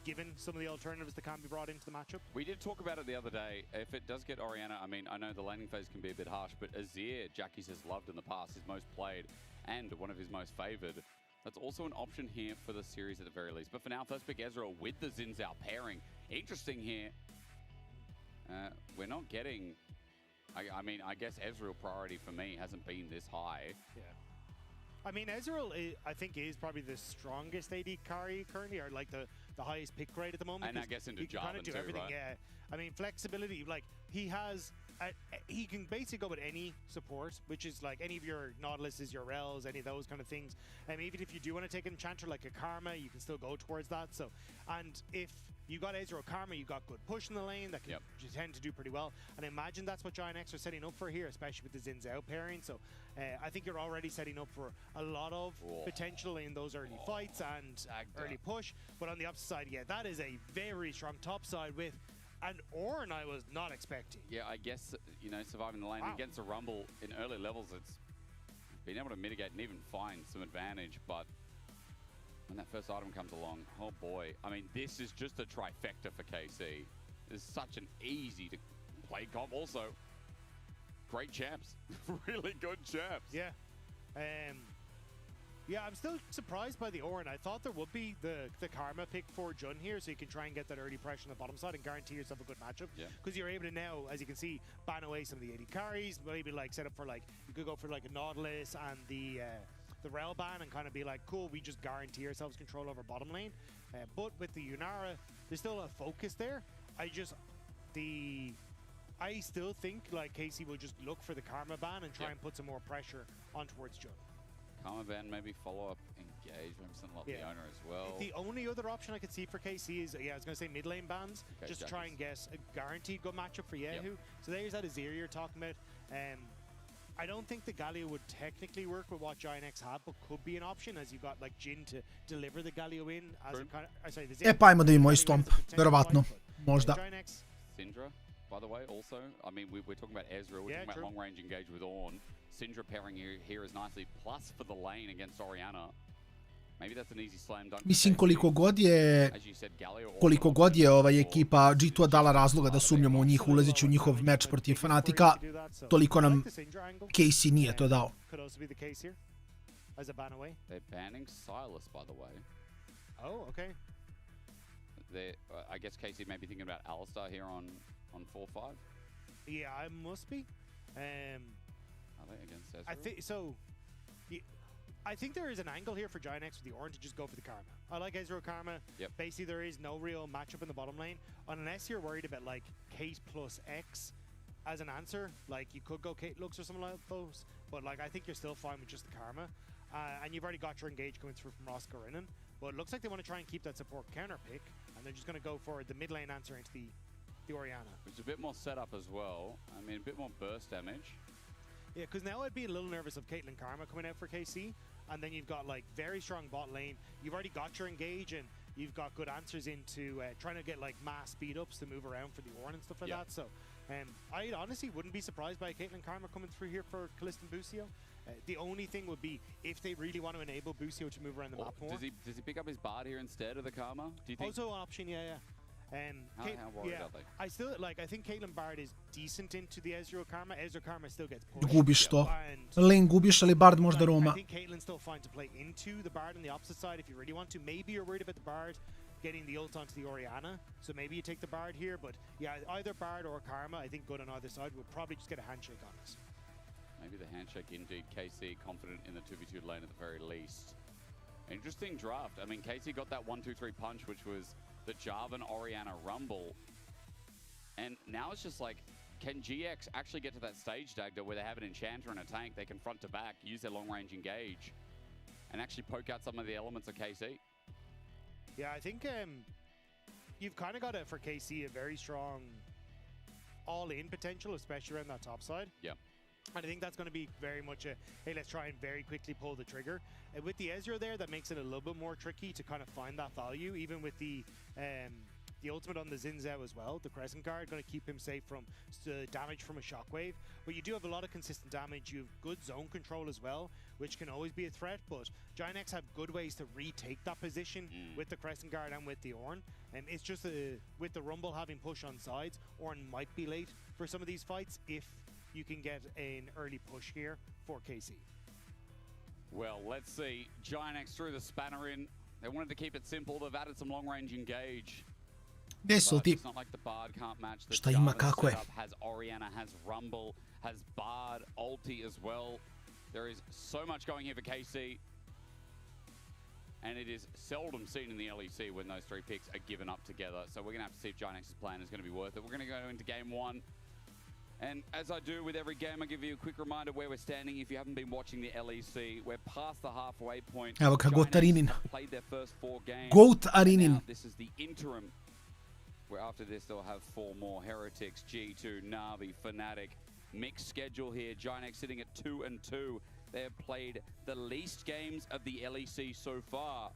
Speaker 7: given some of the alternatives that can be brought into the matchup.
Speaker 6: We did talk about it the other day. If it does get Orianna, I mean, I know the laning phase can be a bit harsh, but Azir, Jackie's has loved in the past, his most played, and one of his most favored. That's also an option here for the series at the very least. But for now, first pick Ezreal with the Xin Zhao pairing. Interesting here. We're not getting... I mean, I guess Ezreal priority for me hasn't been this high.
Speaker 7: Yeah. I mean, Ezreal, I think, is probably the strongest AD carry currently, or like the highest pick rate at the moment.
Speaker 6: And I guess into
Speaker 7: Jarvan kind of do
Speaker 6: too,
Speaker 7: everything,
Speaker 6: right?
Speaker 7: yeah. I mean, flexibility, like, he has... he can basically go with any support, which is like any of your Nautiluses, your Rels, any of those kind of things. Even if you do want to take an enchanter like a Karma, you can still go towards that. So, and if you got Ezreal Karma, you got good push in the lane that can tend to do pretty well. And I imagine that's what Giant X are setting up for here, especially with the Xin Zhao pairing. So I think you're already setting up for a lot of potential in those early fights and early push. But on the opposite side, yeah, that is a very strong top side with an Ornn I was not expecting.
Speaker 6: Yeah, I guess, you know, surviving the lane against a Rumble in early levels, it's been able to mitigate and even find some advantage, but when that first item comes along, oh boy. I mean, this is just a trifecta for KC. It's such an easy to play comp. Also, great champs. Really good champs.
Speaker 7: Yeah. Yeah, I'm still surprised by the Ornn. I thought there would be the Karma pick for Jun here, so you can try and get that early pressure on the bottom side and guarantee yourself a good matchup. Because you're able to now, as you can see, ban away some of the AD carries, maybe like set up for like, you could go for like a Nautilus and the Rel ban and kind of be like, cool, we just guarantee ourselves control over bottom lane. But with the Yunara, there's still a focus there. I still think like KC will just look for the Karma ban and try and put some more pressure on towards Jun.
Speaker 6: Karma ban, maybe follow-up engage, maybe something like the owner as well.
Speaker 7: The only other option I could see for KC is, I was going to say mid-lane bans, just to try and get a guaranteed good matchup for Yahoo. So there's that Azir you're talking about. I don't think the Galio would technically work with what Giant X have, but could be an option as you got like Jin to deliver the Galio in. As a kind of, sorry, the
Speaker 4: E pa ajmo da vidimo i Stomp, verovatno, možda.
Speaker 7: Giant X
Speaker 6: by the way, also. I mean, we're talking about Ezreal, we're talking about long-range engage with Ornn. Syndra pairing here is nicely, plus for the lane against Orianna. Maybe that's an easy slam dunk.
Speaker 4: Mislim koliko god je ekipa G2 dala razloga da sumnjamo u njih ulazeći u njihov meč protiv Fnatica, toliko nam KC nije to dao.
Speaker 6: They're banning Silas, by the way.
Speaker 7: Oh, okay.
Speaker 6: I guess KC may be thinking about Alistar here on 4-5.
Speaker 7: Yeah, I must be.
Speaker 6: Are they against Ezreal?
Speaker 7: I think there is an angle here for Giant X with the Ornn to just go for the Karma. I like Ezreal Karma.
Speaker 6: Yep.
Speaker 7: Basically, there is no real matchup in the bottom lane. Unless you're worried about like Kate plus X as an answer. Like you could go Kate Lux or something like those. But like I think you're still fine with just the Karma. And you've already got your engage coming through from Roscoe. But it looks like they want to try and keep that support counter pick. And they're just going to go for the mid lane answer into the Orianna.
Speaker 6: Which is a bit more setup as well. I mean, a bit more burst damage.
Speaker 7: Yeah, because now I'd be a little nervous of Caitlyn Karma coming out for KC. And then you've got like very strong bot lane. You've already got your engage and you've got good answers into trying to get like mass speed ups to move around for the Ornn and stuff like that. So I honestly wouldn't be surprised by Caitlyn Karma coming through here for Kalista and Busio. The only thing would be if they really want to enable Busio to move around the map more.
Speaker 6: Does he pick up his Bard here instead of the Karma? Do you think?
Speaker 7: Also an option, yeah.
Speaker 6: How worried are they?
Speaker 7: I think Caitlyn Bard is decent into the Ezreal Karma. Ezreal Karma still gets pushed.
Speaker 4: Gubiš to. Lane gubiš, ali Bard možda roma.
Speaker 7: I think Caitlyn's still fine to play into the Bard on the opposite side if you really want to. Maybe you're worried about the Bard getting the ult onto the Orianna, so maybe you take the Bard here. But yeah, either Bard or Karma, I think good on either side. We'll probably just get a handshake on us.
Speaker 6: Maybe the handshake indeed. KC confident in the 2v2 lane at the very least. Interesting draft. I mean, KC got that 1-2-3 punch, which was the Jarvan Orianna Rumble. And now it's just like, can GX actually get to that stage, Dagda, where they have an Enchanter and a tank, they can front to back, use their long-range engage, and actually poke out some of the elements of KC?
Speaker 7: Yeah, I think you've kind of got it for KC a very strong all-in potential, especially around that top side.
Speaker 6: Yeah.
Speaker 7: And I think that's going to be very much a, hey, let's try and very quickly pull the trigger. With the Ezreal there, that makes it a little bit more tricky to kind of find that value, even with the ultimate on the Xin Zhao as well. The Crescent Guard going to keep him safe from damage from a Shockwave. But you do have a lot of consistent damage. You have good zone control as well, which can always be a threat. But Giant X have good ways to retake that position with the Crescent Guard and with the Ornn. And it's just with the Rumble having push on sides, Ornn might be late for some of these fights if you can get an early push here for KC.
Speaker 6: Well, let's see. Giant X threw the spanner in. They wanted to keep it simple. They've added some long-range engage.
Speaker 4: But
Speaker 6: it's not like the Bard can't match the
Speaker 4: Šta ima, kako je?
Speaker 6: Has Orianna, has Rumble, has Bard, ulti as well. There is so much going here for KC. And it is seldom seen in the LEC when those three picks are given up together. So we're going to have to see if Giant X's plan is going to be worth it. We're going to go into game one. And as I do with every game, I give you a quick reminder where we're standing. If you haven't been watching the LEC, we're past the halfway point.
Speaker 4: Evo ga, Goat Arinin.
Speaker 6: Played their first 4 games.
Speaker 4: Goat Arinin.
Speaker 6: Now, this is the interim, where after this they'll have 4 more. Heretics, G2, Na'Vi, Fnatic. Mixed schedule here. Giant X sitting at 2-2. They have played the least games of the LEC so far.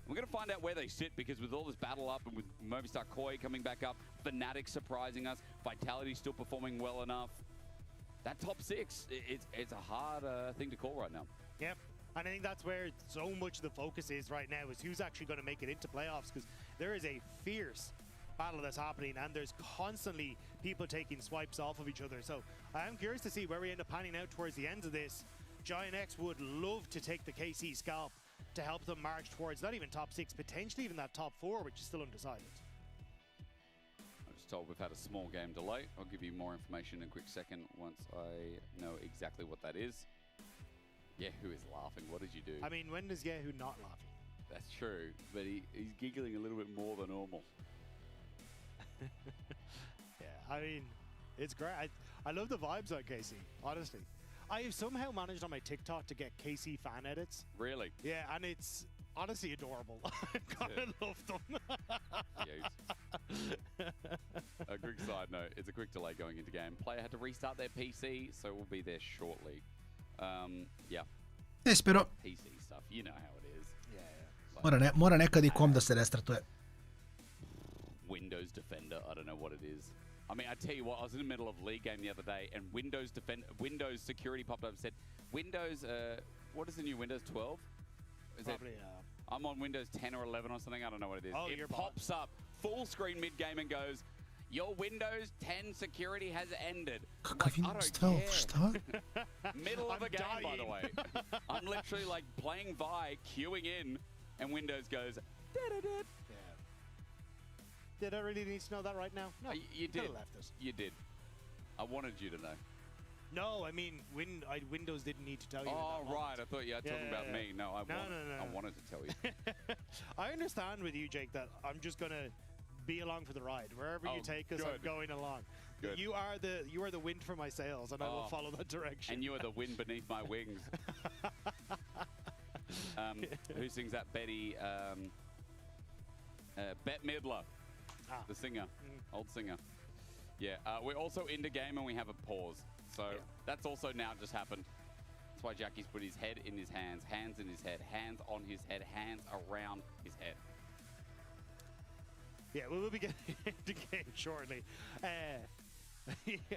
Speaker 6: We're going to find out where they sit, because with all this battle up and with Movistar Koi coming back up, Fnatic surprising us, Vitality still performing well enough. That top 6, it's a hard thing to call right now.
Speaker 7: Yep. And I think that's where so much of the focus is right now, is who's actually going to make it into playoffs, because there is a fierce battle that's happening and there's constantly people taking swipes off of each other. So I'm curious to see where we end up panning out towards the end of this. Giant X would love to take the KC scalp to help them march towards not even top 6, potentially even that top 4, which is still undecided.
Speaker 6: I'm just told we've had a small game delay. I'll give you more information in a quick second once I know exactly what that is. Yehu is laughing. What did you do?
Speaker 7: I mean, when does Yehu not laughing?
Speaker 6: That's true, but he's giggling a little bit more than normal.
Speaker 7: Yeah, I mean, it's great. I love the vibes on KC, honestly. I have somehow managed on my TikTok to get KC fan edits.
Speaker 6: Really?
Speaker 7: Yeah, and it's honestly adorable. I kind of love them.
Speaker 6: A quick side note, it's a quick delay going into game. Player had to restart their PC, so we'll be there shortly. Yeah.
Speaker 4: Spero.
Speaker 6: PC stuff, you know how it is.
Speaker 7: Yeah.
Speaker 4: Mora nekad i kom da se restartuje.
Speaker 6: Windows Defender, I don't know what it is. I mean, I tell you what, I was in the middle of a league game the other day, and Windows security popped up and said, Windows, what is the new Windows 12? Is
Speaker 7: Probably,
Speaker 6: I'm on Windows 10 or 11 or something. I don't know what it is.
Speaker 7: Oh,
Speaker 6: it pops up full screen mid game and goes, "Your Windows 10 security has ended."
Speaker 4: Kakav
Speaker 6: I
Speaker 4: imam
Speaker 6: don't
Speaker 4: stav,
Speaker 6: care.
Speaker 4: šta?
Speaker 6: Middle of
Speaker 7: I'm
Speaker 6: a game, by the
Speaker 7: dying.
Speaker 6: way. I'm literally like playing Vi, queuing in, and Windows goes. "Da-da-da."
Speaker 7: Did I really need to know that right now? No,
Speaker 6: You
Speaker 7: coulda
Speaker 6: did.
Speaker 7: left us.
Speaker 6: You did. I wanted you to know.
Speaker 7: No, I mean, Windows didn't need to tell you.
Speaker 6: Oh,
Speaker 7: in that
Speaker 6: right.
Speaker 7: moment.
Speaker 6: I thought you were talking about
Speaker 7: Yeah.
Speaker 6: me. No, I
Speaker 7: No.
Speaker 6: wanted to tell you.
Speaker 7: I understand with you, Jake, that I'm just gonna be along for the ride. Wherever you
Speaker 6: Oh,
Speaker 7: take us, I'm
Speaker 6: good.
Speaker 7: going along.
Speaker 6: Good.
Speaker 7: You are the wind for my sails, and I will
Speaker 6: Oh.
Speaker 7: follow that direction.
Speaker 6: And you are the wind beneath my wings. Who sings that? Betty. Bette Midler, the singer, old singer. Yeah, we're also into game and we have a pause. So that's also now just happened. That's why Jackie's put his head in his hands, hands in his head, hands on his head, hands around his head.
Speaker 7: Yeah, we will be getting into game shortly.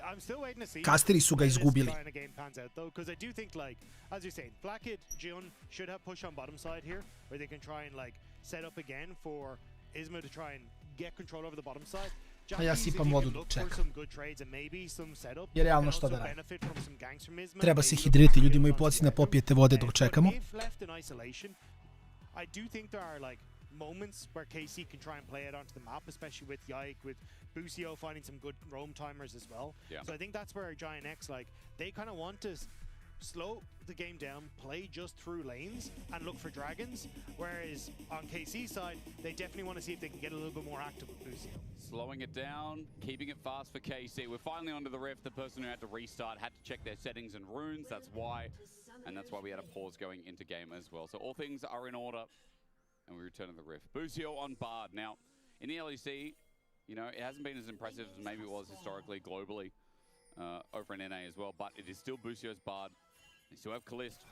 Speaker 7: I'm still waiting to see
Speaker 4: Kasteri su ga
Speaker 7: where this
Speaker 4: izgubili.
Speaker 7: kind of game pans out, though, because I do think, like, as you're saying, Blackout, Jun should have push on bottom side here, where they can try and like set up again for Isma to try and get control over the bottom side.
Speaker 4: A ja
Speaker 7: Jackie's, if
Speaker 4: sipam
Speaker 7: he
Speaker 4: vodu
Speaker 7: can
Speaker 4: dok
Speaker 7: look for
Speaker 4: čekam.
Speaker 7: some good trades and maybe some setup,
Speaker 4: Je realno
Speaker 7: can
Speaker 4: šta
Speaker 7: also
Speaker 4: da radi.
Speaker 7: benefit from some ganks from Isma,
Speaker 4: Treba se
Speaker 7: maybe
Speaker 4: hidriti,
Speaker 7: look
Speaker 4: ljudi
Speaker 7: for
Speaker 4: moji,
Speaker 7: some
Speaker 4: poslije ne
Speaker 7: Ergo.
Speaker 4: popijete vode dok
Speaker 7: But
Speaker 4: čekamo.
Speaker 7: if left in isolation, I do think there are like moments where KC can try and play it onto the map, especially with Yike, with Busio finding some good roam timers as well.
Speaker 6: Yeah.
Speaker 7: So I think that's where Giant X, like, they kind of want to slow the game down, play just through lanes, and look for dragons. Whereas on KC's side, they definitely want to see if they can get a little bit more active with Busio.
Speaker 6: Slowing it down, keeping it fast for KC. We're finally onto the rift. The person who had to restart had to check their settings and runes. That's why. And that's why we had a pause going into game as well. So all things are in order. And we return to the rift. Busio on Bard. Now, in the LEC, you know, it hasn't been as impressive as maybe it was historically, globally, over in NA as well. But it is still Busio's Bard. They still have Callist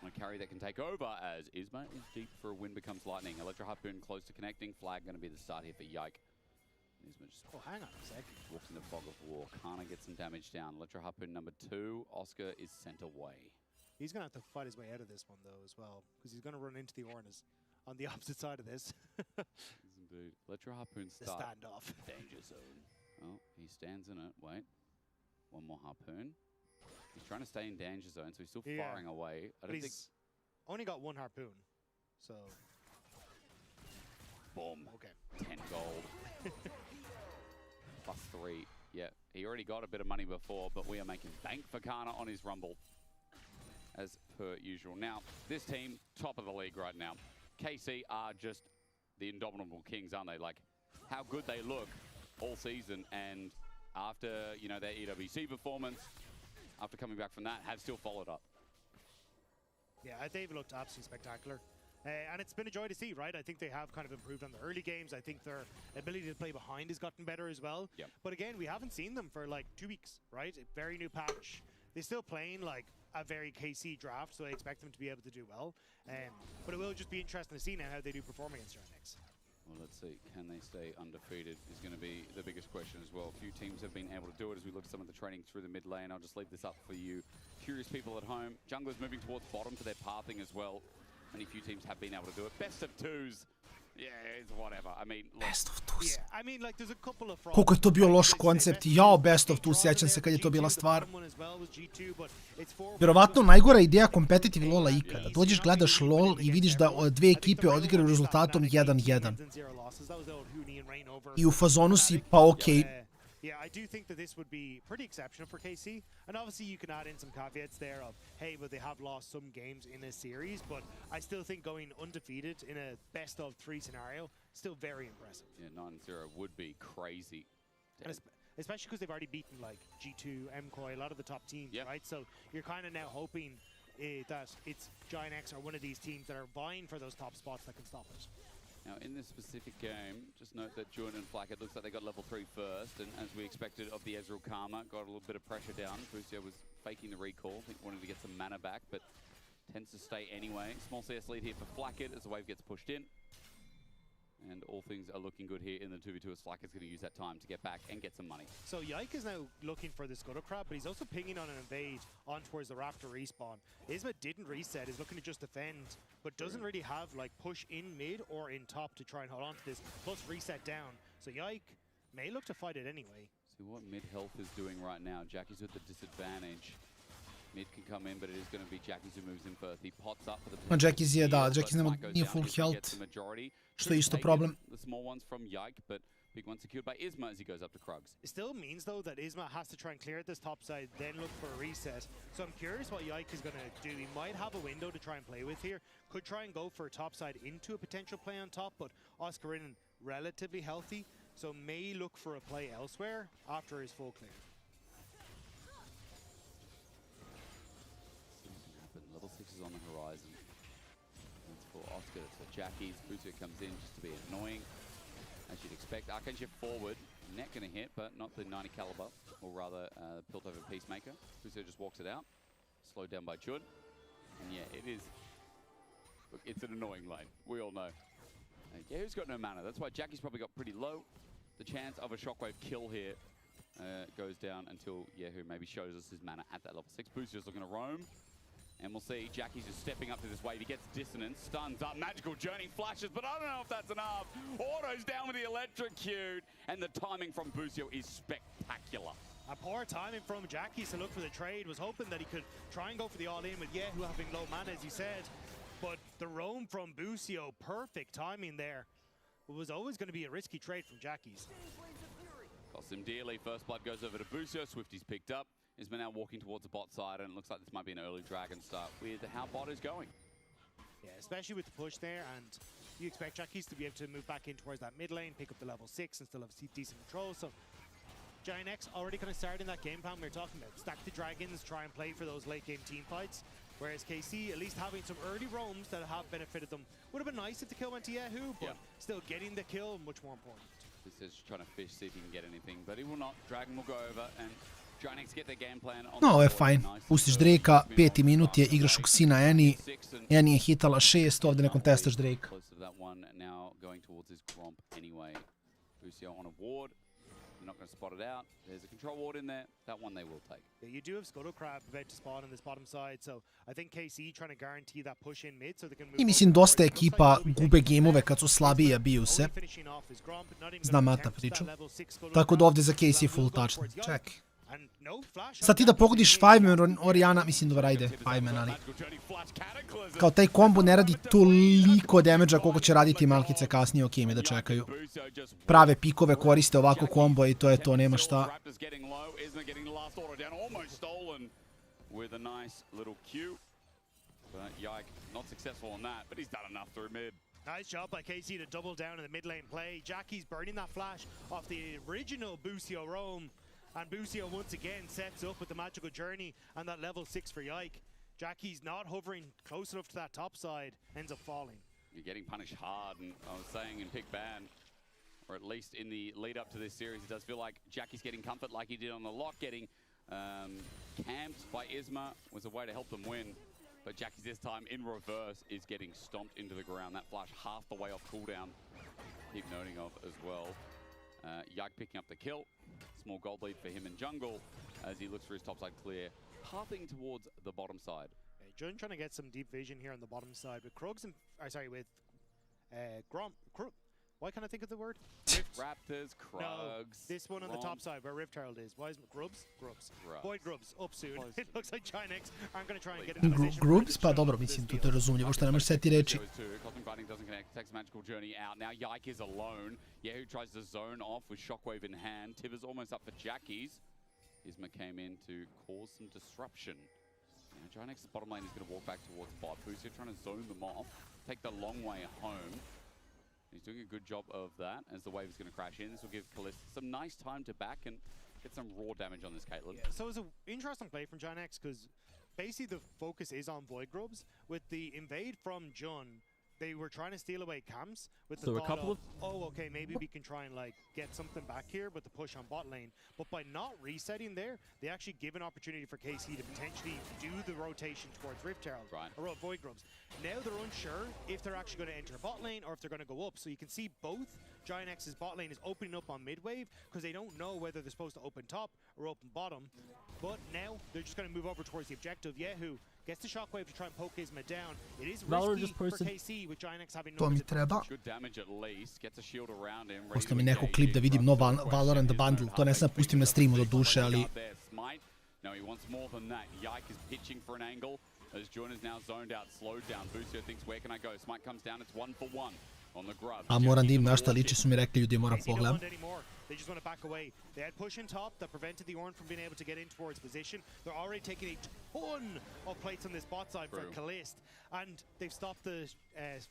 Speaker 6: on a carry that can take over as Isma is deep for a win becomes lightning. Electro Harpoon close to connecting. Flag going to be the start here for Yike. Isma just
Speaker 7: hang on a sec.
Speaker 6: Walks in the fog of war. Kana gets some damage down. Electro Harpoon number 2. Oscar is sent away.
Speaker 7: He's going to have to fight his way out of this one, though, as well, because he's going to run into the Ornas on the opposite side of this.
Speaker 6: Indeed. Electro Harpoon
Speaker 7: The
Speaker 6: start.
Speaker 7: standoff.
Speaker 6: Danger zone. Oh, he stands in it. Wait. One more Harpoon. He's trying to stay in danger zone, so he's still
Speaker 7: Yeah.
Speaker 6: firing away. I
Speaker 7: But
Speaker 6: don't think...
Speaker 7: he's only got one harpoon, so...
Speaker 6: Boom.
Speaker 7: Okay.
Speaker 6: 10 gold. +3. Yeah, he already got a bit of money before, but we are making bank for Kana on his Rumble, as per usual. Now, this team, top of the league right now. KC are just the indomitable kings, aren't they? Like, how good they look all season, and after, you know, their EWC performance, after coming back from that, have still followed up.
Speaker 7: Yeah, they've looked absolutely spectacular. And it's been a joy to see, right? I think they have kind of improved on the early games. I think their ability to play behind has gotten better as well.
Speaker 6: Yep.
Speaker 7: But again, we haven't seen them for like 2 weeks, right? A very new patch. They're still playing like a very KC draft, so I expect them to be able to do well. But it will just be interesting to see now how they do perform against Giant X.
Speaker 6: Well, let's see. Can they stay undefeated is going to be the biggest question as well. A few teams have been able to do it as we look at some of the training through the mid lane. I'll just leave this up for you curious people at home. Junglers moving towards bottom for their pathing as well. Only few teams have been able to do it. Best of 2s. Yeah, it's whatever. I mean, look.
Speaker 4: Best of 2s.
Speaker 7: Yeah, I mean, like, there's a couple of
Speaker 4: Koliko je to bio loš koncept. Jao, best of 2, sjećam se kad je to bila stvar. Vjerovatno najgora ideja competitive LoL-a ikada. Dođeš, gledaš LoL i vidiš da dve ekipe odigraju rezultatom 1-1. I u fazonu si, pa okej.
Speaker 7: Yeah, I do think that this would be pretty exceptional for KC. And obviously you can add in some caveats there of, hey, but they have lost some games in a series, but I still think going undefeated in a best of 3 scenario, still very impressive.
Speaker 6: Yeah, 9-0 would be crazy.
Speaker 7: And especially because they've already beaten like G2, MKOI, a lot of the top teams, right? So you're kind of now hoping that it's Giant X or one of these teams that are vying for those top spots that can stop it.
Speaker 6: Now, in this specific game, just note that Jun and Flack, it looks like they got level 3 first, and as we expected of the Ezreal Karma, got a little bit of pressure down. Busio was faking the recall, I think wanted to get some mana back, but tends to stay anyway. Small CS lead here for Flackett as the wave gets pushed in. And all things are looking good here in the 2v2. It's like it's going to use that time to get back and get some money.
Speaker 7: So Yike is now looking for the Scuttle Crab, but he's also pinging on an invade on towards the Raptor respawn. Isma didn't reset, is looking to just defend, but doesn't really have like push in mid or in top to try and hold on to this, plus reset down. So Yike may look to fight it anyway.
Speaker 6: See what mid health is doing right now. Jackie's with the disadvantage. Mid can come in, but it is going to be Jackie's who moves in first. He pots up for the
Speaker 4: Jackie's je, da, Jackie's nije full health, što je isto problem.
Speaker 6: The small ones from Yike, but big one secured by Isma as he goes up to Krugs.
Speaker 7: It still means though that Isma has to try and clear this top side, then look for a reset. So I'm curious what Yike is going to do. He might have a window to try and play with here. Could try and go for a top side into a potential play on top, but Oscarinin relatively healthy, so may look for a play elsewhere after his full clear.
Speaker 6: Level 6 is on the horizon. That's for Oscar. So Jackie's Booster comes in just to be annoying, as you'd expect. Arcane shift forward. Net going to hit, but not the 90 caliber, or rather built over Peacemaker. Booster just walks it out. Slowed down by Chud. And yeah, it is. Look, it's an annoying lane. We all know. Yehu's got no mana. That's why Jackie's probably got pretty low. The chance of a shockwave kill here goes down until Yehu maybe shows us his mana at that level 6. Booster's looking to roam. And we'll see Jackie's just stepping up to this wave. He gets dissonance, stuns up, magical journey, flashes, but I don't know if that's enough. Auto's down with the electrocute, and the timing from Busio is spectacular.
Speaker 7: A poor timing from Jackie's to look for the trade. Was hoping that he could try and go for the all-in with Yehu having low mana, as you said. But the roam from Busio, perfect timing there. It was always going to be a risky trade from Jackie's.
Speaker 6: Costs him dearly. First blood goes over to Busio. Swifty's picked up. Isma now walking towards the bot side, and it looks like this might be an early Dragon start with how bot is going.
Speaker 7: Yeah, especially with the push there, and you expect Jackie's to be able to move back in towards that mid lane, pick up the level 6, and still have decent control. So Giant X already kind of started in that game plan we were talking about. Stack the dragons, try and play for those late game team fights. Whereas KC, at least having some early roams that have benefited them. Would have been nice if the kill went to Yehu, but still getting the kill, much more important.
Speaker 6: This is trying to fish, see if he can get anything, but he will not. Dragon will go over, and Giant X get their game plan on.
Speaker 4: No, ovo je fajn. Pustiš Drakea, 5. minut je, igraš u Ksina Eni. Eni je hitala 6, ovdje ne kontestaš Drakea.
Speaker 6: Close to that one, now going towards his Gromp anyway. Busio on a ward. They're not going to spot it out. There's a control ward in there. That one they will take.
Speaker 7: Yeah, you do have Scuttle Crab about to spawn on this bottom side, so I think KC trying to guarantee that push in mid so they can move.
Speaker 4: I mislim, dosta ekipa gube gameove kad su slabiji, a biju se. Znam Mata priču. Tako da ovdje za KC je full touchdown. Čekaj. Sad ti da pogodiš 5-man Oriana, mislim dobro, ajde, 5-man, ali kao taj kombo ne radi toliko damage-a koliko će raditi malkice kasnije, ok mi da čekaju. Prave pikove koriste ovako kombo i to je to, nema šta.
Speaker 7: Nice job by KC to double down in the mid lane play. Jackie's burning that flash off the original Busio roam. And Busio once again sets up with the magical journey and that level 6 for Yike. Jackie's not hovering close enough to that top side, ends up falling.
Speaker 6: You're getting punished hard, and I was saying in pick ban, or at least in the lead up to this series, it does feel like Jackie's getting comfort like he did on the lock. Getting camped by Isma was a way to help them win. But Jackie's this time in reverse is getting stomped into the ground. That flash half the way off cooldown. Keep noting of as well. Yike picking up the kill. Small gold lead for him in jungle as he looks for his topside clear, pathing towards the bottom side.
Speaker 7: Jun trying to get some deep vision here on the bottom side with Krugs and, with Gromp. Why can't I think of the word?
Speaker 6: Raptors, Krugs.
Speaker 7: No, this one on the top side where Rift Herald is. Why is it Grubs? Grubs. Void Grubs up soon. It looks like Giant X aren't going to try and get into position.
Speaker 4: Grubs? Pa dobro, mislim, to je razumljivo što ne možeš seti reći.
Speaker 6: Cosmic Binding doesn't connect, takes Magical Journey out. Now Yike is alone. Yehu tries to zone off with Shockwave in hand. Tibbers almost up for Jackie's. Isma came in to cause some disruption. Now Giant X's bottom lane is going to walk back towards bot. Busio trying to zone them off, take the long way home. He's doing a good job of that as the wave is going to crash in. This will give Kalista some nice time to back and get some raw damage on this Caitlyn.
Speaker 7: Yeah, so it's an interesting play from Giant X because basically the focus is on Void Grubs. With the invade from Jun, they were trying to steal away camps with the
Speaker 23: So a
Speaker 7: thought
Speaker 23: couple
Speaker 7: of, oh, okay, maybe we can try and like get something back here with the push on bot lane. But by not resetting there, they actually give an opportunity for KC to potentially do the rotation towards Rift Herald or Void Grubs. Now they're unsure if they're actually going to enter bot lane or if they're going to go up. So you can see both Giant X's bot lane is opening up on mid wave because they don't know whether they're supposed to open top or open bottom. But now they're just going to move over towards the objective. Yahoo gets the shockwave to try and poke Isma down. It is risky for KC with Giant X having
Speaker 4: To mi treba.
Speaker 6: Good damage at least. Gets a shield around him.
Speaker 4: Posto mi neko klip da vidim nov Valorant bundle. To ne sam pustim na streamu do duše, ali...
Speaker 6: No, he wants more than that. Yike is pitching for an angle. As Join is now zoned out, slowed down. Busio thinks, where can I go? Smite comes down, it's 1-for-1 on the grub.
Speaker 4: A moram da im na šta liči, su mi rekli ljudi, moram pogledam.
Speaker 7: They just want to back away. They had push in top that prevented the Ornn from being able to get in towards position. They're already taking a ton of plates on this bot side for Kalist, and they've stopped the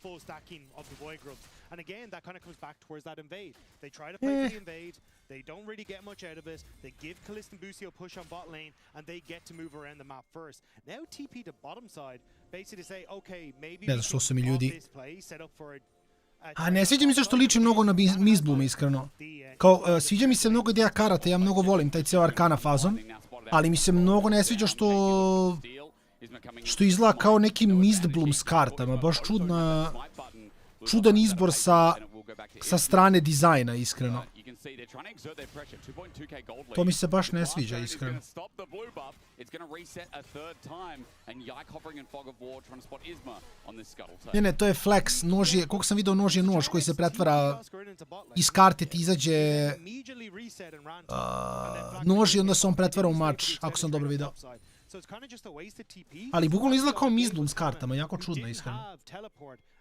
Speaker 7: full stacking of the Void Grubs. And again, that kind of comes back towards that invade. They try to play for the invade. They don't really get much out of it. They give Kalist and Busio push on bot lane, and they get to move around the map first. Now TP to bottom side, basically to say, okay, maybe we can off this play, set up for a...
Speaker 4: A ne sviđa mi se što liči mnogo na Mizbloom, iskreno. Kao, sviđa mi se mnogo ideja karate, ja mnogo volim taj cijel Arkana fazon, ali mi se mnogo ne sviđa što izgleda kao neki Mizbloom s kartama, baš čudan izbor sa strane dizajna, iskreno. To mi se baš ne sviđa, iskreno. Ne, to je flex, nož je, koliko sam vidio, nož je nož koji se pretvara iz karte, ti izađe nož i onda se on pretvara u mač, ako sam dobro vidio. Ali bukvalno izgleda kao Mizbloom s kartama, jako čudno, iskreno.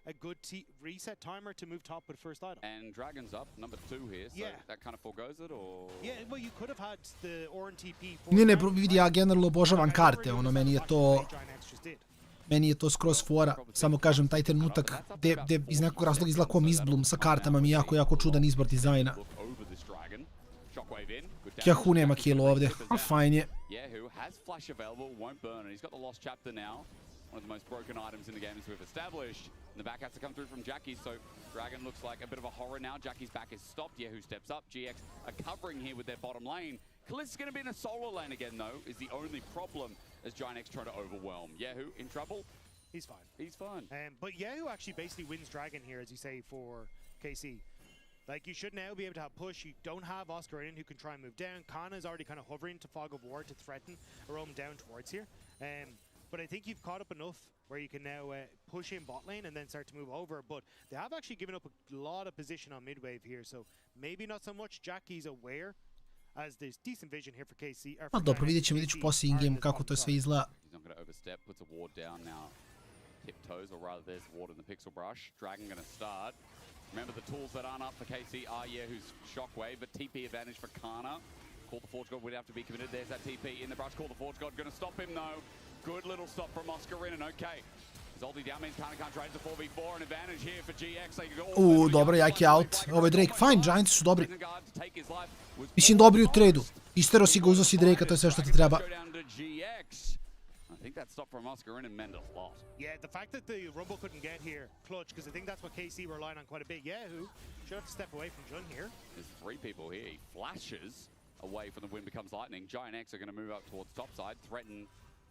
Speaker 7: A good reset timer to move top with first item.
Speaker 6: And Dragon's up, number 2 here, so that kind of foregoes it, or...
Speaker 7: Yeah, well, you could have had the Ornn TP...
Speaker 4: Ne, vidi, ja generalno obožavam karte, ono, meni je to skroz fora. Samo kažem, taj trenutak gde iz nekog razloga izgleda kao Mizbloom sa kartama mi je jako čudan izbor dizajna. Yahoo nema kill ovdje, a fajn je.
Speaker 6: Yahoo has flash available, won't burn, and he's got the lost chapter now. One of the most broken items in the game as we've established. And the back has to come through from Jackie, so Dragon looks like a bit of a horror now. Jackie's back is stopped. Yahoo steps up. GX are covering here with their bottom lane. Kalist is going to be in a solo lane again, though, is the only problem as Giant X try to overwhelm. Yahoo in trouble?
Speaker 7: He's fine.
Speaker 6: He's fine.
Speaker 7: But Yahoo actually basically wins Dragon here, as you say, for KC. Like, you should now be able to have push. You don't have Oscar in who can try and move down. Kana is already kind of hovering to Fog of War to threaten a roam down towards here. But I think you've caught up enough where you can now push in bot lane and then start to move over. But they have actually given up a lot of position on mid wave here, so maybe not so much. Jackie's aware, as there's decent vision here for KC.
Speaker 4: A dobro, vidjet ću poslije in-game kako to sve izgleda.
Speaker 6: He's not going to overstep, puts a ward down now. Tiptoes, or rather there's ward in the pixel brush. Dragon going to start. Remember the tools that aren't up for KC are Yahoo's Shockwave, but TP advantage for Kana. Call the Forge God would have to be committed. There's that TP in the brush. Call the Forge God, going to stop him though. Good little stop from Oscar in, and okay. His ulti down means Kana can't trade the 4v4, an advantage here for GX.
Speaker 4: Dobro, jaki out. Ovo je Drake. Fine, Giants su dobri. Mislim, dobri u tradu. Istero si ga, uzo si Drake-a, to je sve što ti treba.
Speaker 6: I think that stop from Oscar in meant a lot.
Speaker 7: Yeah, the fact that the Rumble couldn't get here, clutch, because I think that's what KC were relying on quite a bit. Yahoo should have to step away from Jun here.
Speaker 6: There's 3 people here. He flashes away from the wind becomes lightning. Giant X are going to move up towards top side, threaten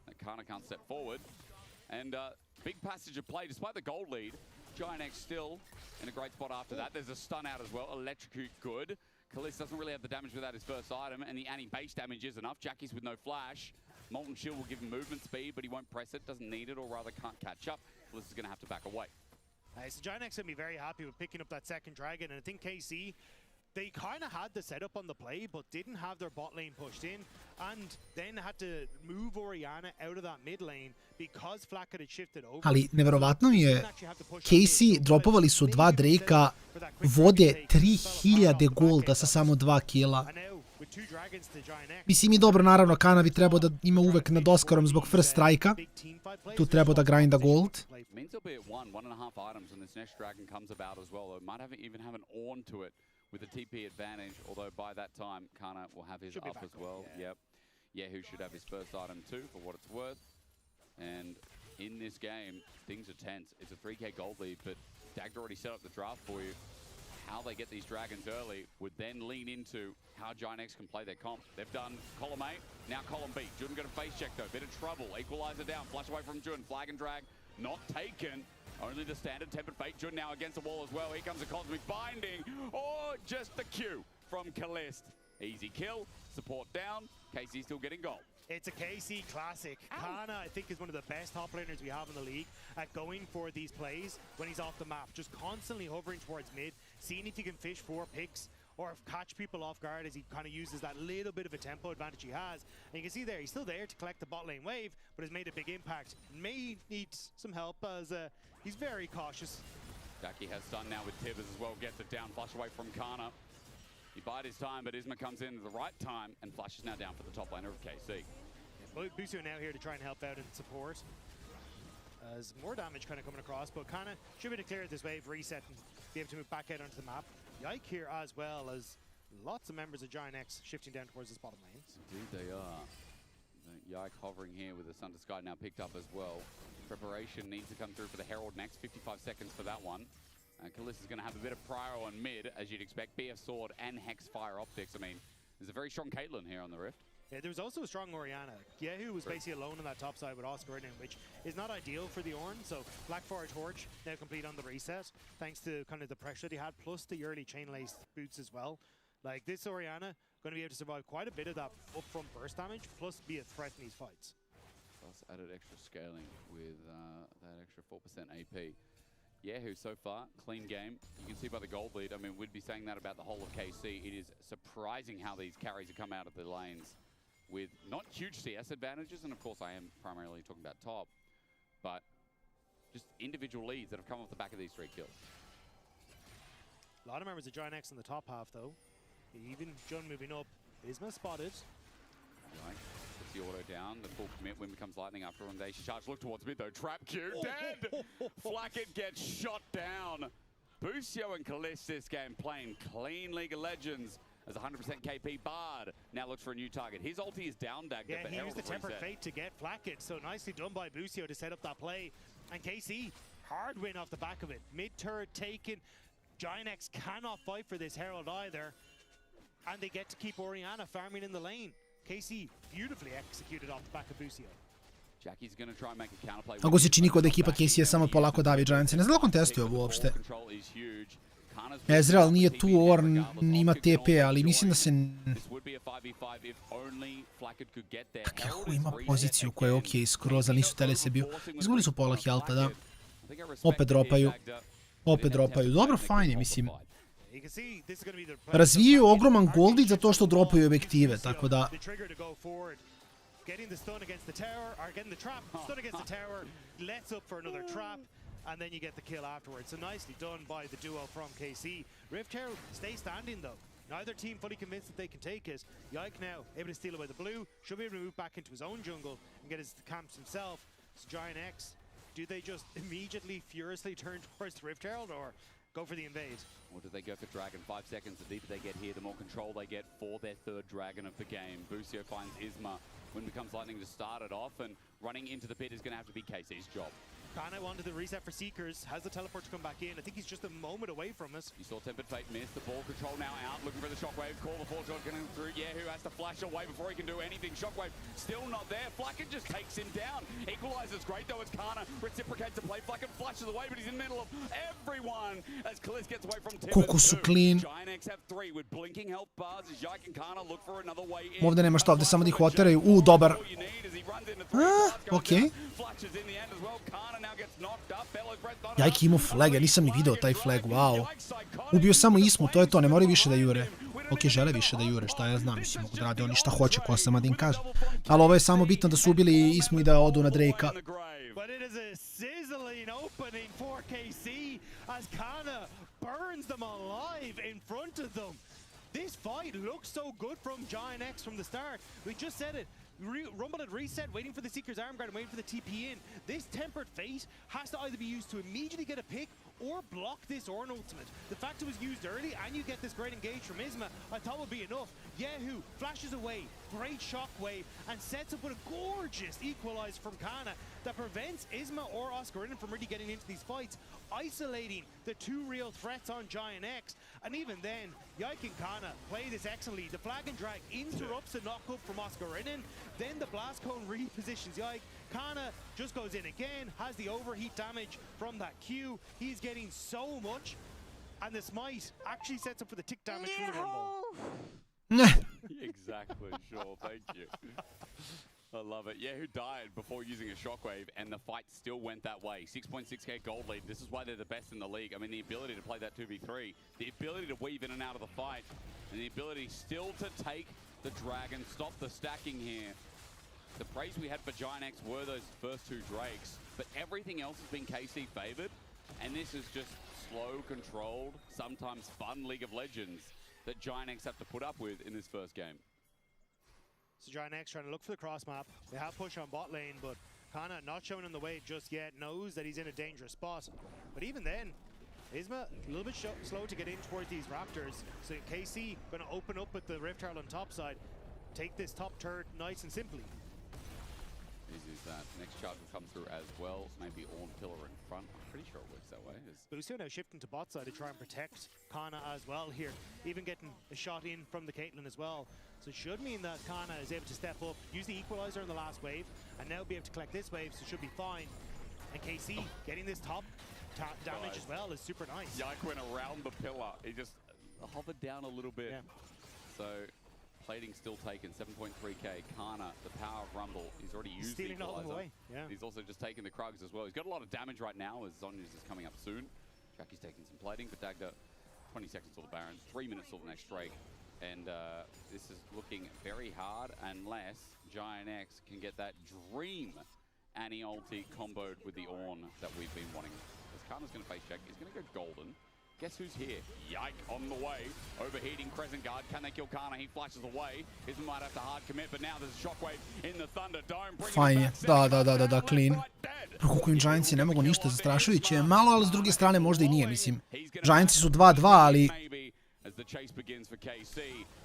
Speaker 6: that Kana can't step forward. And big passage of play, despite the gold lead. Giant X still in a great spot after that. There's a stun out as well. Electrocute good. Kalist doesn't really have the damage without his first item, and the anti-base damage is enough. Jackie's with no flash. Molten Shield will give him movement speed, but he won't press it, doesn't need it, or rather can't catch up. Kalist is going to have to back away.
Speaker 7: So Giant X going to be very happy with picking up that second dragon, and I think KC, they kind of had the setup on the play, but didn't have their bot lane pushed in, and then had to move Orianna out of that mid lane because Flacker had shifted over.
Speaker 4: Ali neverovatno mi je, KC dropovali su 2 Drake-a, vode 3000 golda sa samo 2 killa. Mislim i dobro, naravno, Kana bi trebao da ima uvek nad Oscarom zbog first strike-a. Tu trebao da grinda gold.
Speaker 6: Means there'll be at 1.5 items when this next dragon comes about as well. It might even have an Ornn to it with a TP advantage, although by that time, Kana will have his up as well. Yep. Yahoo should have his first item too, for what it's worth. And in this game, things are tense. It's a 3K gold lead, but Dagd already set up the draft for you. How they get these dragons early would then lean into how Giant X can play their comp. They've done column A, now column B. Jun got a face check though, bit of trouble. Equalizer down, flash away from Jun, flag and drag, not taken. Only the standard tempered fate. Jun now against the wall as well. Here comes a cosmic binding. Oh, just the Q from Kalist. Easy kill, support down, KC still getting gold.
Speaker 7: It's a KC classic. Kana, I think, is one of the best top laners we have in the league at going for these plays when he's off the map. Just constantly hovering towards mid, seeing if he can fish 4 picks or catch people off guard as he kind of uses that little bit of a tempo advantage he has. And you can see there, he's still there to collect the bot lane wave, but has made a big impact. May need some help as he's very cautious.
Speaker 6: Jackie has stun now with Tibbers as well, gets it down, flush away from Kana. He bided his time, but Isma comes in at the right time and Flash is now down for the top laner of KC.
Speaker 7: Busio now here to try and help out and support. As more damage kind of coming across, but Kana should be able to clear this wave, reset, and be able to move back out onto the map. Yike here as well, as lots of members of Giant X shifting down towards this bottom lane.
Speaker 6: Indeed they are. Yike hovering here with the Sun to Sky now picked up as well. Preparation needs to come through for the Herald next, 55 seconds for that one. Kalist is going to have a bit of prio on mid, as you'd expect. BF Sword and Hex Fire Optics. I mean, there's a very strong Caitlyn here on the Rift.
Speaker 7: Yeah, there was also a strong Orianna. Yehu was basically alone on that top side with Oscar in him, which is not ideal for the Ornn. So Blackfire Torch now complete on the reset, thanks to kind of the pressure that he had, plus the early chain lace boots as well. Like, this Orianna going to be able to survive quite a bit of that upfront burst damage, plus be a threat in these fights.
Speaker 6: Plus added extra scaling with that extra 4% AP. Yehu so far, clean game. You can see by the gold lead, I mean, we'd be saying that about the whole of KC. It is surprising how these carries have come out of the lanes with not huge CS advantages, and of course I am primarily talking about top, but just individual leads that have come off the back of these 3 kills.
Speaker 7: A lot of members of Giant X in the top half though. Even Jun moving up. Isma spotted.
Speaker 6: Right. Puts the auto down, the full commit when becomes lightning after one day. Charge look towards mid though. Trap Q, dead! Flacket gets shot down. Busio and Kalist this game playing clean League of Legends. As 100% KP Bard now looks for a new target. His ulti is down, Dagda,
Speaker 7: yeah,
Speaker 6: but
Speaker 7: he used the Tempered
Speaker 6: reset.
Speaker 7: Fate to get Flacket, so nicely done by Busio to set up that play. And KC, hard win off the back of it. Mid-turret taken. Giant X cannot fight for this Herald either. And they get to keep Orianna farming in the lane. KC beautifully executed off the back of Busio.
Speaker 6: Jackie's gonna try and make a counterplay.
Speaker 4: Ako se čini kod ekipa KC samo polako davi Giantse. Ne znam da kontestuje ovo uopšte. Ezreal nije tu, Ornn nima TP, ali mislim da se... Kako ima poziciju koja je okej skroz, ali nisu tele se bio. Izgubili su pola healtha, da. Opet dropaju. Opet dropaju. Dobro, fajn je, mislim. Razvijaju ogroman goldić za to što dropaju objektive, tako da...
Speaker 7: Getting the stun against the tower, or getting the trap, stun against the tower, lets up for another trap, and then you get the kill afterwards. So nicely done by the duo from KC. Rift Herald stays standing though. Neither team fully convinced that they can take it. Yike now able to steal away the blue, should be able to move back into his own jungle and get his camps himself. So Giant X, do they just immediately furiously turn towards the Rift Herald or go for the invade?
Speaker 6: Or do they go for Dragon? 5 seconds, the deeper they get here, the more control they get for their 3rd Dragon of the game. Busio finds Isma when it becomes lightning to start it off, and running into the pit is going to have to be KC's job.
Speaker 7: Kana wanted the reset for Seekers, has the teleport to come back in. I think he's just a moment away from us.
Speaker 6: You saw Tempered Fate miss, the ball control now out, looking for the Shockwave call, the full shot going through. Yehu has to flash away before he can do anything. Shockwave still not there, Flacken just takes him down. Equalizer's great though as Kana reciprocates the play, Flacken flashes away, but he's in the middle of everyone as Kalist gets away from Tibbers. Giant X have 3 with blinking health bars as Yike and Kana look for another way in.
Speaker 4: Ovdje nema šta, ovdje samo da ih oteraju. Dobar. Okej. Jajki imao flag, ja nisam ni video taj flag, wow. Ubio samo Ismu, to je to, ne moraju više da jure. Ok, žele više da jure, šta ja znam, mislim, mogu da rade oni šta hoće, ko sam da im kaže. Ali ovo je samo bitno da su ubili Ismu i da odu na Drakea.
Speaker 7: But it is a sizzling opening for KC as Kana burns them alive in front of them. This fight looks so good from Giant X from the start. We just said it. Rumble at reset, waiting for the Seeker's arm guard and waiting for the TP in. This Tempered Fate has to either be used to immediately get a pick or block this Ornn ultimate. The fact it was used early and you get this great engage from Isma, I thought would be enough. Yehu flashes away, great shockwave, and sets up with a gorgeous equalize from Kana that prevents Isma or Oscarinin from really getting into these fights, isolating the two real threats on Giant X. And even then, Yike and Kana play this excellently. The flag and drag interrupts the knock-up from Oscarinin. Then the blast cone repositions Yike. Kana just goes in again, has the overheat damage from that Q. He's getting so much. And the smite actually sets up for the tick damage from the Rumble.
Speaker 6: Exactly, sure, thank you. I love it. Yeah, who died before using a shockwave, and the fight still went that way. 6.6k gold lead. This is why they're the best in the league. I mean, the ability to play that 2v3, the ability to weave in and out of the fight, and the ability still to take the dragon, stop the stacking here. The praise we had for Giant X were those first two Drakes, but everything else has been KC favored, and this is just slow, controlled, sometimes fun League of Legends that Giant X have to put up with in this first game.
Speaker 7: So Giant X trying to look for the cross map. They have push on bot lane, but Kana not showing him the way just yet, knows that he's in a dangerous spot. But even then, Isma a little bit slow to get in towards these Raptors. So KC going to open up with the Rift Herald on top side, take this top turret nice and simply.
Speaker 6: Easy as that. Next charge will come through as well. Maybe Ornn pillar in front. I'm pretty sure it works that way.
Speaker 7: Boostio now shifting to bot side to try and protect Kana as well here. Even getting a shot in from the Caitlyn as well. So it should mean that Kana is able to step up, use the equalizer in the last wave, and now be able to collect this wave, so it should be fine. And KC getting this top damage as well is super nice.
Speaker 6: Yike went around the pillar. He just hovered down a little bit.
Speaker 7: Yeah.
Speaker 6: So plating still taken, 7.3k. Kana, the power of Rumble. He's already used
Speaker 7: stealing
Speaker 6: the
Speaker 7: all
Speaker 6: equalizer.
Speaker 7: the way. Yeah.
Speaker 6: He's also just taken the Krugs as well. He's got a lot of damage right now as Zhonya's is coming up soon. Jackie's taking some plating, but Dagda, 20 seconds till the Baron, 3 minutes till the next Drake. And this is looking very hard unless Giant X can get that dream anti-ulti comboed with the Ornn that we've been wanting. As Kana's going to face check, he's going to go golden. Guess who's here? Yike on the way. Overheating Crescent Guard. Can they kill Kana? He flashes away. Isma might have to hard commit, but now there's a shockwave in the Thunder Dome.
Speaker 4: Fajn je, da, clean. Koliko im Giantsi ne mogu ništa, zastrašujuće je malo, ali s druge strane možda i nije, mislim. Giantsi su 2-2, ali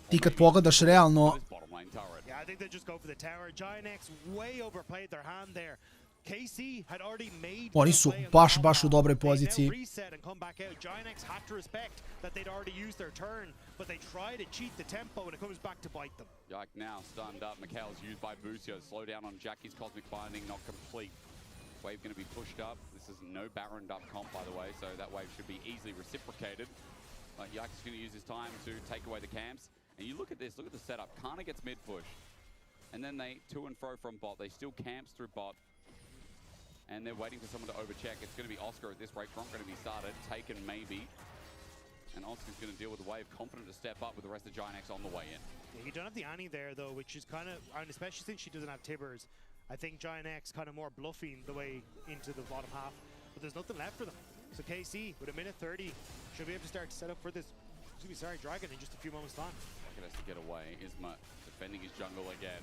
Speaker 4: ti kad pogledaš realno...
Speaker 7: Yeah, I think they just go for the tower. Giant X way overplayed their hand there. KC had already made
Speaker 4: Oni su baš u dobroj poziciji.
Speaker 7: reset and come back out. Giant X had to respect that they'd already used their turn, but they try to cheat the tempo and it comes back to bite them.
Speaker 6: Yike now stunned up. Mikhail's used by Boostio. Slow down on Jackie's Cosmic Binding, not complete. Wave going to be pushed up. This is no Baroned up comp, by the way, so that wave should be easily reciprocated. Yike is going to use his time to take away the camps. And you look at this, look at the setup. Kana gets mid push. And then they to and fro from bot. They still camps through bot. And they're waiting for someone to overcheck. It's going to be Oscar at this rate. Gronk going to be started. Taken maybe. And Oscar's going to deal with the wave. Confident to step up with the rest of Giant X on the way in.
Speaker 7: Yeah, you don't have the Annie there, though, which is kind of, and especially since she doesn't have Tibbers, I think Giant X kind of more bluffing the way into the bottom half. But there's nothing left for them. So KC, with a minute 30, should be able to start to set up for this, Dragon in just a few moments' time.
Speaker 6: Dragon has to get away. Isma defending his jungle again.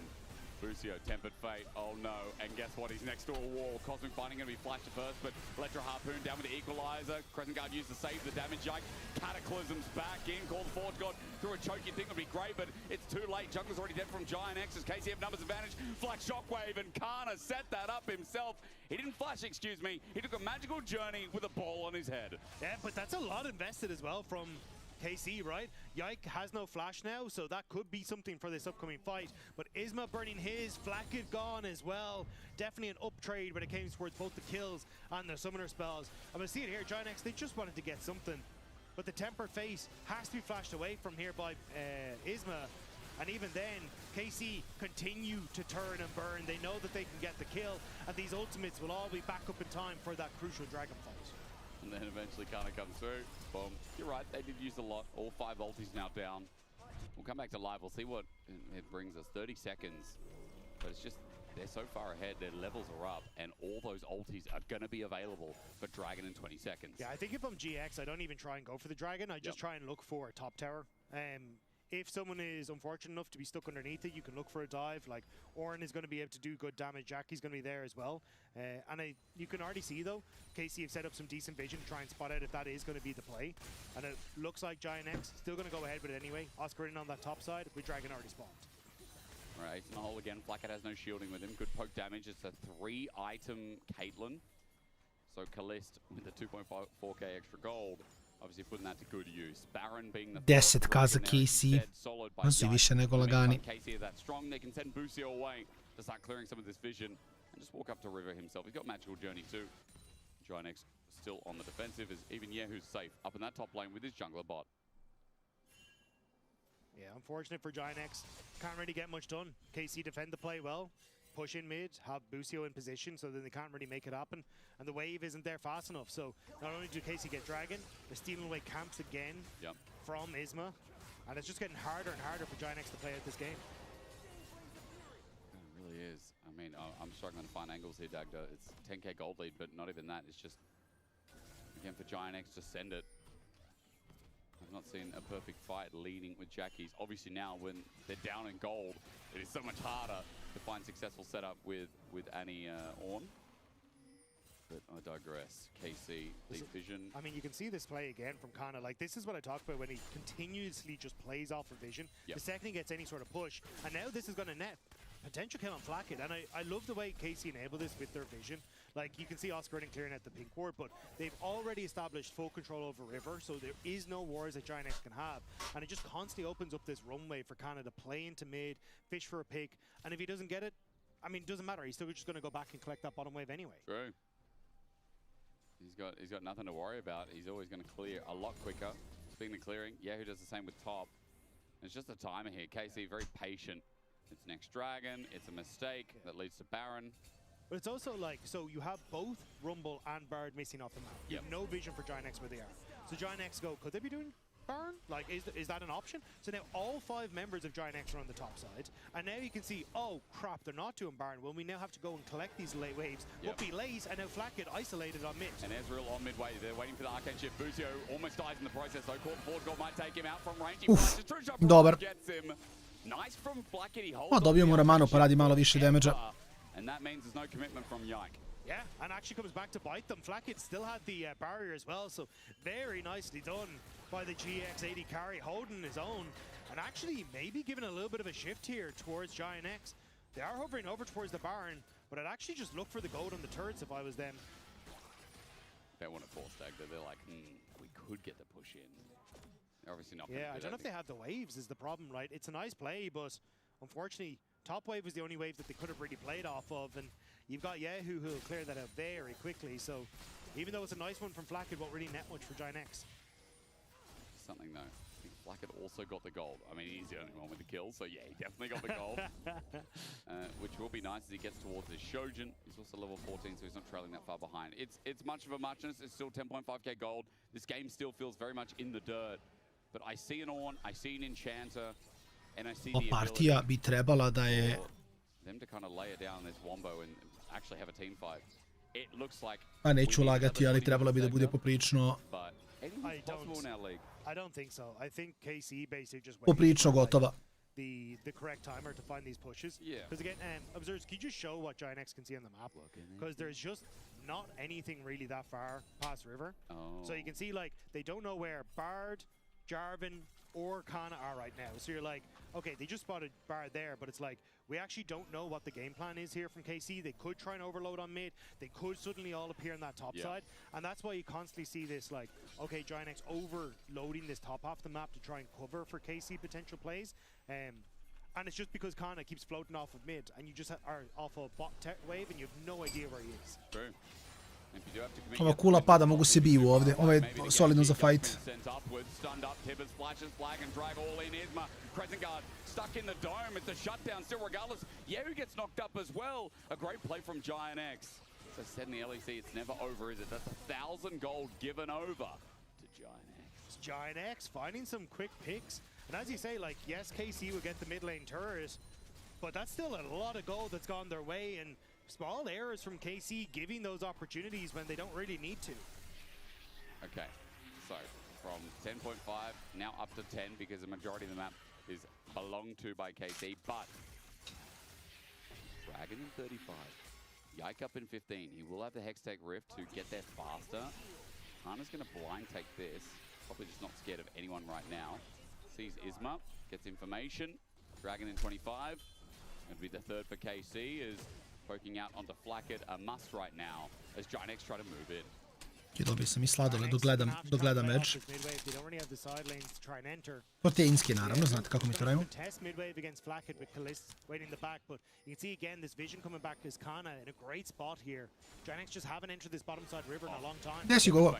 Speaker 6: Boostio, Tempered Fate, oh no, and guess what, he's next to a wall. Cosmic Binding going to be flashed at first, but Electro Harpoon down with the Equalizer. Crescent Guard used to save the damage. Yike, Cataclysm's back in, call the Forge God through a choke. You'd think would be great, but it's too late. Jungler's already dead from Giant X as KC have numbers advantage. Flash Shockwave, and Kana set that up himself. He didn't flash, excuse me. He took a magical journey with a ball on his head.
Speaker 7: Yeah, but that's a lot invested as well from KC, right? Yike has no flash now, so that could be something for this upcoming fight. But Isma burning his, Flakked gone as well. Definitely an up trade when it came towards both the kills and the summoner spells. I'm gonna see it here, Giant X, they just wanted to get something. But the Tempered Face has to be flashed away from here by Isma. And even then, KC continue to turn and burn. They know that they can get the kill, and these ultimates will all be back up in time for that crucial dragon fight.
Speaker 6: And then eventually Kana comes through. Boom. You're right, they did use a lot. All 5 ultis now down. We'll come back to live. We'll see what it brings us. 30 seconds. But it's just, they're so far ahead. Their levels are up. And all those ultis are going to be available for Dragon in 20 seconds.
Speaker 7: Yeah, I think if I'm GX, I don't even try and go for the Dragon. I just try and look for a top tower. if someone is unfortunate enough to be stuck underneath it, you can look for a dive. Like, Oren is going to be able to do good damage. Jackie's going to be there as well. And you can already see, though, KC have set up some decent vision to try and spot out if that is going to be the play. And it looks like Giant X still going to go ahead with it anyway. Oscar in on that top side with Dragon already spawned.
Speaker 6: Right, in the hole again. Blackout has no shielding with him. Good poke damage. It's a 3-item Caitlyn. So Kalist with the 2.4k extra gold. Obviously putting that to good use. Baron being the
Speaker 4: 10k za KC. No su i više nego lagani.
Speaker 6: KC are that strong. They can send Busio away to start clearing some of this vision and just walk up to River himself. He's got Magical Journey too. Giant X still on the defensive as even Yehu's safe up in that top lane with his jungler bot.
Speaker 7: Yeah, unfortunate for Giant X. Can't really get much done. KC defend the play well. Push in mid, have Busio in position, so then they can't really make it happen. And the wave isn't there fast enough. So not only do KC get Dragon, they're stealing away camps again from Isma. And it's just getting harder and harder for Giant X to play out this game.
Speaker 6: It really is. I mean, I'm struggling to find angles here, Dagda. It's 10k gold lead, but not even that. It's just, again, for Giant X, just send it. I've not seen a perfect fight leading with Jackies. Obviously now when they're down in gold, it is so much harder to find successful setup with Annie Orn. But I digress. KC, deep vision.
Speaker 7: I mean, you can see this play again from Kana. Like, this is what I talked about when he continuously just plays off of vision. The second he gets any sort of push, and now this is going to net potential kill on Flacket. And I love the way KC enable this with their vision. Like, you can see Oscar and clearing out the pink ward, but they've already established full control over River, so there is no wars that Giant X can have. And it just constantly opens up this runway for Kana to play into mid, fish for a pick, and if he doesn't get it, I mean, it doesn't matter. He's still just going to go back and collect that bottom wave anyway.
Speaker 6: True. He's got nothing to worry about. He's always going to clear a lot quicker. Speaking of clearing, Yahoo does the same with top. It's just a timer here. KC very patient. It's next Dragon. It's a mistake that leads to Baron.
Speaker 7: But it's also like, so you have both Rumble and Bard missing off the map. You have no vision for Giant X where they are. So Giant X go, could they be doing Baron? Like, is that an option? So now all 5 members of Giant X are on the top side. And now you can see, oh crap, they're not doing Baron. Well, we now have to go and collect these late waves. Would be late, and now Flack get isolated on mid.
Speaker 6: And Ezreal on midway. They're waiting for the arcane shift. Busio almost dies in the process, though. Caught forward goal might take him out from range.
Speaker 4: Dobar.
Speaker 6: Gets him. Nice from Flacket. He holds
Speaker 4: Ma dobio mu Ramano pa radi malo više damage-a.
Speaker 6: And that means there's no commitment from Yike.
Speaker 7: Yeah, and actually comes back to bite them. Flacket still had the barrier as well, so very nicely done by the GX80 carry, holding his own, and actually maybe giving a little bit of a shift here towards Giant X. They are hovering over towards the Baron, but I'd actually just look for the gold on the turrets if I was them.
Speaker 6: They want to force stag. They're like, we could get the push in. They're obviously not.
Speaker 7: Yeah, I don't know if they have the waves is the problem, right? It's a nice play, but unfortunately, top wave was the only wave that they could have really played off of, and you've got Yahoo who'll clear that out very quickly. So even though it's a nice one from Flack, it won't really net much for Giant X.
Speaker 6: Something though. I think Flacket also got the gold. I mean, he's the only one with the kill, so yeah, he definitely got the gold. Which will be nice as he gets towards his Shojin. He's also level 14, so he's not trailing that far behind. It's much of a muchness. It's still 10.5k gold. This game still feels very much in the dirt. But I see an Ornn, I see an Enchanter, and I see the
Speaker 4: partija bi trebala da je
Speaker 6: them to kind of lay it down this wombo and actually have a team fight. It looks like
Speaker 4: a neću lagati, ali trebalo bi da bude poprično
Speaker 7: I don't think so. I think KC basically just
Speaker 4: poprično gotova.
Speaker 7: The correct timer to find these pushes.
Speaker 6: Yeah.
Speaker 7: Because again, observers, can you just show what Giant X can see on the map? Because there's just not anything really that far past River. So you can see like they don't know where Bard, Jarvan, or Kana are right now. So you're like, okay, they just spotted Bard there, but it's like, we actually don't know what the game plan is here from KC. They could try and overload on mid. They could suddenly all appear on that top side. And that's why you constantly see this like, okay, Giant X overloading this top half of the map to try and cover for KC potential plays. And it's just because Kana keeps floating off of mid, and you just are off a bot wave, and you have no idea where he is.
Speaker 6: True.
Speaker 4: Ova kula pada, mogu se biju ovdje. Ovo je solidno za fight.
Speaker 6: Stuck in the dome, it's a shutdown still regardless. Yehu gets knocked up as well. A great play from Giant X. So said in the LEC, it's never over, is it? That's 1,000 gold given over to Giant X.
Speaker 7: Giant X finding some quick picks. And as you say, like, yes, KC will get the mid lane turret, but that's still a lot of gold that's gone their way, and small errors from KC giving those opportunities when they don't really need to.
Speaker 6: Okay, so from 10.5 now up to 10 because the majority of the map is belonged to by KC, but Dragon in 35. Yike up in 15. He will have the Hextech Rift to get there faster. Hana's going to blind take this. Probably just not scared of anyone right now. Sees Isma, gets information. Dragon in 25. Going to be the third for KC, is poking out onto Flacket. A must right now as GiantX try to move in.
Speaker 4: Dobio sam i sladoled dok gledam Edge. Proteinski naravno, znate kako mi to radimo.
Speaker 7: Test midwave against Flacket with Kalist waiting in the back, but you can see again this vision coming back as Kana in a great spot here. GiantX just haven't entered this bottom side river in a long time.
Speaker 4: Gdje si go?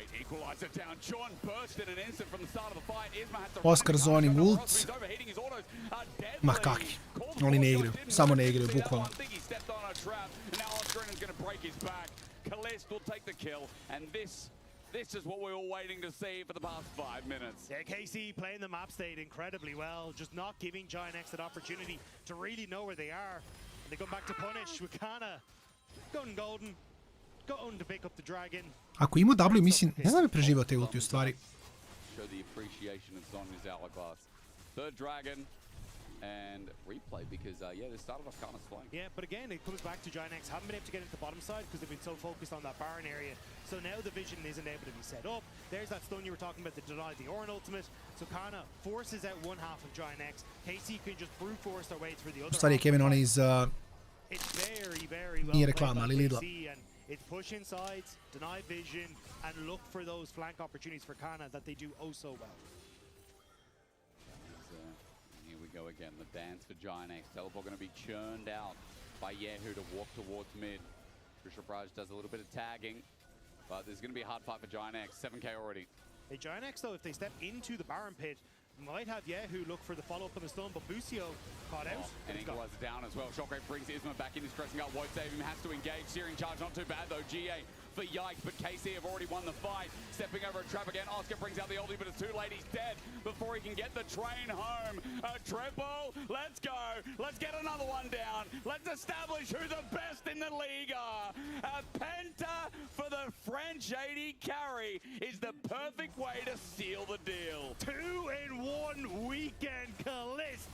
Speaker 4: Oscar zoni ult. Ma kakvi. Oni ne igraju, samo ne igraju, bukvalno.
Speaker 6: Kalist will take the kill, and this is what we were waiting to see for the past 5 minutes.
Speaker 7: Yeah, KC playing the map state incredibly well, just not giving GiantX that opportunity to really know where they are. And they come back to punish with Kana going golden, going to pick up the dragon.
Speaker 4: Ako ima W, mislim, ne znam bi preživao te ulti u stvari.
Speaker 6: Show the appreciation of Sonya's hourglass. Third dragon. And replay because, yeah, they started off Kana's flank.
Speaker 7: Yeah, but again, it comes back to GiantX. Haven't been able to get into the bottom side because they've been so focused on that Baron area. So now the vision isn't able to be set up. There's that stun you were talking about that denied the Orin ultimate. So Kana forces out one half of GiantX. KC can just brute force their way through the other.
Speaker 4: U stvari je Kevin on iz...
Speaker 7: It's very well
Speaker 4: nije reklama, ali Lidla.
Speaker 7: It's push inside, deny vision, and look for those flank opportunities for Kana that they do oh so well.
Speaker 6: Here we go again, the dance for GiantX. Teleport going to be churned out by Yehu to walk towards mid. Trisha Praj does a little bit of tagging, but there's going to be a hard fight for GiantX. 7k already.
Speaker 7: Hey, GiantX, though, if they step into the Baron pit, might have Yehu look for the follow-up on the stun, but Busio caught out.
Speaker 6: And Equalizer down as well. Shockwave brings Isma back in, he's stressing out, won't save him, has to engage. Searing charge, not too bad though. GA for Yikes, but KC have already won the fight. Stepping over a trap again, Oscar brings out the ulti, but it's too late, he's dead before he can get the train home. A triple, let's go. Let's get another one down. Let's establish who the best in the league are. A penta for the French 80 carry is the perfect way to seal the deal.
Speaker 7: 2-in-1 weekend. Kalist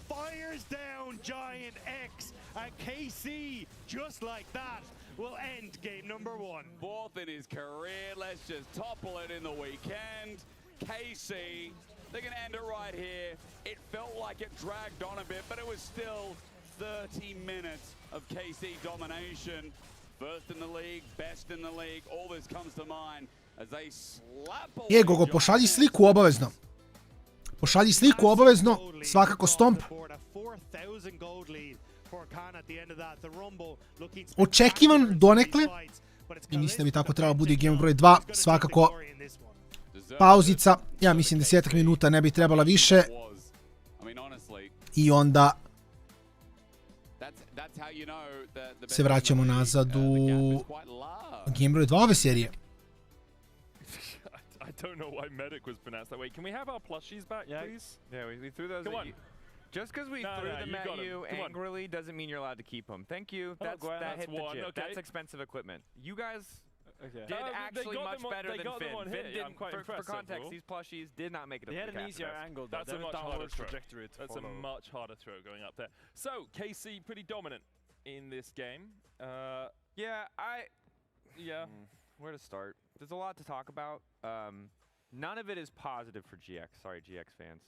Speaker 7: fires down GiantX, and KC, just like that, will end game number 1.
Speaker 6: Fourth in his career. Let's just topple it in the weekend. KC, they're going to end it right here. It felt like it dragged on a bit, but it was still 30 minutes of KC domination. First in the league, best in the league. All this comes to mind as they slap away.
Speaker 4: Gogo, pošalji sliku obavezno. Pošalji sliku obavezno, svakako stomp. Očekivan donekle. I mislim da bi tako trebalo bude game broj 2. Svakako pauzica. Ja mislim 10 minuta, ne bi trebala više. I onda se vraćamo nazad u game broj 2 ove serije.
Speaker 1: I don't know why medic was pronounced that way. Can we have our plushies back, please?
Speaker 3: Yeah, we threw those
Speaker 1: Come
Speaker 3: at
Speaker 1: on.
Speaker 3: you. Just because we threw them at you angrily doesn't mean you're allowed to keep them. Thank you. That hit the chip.
Speaker 1: Okay.
Speaker 3: That's expensive equipment. You guys did actually much better than Finn. Finn didn't, for context, these plushies did not make it up
Speaker 2: They
Speaker 3: to
Speaker 2: had
Speaker 3: the
Speaker 2: an easier
Speaker 3: Capitals.
Speaker 2: angle.
Speaker 1: That's a much harder
Speaker 2: trajectory.
Speaker 1: That's a much harder throw going up there. So, KC pretty dominant in this game.
Speaker 3: Where to start? There's a lot to talk about. None of it is positive for GX. Sorry, GX fans.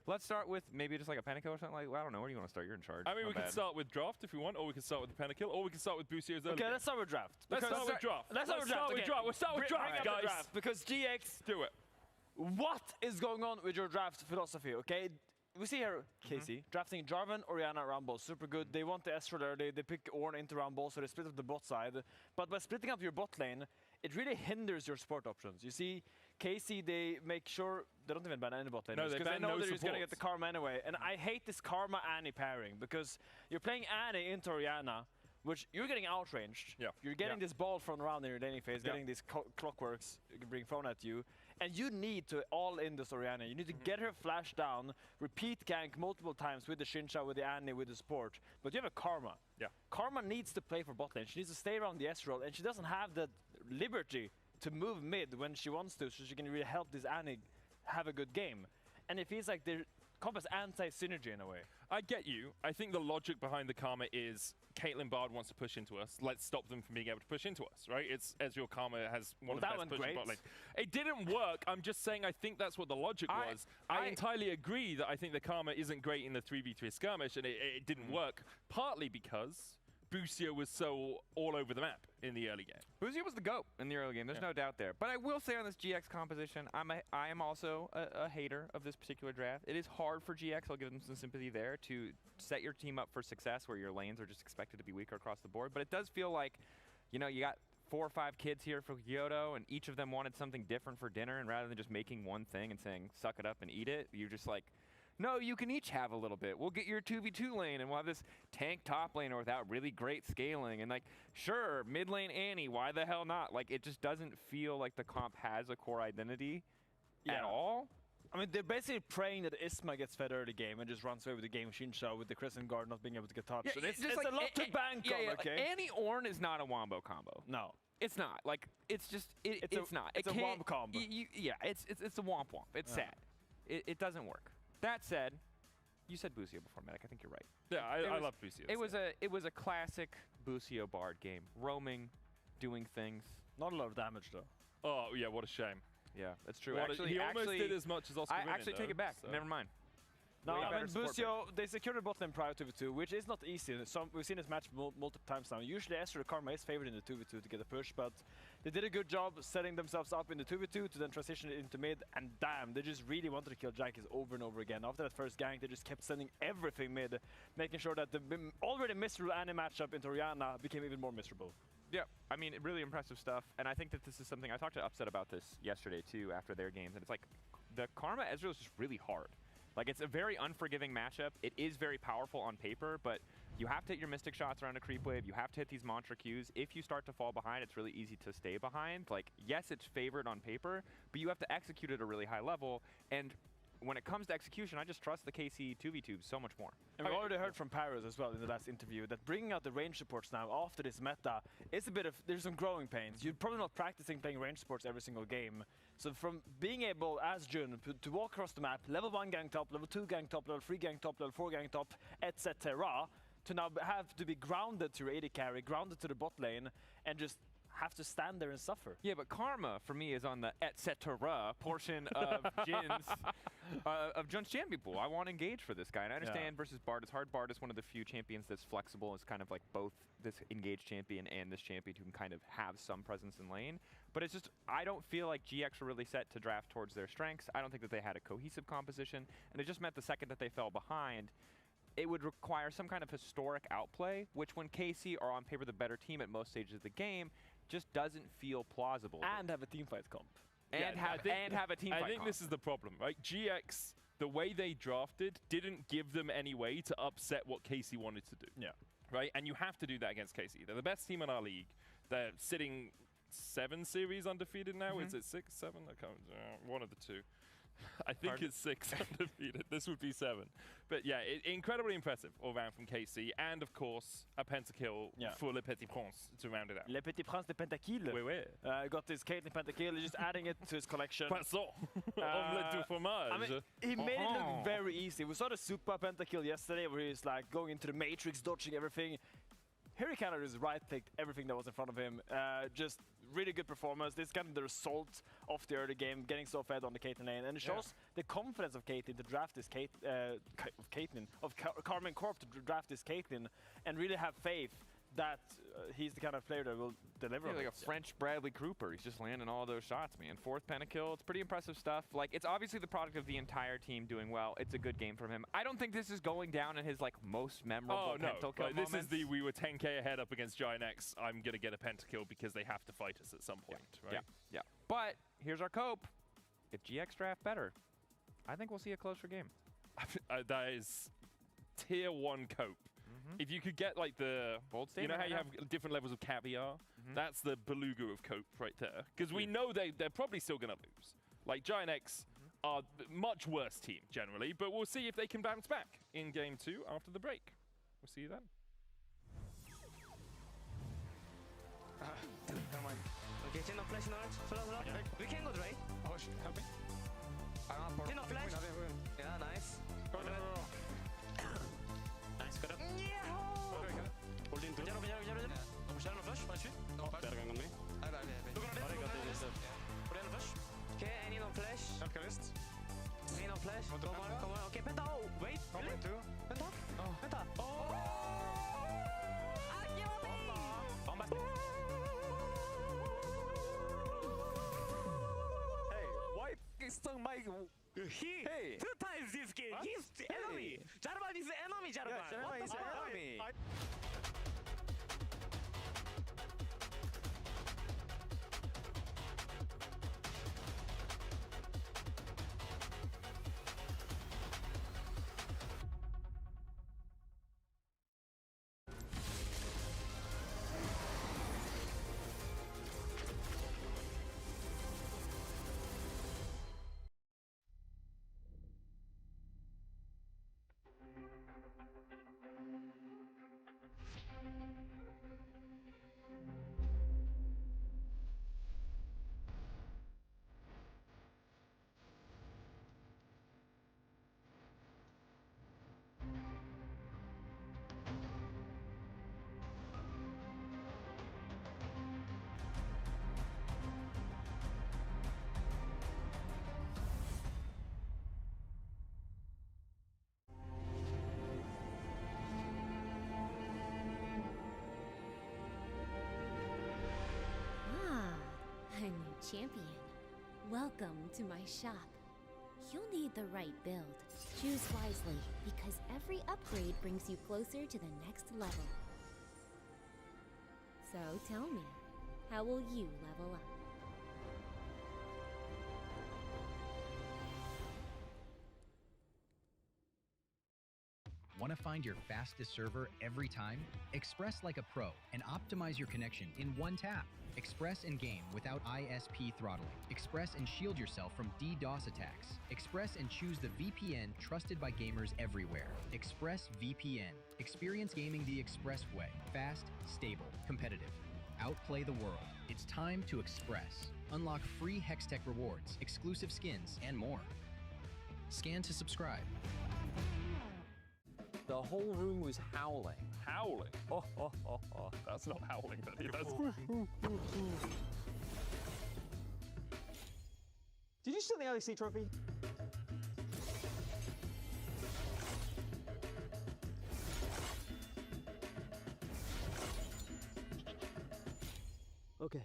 Speaker 3: Let's start with maybe just like a Pentakill or something like. I don't know. Where do you want to start? You're in charge.
Speaker 1: I mean, we can start with draft if we want, or we can start with the Pentakill, or we can start with Busio's early.
Speaker 2: Okay, let's start with draft.
Speaker 1: Let's start with draft.
Speaker 2: Let's start with draft.
Speaker 1: We'll start with draft, guys.
Speaker 2: Because GX,
Speaker 1: do it.
Speaker 2: What is going on with your draft philosophy? Okay, we see here KC drafting Jarvan, Orianna, Rumble, super good. They want the Astral early. They pick Ornn into Rumble, so they split up the bot side. But by splitting up your bot lane, it really hinders your support options. You see, KC, they make sure they don't even ban any bot laners because they know they're just gonna get the Karma anyway. And I hate this Karma Annie pairing because you're playing Annie into Orianna, which you're getting outranged. You're getting this ball thrown around in your laning phase, getting these clockworks being thrown at you. And you need to all in this Orianna. You need to get her flash down, repeat gank multiple times with the Shincha, with the Annie, with the support. But you have a Karma. Karma needs to play for bot lane. She needs to stay around the Ezreal, and she doesn't have the liberty to move mid when she wants to, so she can really help this Annie have a good game. And it feels like they're Comp is anti-synergy in a way.
Speaker 1: I get you. I think the logic behind the Karma is Caitlyn Bard wants to push into us. Let's stop them from being able to push into us, right? It's Ezreal Karma has one of the best pushes bot lane. It didn't work. I'm just saying I think that's what the logic was. I entirely agree that I think the Karma isn't great in the 3v3 skirmish, and it didn't work, partly because Busio was so all over the map in the early game.
Speaker 3: Busio was the GOAT in the early game, there's no doubt there. But I will say on this GX composition, I am also a hater of this particular draft. It is hard for GX, I'll give them some sympathy there, to set your team up for success where your lanes are just expected to be weaker across the board. But it does feel like, you know, you got 4 or 5 kids here for Kyoto, and each of them wanted something different for dinner, and rather than just making one thing and saying, suck it up and eat it, you're just like, no, you can each have a little bit. We'll get your 2v2 lane, and we'll have this tank top laner without really great scaling. And, like, sure, mid lane Annie, why the hell not? Like, it just doesn't feel like the comp has a core identity at all.
Speaker 2: I mean, they're basically praying that Isma gets fed early game and just runs away with the game Shinsha with the Crescent Guard not being able to get touched.
Speaker 3: Yeah,
Speaker 2: it's like a lot to bank on, okay?
Speaker 3: Annie Ornn is not a wombo combo.
Speaker 2: No.
Speaker 3: It's not. Like, it's just, it's not.
Speaker 2: It's a womp combo.
Speaker 3: Yeah, it's a womp womp. It's sad. It doesn't work. That said, you said Busio before, Medic. I think you're right.
Speaker 1: Yeah, I love Busio.
Speaker 3: It was a classic Busio Bard game. Roaming, doing things.
Speaker 2: Not a lot of damage, though.
Speaker 1: Oh, yeah, what a shame.
Speaker 3: Yeah, that's true.
Speaker 1: He almost did as much as Oscar
Speaker 3: I actually take it back.
Speaker 1: So.
Speaker 3: Never mind.
Speaker 2: No, I mean, Busio, they secured the bot lane prior to 2v2, which is not easy. We've seen this match multiple times now. Usually Ezreal Karma is favored in the 2v2 to get a push, but they did a good job setting themselves up in the 2v2 to then transition it into mid, and damn, they just really wanted to kill Jackis over and over again. After that first gank, they just kept sending everything mid, making sure that the already miserable Annie matchup into Rihanna became even more miserable.
Speaker 3: Yeah, I mean, really impressive stuff, and I think that this is something, I talked to Upset about this yesterday too after their games, and it's like, the Karma Ezreal is just really hard. Like, it's a very unforgiving matchup. It is very powerful on paper, but you have to hit your Mystic shots around a creep wave. You have to hit these mantra Qs. If you start to fall behind, it's really easy to stay behind. Like, yes, it's favored on paper, but you have to execute at a really high level. And when it comes to execution, I just trust the KC 2v2 so much more.
Speaker 2: And we've already heard from Paris as well in the last interview that bringing out the range supports now after this meta is a bit of, there's some growing pains. You're probably not practicing playing range supports every single game. So from being able, as Jun, to walk across the map, level 1 gang top, level 2 gang top, level 3 gang top, level 4 gang top, etc., to now have to be grounded to your AD carry, grounded to the bot lane, and just have to stand there and suffer.
Speaker 3: Yeah, but Karma for me is on the etc. portion of Jun's champion pool. I want to engage for this guy, and I understand versus Bard is hard. Bard is one of the few champions that's flexible. It's kind of like both this engaged champion and this champion who can kind of have some presence in lane. But it's just, I don't feel like GX were really set to draft towards their strengths. I don't think that they had a cohesive composition, and it just meant the second that they fell behind, it would require some kind of historic outplay, which when KC are on paper the better team at most stages of the game, just doesn't feel plausible.
Speaker 2: And have a teamfight comp.
Speaker 3: And have a teamfight comp.
Speaker 1: I think this is the problem, right? GX, the way they drafted, didn't give them any way to upset what KC wanted to do.
Speaker 2: Yeah.
Speaker 1: Right? And you have to do that against KC. They're the best team in our league. They're sitting 7 series undefeated now. Is it 6, 7? I can't, one of the two. I think it's 6 undefeated. This would be 7. But yeah, incredibly impressive all round from KC. And of course, a pentakill for Le Petit Prince to round it out.
Speaker 2: Le Petit Prince de Pentakill.
Speaker 1: Oui, oui.
Speaker 2: Got this Caitlyn Pentakill, just adding it to his collection.
Speaker 1: Poisson. Omelette du fromage.
Speaker 2: I mean, he made it look very easy. We saw the Super Pentakill yesterday where he's like going into the Matrix, dodging everything. Here he kind of just right-clicked everything that was in front of him. Just really good performance. This is kind of the result of the early game, getting so fed on the Caitlyn lane. And it shows the confidence of Caitlyn to draft this Carmen Corp to draft this Caitlyn and really have faith that he's the kind of player that will deliver.
Speaker 3: Like a French Bradley Cooper. He's just landing all those shots, man. 4th pentakill. It's pretty impressive stuff. Like, it's obviously the product of the entire team doing well. It's a good game from him. I don't think this is going down in his like most memorable pentakill
Speaker 1: this is the we were 10k ahead up against Giant X. I'm gonna get a pentakill because they have to fight us at some point. Right?
Speaker 3: Yeah. But here's our cope. If GX draft better, I think we'll see a closer game.
Speaker 1: That is tier 1 cope. If you could get like the, you know how you have different levels of caviar? That's the beluga of cope right there. Because we know they're probably still going to lose. Like Giant X are a much worse team generally, but we'll see if they can bounce back in game 2 after the break. We'll see you then.
Speaker 16: Okay, chain of flash knowledge. We can go right. Oh, shit, help me. Chain of flash. Yeah, nice.
Speaker 9: Nice, good up. Hold in two.
Speaker 16: Don't share no flash, on dessus.
Speaker 9: Non, pas. Bergang on me.
Speaker 16: Okay, I need no flash. I need no flash. Come on. Okay, Penta. Oh, wait. Really? Penta? Penta.
Speaker 2: Hey, why Kingston my...
Speaker 16: He two times this game. He's the enemy. Jarvan is the enemy, Jarvan.
Speaker 2: Jarvan is the enemy.
Speaker 11: Champion. Welcome to my shop. You'll need the right build. Choose wisely, because every upgrade brings you closer to the next level. So tell me, how will you level up?
Speaker 12: Want to find your fastest server every time? Express like a pro and optimize your connection in one tap. Express and game without ISP throttling. Express and shield yourself from DDoS attacks. Express and choose the VPN trusted by gamers everywhere. Express VPN. Experience gaming the Express way. Fast, stable, competitive. Outplay the world. It's time to Express. Unlock free Hextech rewards, exclusive skins, and more. Scan to subscribe.
Speaker 25: The whole room was howling.
Speaker 1: Howling? Oh. That's not howling, buddy. That's...
Speaker 18: Did you steal the LEC trophy? Okay,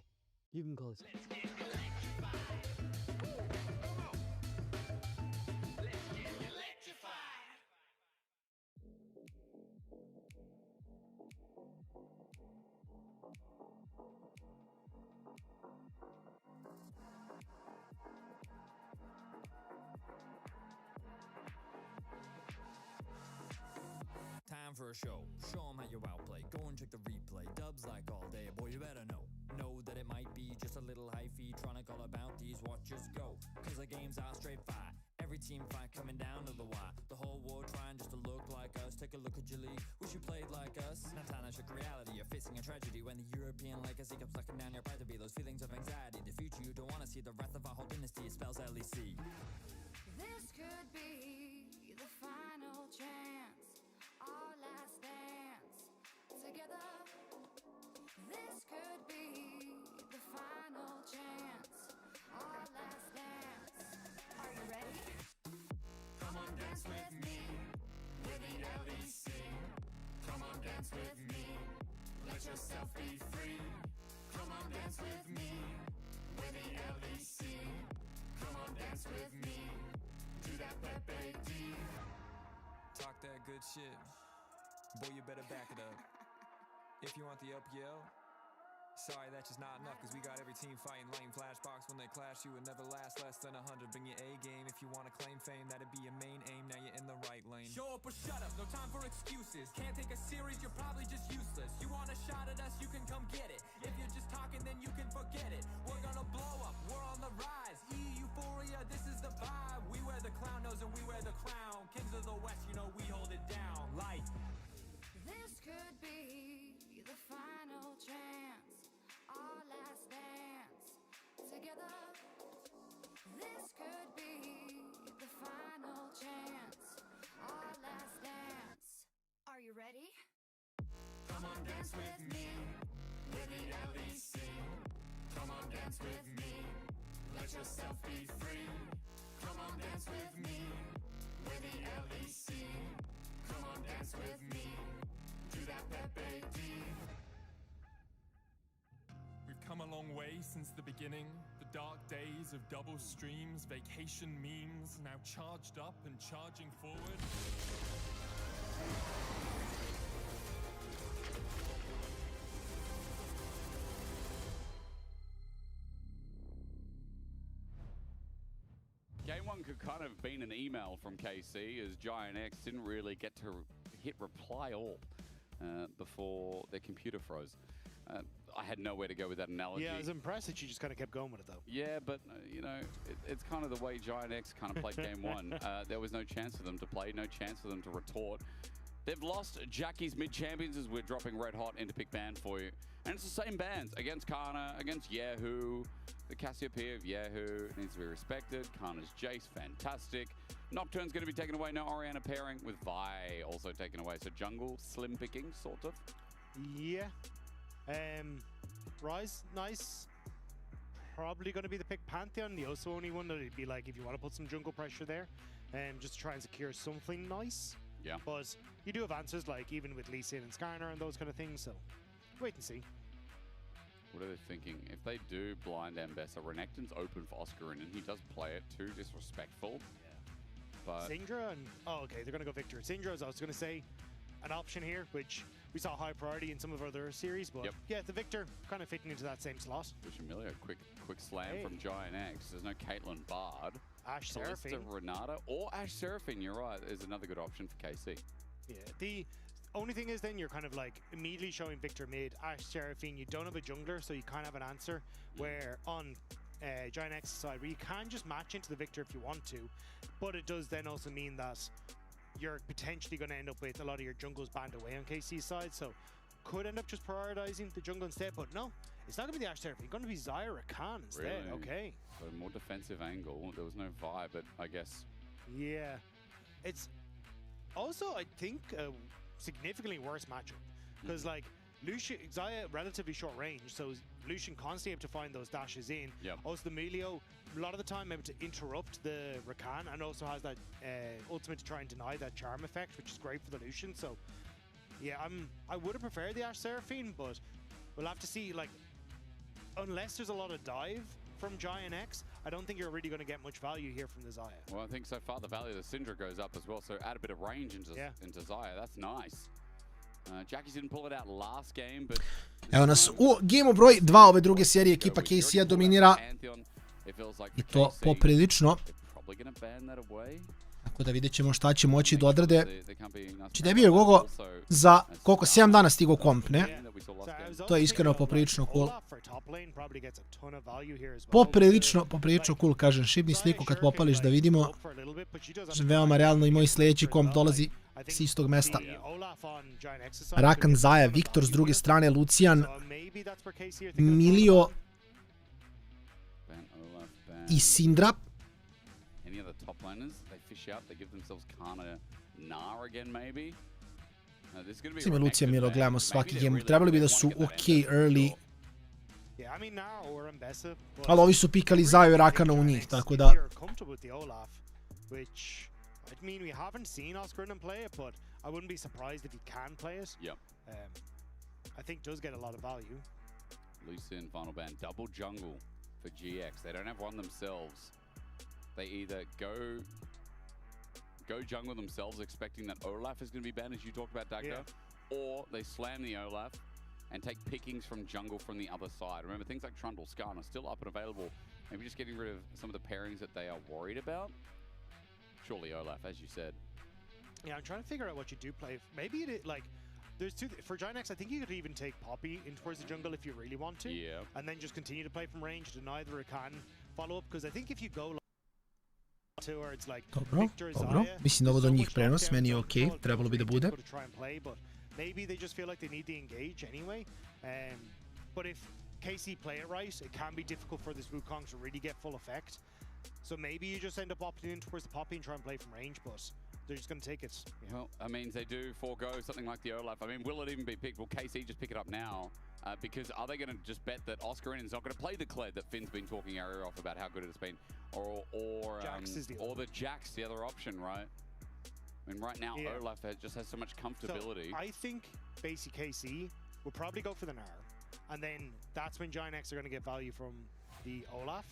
Speaker 18: you can close.
Speaker 13: Time for a show. Show 'em how you outplay. Go and check the replay. Dubs like all day. Boy, you better know. Know that it might be just a little hyphy. Trying to call about these watches go. Cause the games are straight fight. Every team fight coming down to the wire. The whole world trying just to look like us. Take a look at your league. Wish you played like us. Now time to shook reality. You're facing a tragedy when the European legacy comes sucking down your pride to be. Those feelings of anxiety. The future you don't want to see. The wrath of our whole dynasty. It spells LEC.
Speaker 14: This could be the final chance. Our last dance together. This could be the final chance. Our last dance. Are you ready? Come on, dance with me. With the LEC. Come on, dance with me. Let yourself be free. Come on, dance with me. With the LEC. Come on, dance with me. Do that Pepe D.
Speaker 13: Talk that good shit. Boy, you better back it up. If you want the LPL, sorry, that's just not enough. Cause we got every team fighting lane. Flashbox when they clash, you would never last less than 100. Bring your A game if you want to claim fame. That'd be your main aim, now you're in the right lane.
Speaker 21: Show up or shut up, no time for excuses. Can't take a series, you're probably just useless. You want a shot at us, you can come get it. If you're just talking, then you can forget it. We're gonna blow up, we're on the rise. Euphoria, this is the vibe. We wear the clown nose and we wear the crown. Kings of the West, you know we hold it down. Like
Speaker 14: This could be the final chance. Our last dance together. This could be the final chance. Our Ready? Come on, dance with me, with the LEC. Come on, dance with me, let yourself be free. Come on, dance with me, with the LEC. Come on, dance with me, do that Pepe D.
Speaker 10: We've come a long way since the beginning. The dark days of double streams, vacation memes, now charged up and charging forward.
Speaker 6: Game 1 could kind of have been an email from KC, as Giant X didn't really get to hit reply all before their computer froze. I had nowhere to go with that analogy.
Speaker 7: Yeah, I was impressed that you just kind of kept going with it, though.
Speaker 6: Yeah, but, you know, it's kind of the way Giant X kind of played Game 1. There was no chance for them to play, no chance for them to retort. They've lost Jackie's mid-champions as we're dropping Red Hot into pick band for you. And it's the same bands against Kana, against Yahoo. The Cassiopeia of Yahoo needs to be respected. Kana's Jace, fantastic. Nocturne's going to be taken away. No Orianna pairing with Vi also taken away. So jungle, slim picking, sort of.
Speaker 7: Yeah. Rise, nice. Probably going to be the pick Pantheon. The also only one that it'd be like if you want to put some jungle pressure there, just to try and secure something nice.
Speaker 6: Yeah.
Speaker 7: But you do have answers like even with Lee Sin and Skarner and those kind of things. So wait and see.
Speaker 6: What are they thinking? If they do blind Ambessa, Renekton's open for Oscar, and he does play it too disrespectful. Yeah. But
Speaker 7: Syndra and okay, they're gonna go Victor. Syndra, as I was gonna say, an option here, which we saw high priority in some of our other series, but yeah, the Victor kind of fitting into that same slot.
Speaker 6: Emilio, quick slam from Giant X. There's no Caitlyn Bard.
Speaker 7: Ash Seraphine.
Speaker 6: Renata or Ash Seraphine, you're right, is another good option for KC.
Speaker 7: Yeah, the only thing is then you're kind of like immediately showing Victor mid, Ash Seraphine, you don't have a jungler, so you can't have an answer, where on Giant X's side, where you can just match into the Victor if you want to, but it does then also mean that you're potentially going to end up with a lot of your jungles banned away on KC's side, so could end up just prioritizing the jungle instead, but no, it's not going to be the Ash Seraphine, it's going to be Zyra Khan instead.
Speaker 6: Really?
Speaker 7: Okay.
Speaker 6: So more defensive angle, there was no Vi, but I guess.
Speaker 7: Yeah. It's also, I think, a significantly worse matchup, because like Lucian, Xayah relatively short range, so Lucian constantly able to find those dashes in.
Speaker 6: Yep.
Speaker 7: Also the Melio, a lot of the time able to interrupt the Rakan, and also has that ultimate to try and deny that charm effect, which is great for the Lucian. So yeah, I would have preferred the Ash Seraphine, but we'll have to see. Like, unless there's a lot of dive from Giant X, I don't think you're really going to get much value here from the Xayah.
Speaker 6: Well, I think so far the value of the Syndra goes up as well, so add a bit of range into Xayah. That's nice. Jackie didn't pull it out last game, but
Speaker 4: Evo nas u gameu broj 2 ove druge serije, ekipa KC-a dominira i to poprilično. Tako da vidjet ćemo šta će moći da odrade. Znači debio je Gogo za koliko, 7 dana stigao komp, ne? To je iskreno poprilično cool. Poprilično cool, kažem. Šibni sliku kad popališ da vidimo. Veoma realno i moj sljedeći komp dolazi s istog mesta. Rakan, Xayah, Viktor s druge strane, Lucian, Milio i Syndra. Svime Lucija Milo gledamo svaki game. Trebali bi da su ok early. Ali ovi su pikali Xayah i Rakana u njih, tako da...
Speaker 7: I mean, we haven't seen Oscar play it, but I wouldn't be surprised if he can play it.
Speaker 6: Yep.
Speaker 7: I think does get a lot of value.
Speaker 6: Lucian, final ban, double jungle for GX. They don't have one themselves. They either go jungle themselves, expecting that Olaf is going to be banned, as you talked about, Dagda, or they slam the Olaf and take pickings from jungle from the other side. Remember, things like Trundle, Skarn are still up and available. Maybe just getting rid of some of the pairings that they are worried about. Surely Olaf, as you said.
Speaker 7: Yeah, I'm trying to figure out what you do play. Maybe it like there's two for Giant X. I think you could even take Poppy in towards the jungle if you really want to.
Speaker 6: Yeah. And
Speaker 7: then just continue to play from range, deny the Rakan follow up, because I think if you go towards like Victor,
Speaker 4: Dobro. Mislim da ovo do njih prenos, meni je okej, trebalo bi da bude.
Speaker 7: Maybe they just feel like they need to engage anyway. But if KC play it right, it can be difficult for this Wukong to really get full effect. So maybe you just end up opting in towards the Poppy and try and play from range, but they're just going to take it. Yeah.
Speaker 6: Well, that means they do forego something like the Olaf. I mean, will it even be picked? Will KC just pick it up now? Because are they going to just bet that Oscar Innen's not going to play the Kled that Finn's been talking area off about how good it's been? Or the Jax, the other option, right? I mean, right now, Olaf just has so much comfortability.
Speaker 7: So I think basically KC will probably go for the Gnar. And then that's when Giant X are going to get value from the Olaf.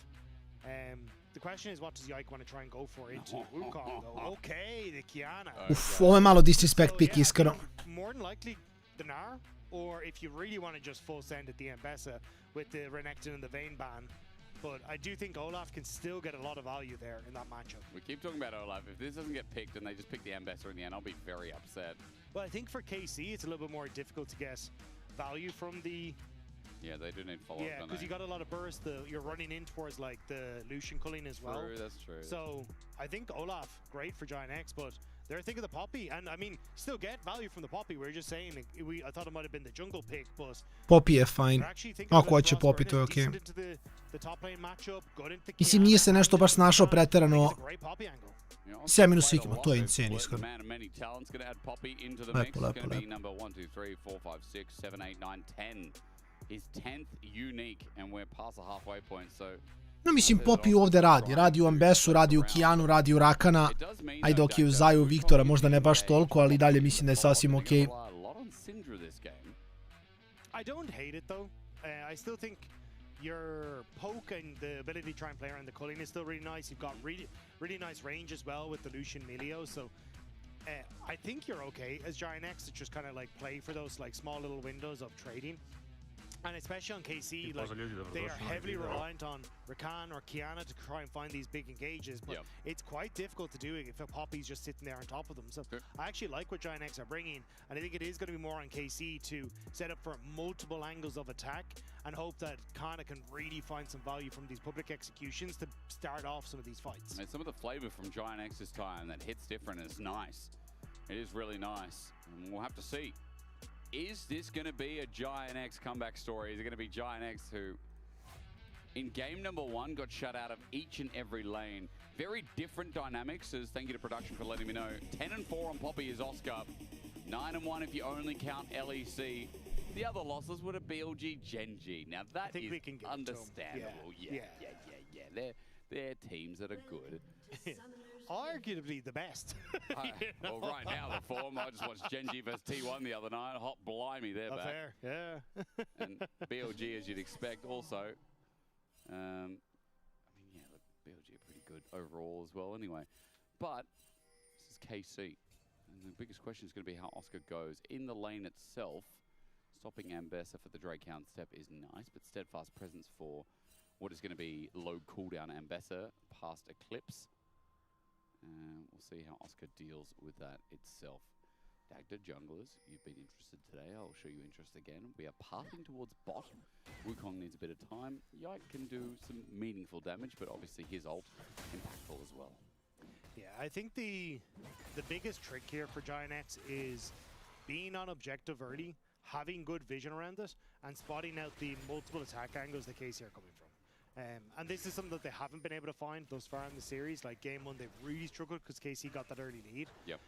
Speaker 7: The question is, what does Yike want to try and go for into Wukong, though? Okay, the Kiana.
Speaker 4: Ovo je malo disrespect pick, iskreno.
Speaker 7: More than likely, the Gnar, or if you really want to just full send at the Ambessa with the Renekton and the Vayne ban. But I do think Olaf can still get a lot of value there in that matchup.
Speaker 6: We keep talking about Olaf. If this doesn't get picked and they just pick the Ambessa in the end, I'll be very upset.
Speaker 7: Well, I think for KC, it's a little bit more difficult to get value from the...
Speaker 6: Yeah, they do need follow-up,
Speaker 7: yeah, because you got a lot of burst. You're running in towards like the Lucian culling as well.
Speaker 6: True, that's true.
Speaker 7: So I think Olaf, great for Giant X, but they're thinking the Poppy, and I mean, still get value from the Poppy. We're just saying, I thought it might have been the jungle pick, but
Speaker 4: Poppy je fajn. Ako hoće Poppy, to je okej. Mislim, nije se nešto baš snašao preterano. 7 minus ikima, to je insane, iskreno. Lepo, lepo, lepo.
Speaker 6: Is 10th unique and we're past the halfway point, so
Speaker 4: no, mislim, Poppy ovdje radi u Ambessu, radi u Kijanu, radi u Rakana, ajde ok, u Zaju Viktora možda ne baš toliko, ali dalje mislim da je sasvim ok.
Speaker 7: I don't hate it though. I still think your poke and the ability to try and play around the culling is still really nice. You've got really nice range as well with the Lucian Melio, so I think you're okay as Giant X to just kind of like play for those like small little windows of trading. And especially on KC, like, they are heavily reliant on Rakan or Kiana to try and find these big engages, but it's quite difficult to do it if a Poppy's just sitting there on top of them. So I actually like what Giant X are bringing, and I think it is going to be more on KC to set up for multiple angles of attack and hope that Kana can really find some value from these public executions to start off some of these fights.
Speaker 6: And some of the flavor from Giant X this time that hits different is nice. It is really nice, and we'll have to see. Is this going to be a Giant X comeback story? Is it going to be Giant X who, in game number 1, got shut out of each and every lane? Very different dynamics, as thank you to production for letting me know. 10-4 on Poppy is Oscar. 9-1 if you only count LEC. The other losses would have BLG Genji. Now that is understandable. Yeah. They're teams that are good.
Speaker 7: Arguably the best.
Speaker 6: Well, right now the form. I just watched Genji vs T1 the other night. Hot blimey, they're back.
Speaker 7: Fair, yeah.
Speaker 6: And BLG, as you'd expect, also. I mean, yeah, look, BLG are pretty good overall as well. Anyway, but this is KC, and the biggest question is going to be how Oscar goes in the lane itself. Stopping Ambessa for the Drakehound step is nice, but steadfast presence for what is going to be low cooldown Ambessa past Eclipse. We'll see how Oscar deals with that itself. Dagda junglers, you've been interested today. I'll show you interest again. We are pathing towards bot. Wukong needs a bit of time. Yike can do some meaningful damage, but obviously his ult impactful as well.
Speaker 7: Yeah, I think the biggest trick here for Giant X is being on objective early, having good vision around it, and spotting out the multiple attack angles the KC are coming from. And this is something that they haven't been able to find thus far in the series. Like game 1, they really struggled because KC got that early lead.
Speaker 6: Yep.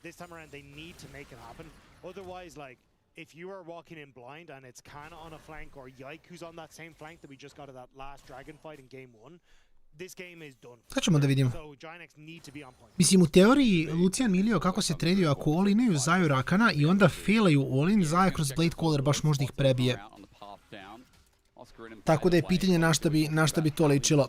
Speaker 7: This time around, they need to make it happen. Otherwise, like, if you are walking in blind and it's Kana on a flank or Yike who's on that same flank that we just got at that last Dragon fight in game 1, this game is done.
Speaker 4: Sad ćemo da vidimo.
Speaker 7: So Giant X need to be on point.
Speaker 4: Mislim, u teoriji Lucian Milio kako se tradio ako all-inaju Zaju Rakana i onda failaju all-in, Zaja kroz Blade Caller baš možda ih prebije. Tako da je pitanje na šta bi to ličilo.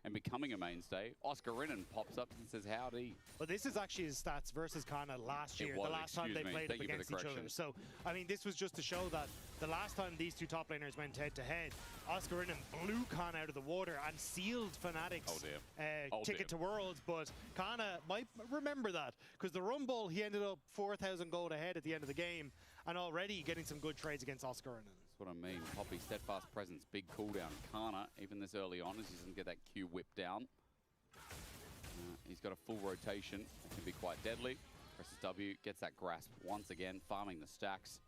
Speaker 6: And becoming a mainstay, Oscar Innen pops up and says howdy.
Speaker 7: But this is actually his stats versus Kana last year, the last time they played up against each other. So, I mean, this was just to show that the last time these two top laners went head-to-head, Oscar Innen blew Kana out of the water and sealed Fnatic's ticket to Worlds, but Kana might remember that, because the Rumble, he ended up 4,000 gold ahead at the end of the game, and already getting some good trades against Oscar Innen.
Speaker 6: That's what I mean. Poppy, steadfast presence, big cooldown. Kana, even this early on, as he doesn't get that Q whip down. He's got a full rotation. It can be quite deadly. Presses W, gets that grasp once again, farming the stacks.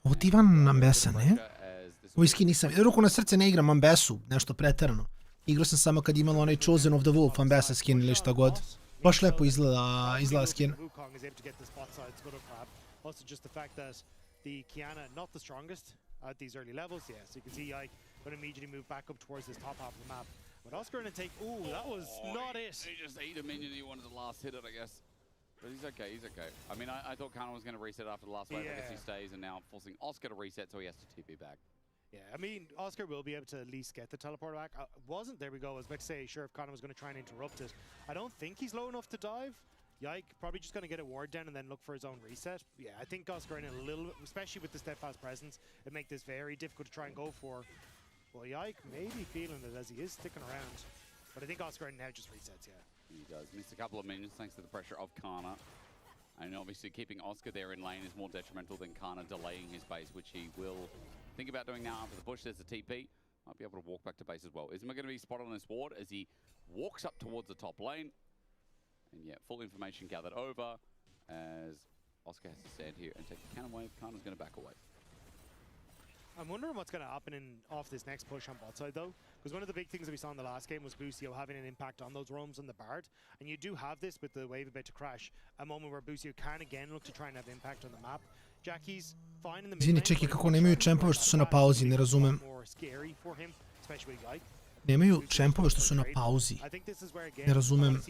Speaker 4: Ovo ti Ivan Ambesa, ne? Ovo skin nisam, ruku na srce ne igram Ambesu, nešto preterano. Igrao sam samo kad imalo onaj Chosen of the Wolf Ambesa skin ili šta god. Baš lepo izgleda skin.
Speaker 7: Also just the fact that the Kiana not the strongest at these early levels, yeah. So you can see Ike going to immediately move back up towards this top half of the map. But Oscar going to take, ooh, that was not it.
Speaker 6: He just ate a minion, he wanted to last hit it, I guess. But he's okay, he's okay. I mean, I thought Canon was going to reset after the last wave, I guess he stays, and now forcing Oscar to reset, so he has to TP back.
Speaker 7: Yeah, I mean, Oscar will be able to at least get the teleport back. There we go, I was about to say, sure, if Canon was going to try and interrupt it. I don't think he's low enough to dive. Yike probably just going to get a ward down and then look for his own reset. Yeah, I think Oscar in a little, especially with the steadfast presence, it make this very difficult to try and go for. Well, Yike may be feeling it as he is sticking around. But I think Oscar now just resets, yeah.
Speaker 6: He does. Missed a couple of minions thanks to the pressure of Kana. And obviously keeping Oscar there in lane is more detrimental than Kana delaying his base, which he will think about doing now after the push. There's the TP. Might be able to walk back to base as well. Isma going to be spotted on this ward as he walks up towards the top lane. And yeah, full information gathered over as Oscar has to stand here and take the cannon wave. Kana's going to back away.
Speaker 7: I'm wondering what's going to happen off this next push on bot side though, because one of the big things that we saw in the last game was Busio having an impact on those roams on the Bard, and you do have this with the wave about to crash, a moment where Busio can again look to try and have impact on the map. Jackie's fine in the mid
Speaker 4: lane. Izvini, čekaj, kako nemaju čempove što su na pauzi, ne razumem. Nemaju čempove što su na pauzi. Ne razumem.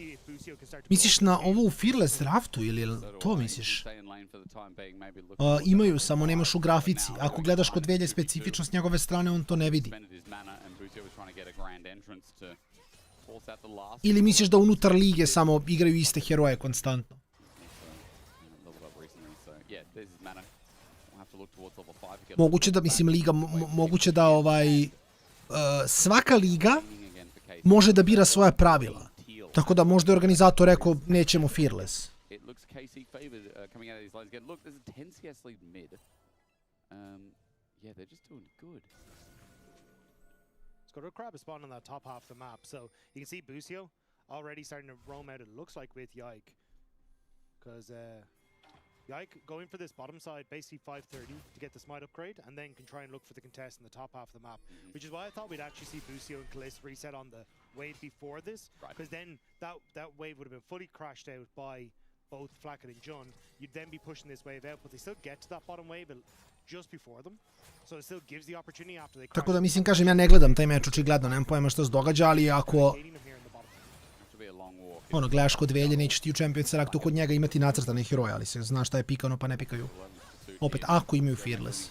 Speaker 4: Misliš na ovo u Fearless draftu ili to misliš? Imaju, samo nemaš u grafici. Ako gledaš kod Velje specifično s njegove strane, on to ne vidi. Ili misliš da unutar lige samo igraju iste heroje konstantno? Moguće da, mislim, liga, moguće da svaka liga može da bira svoja pravila. Tako da možda je organizator rekao nećemo Fearless.
Speaker 7: Scuttle Crab is spawning on that top half of the map, so you can see Busio already starting to roam out, it looks like, with Yike. Because Yike going for this bottom side, basically 530 to get the smite upgrade, and then can try and look for the contest in the top half of the map. Which is why I thought we'd actually see Busio and Kalist reset on the wave before this, because then that wave would have been fully crashed out by both Flacket and Jund. You'd then be pushing this wave out, but they still get to that bottom wave just before them. So it still gives the opportunity after they crash.
Speaker 4: Tako da, mislim, kažem, ja ne gledam taj meč očigledno, nemam pojma što se događa, ali ako gledaš kod Velje, nećeš ti u Champions Selectu kod njega imati nacrtane heroje, ali se zna šta je pikano pa ne pikaju. Opet, ako imaju Fearless.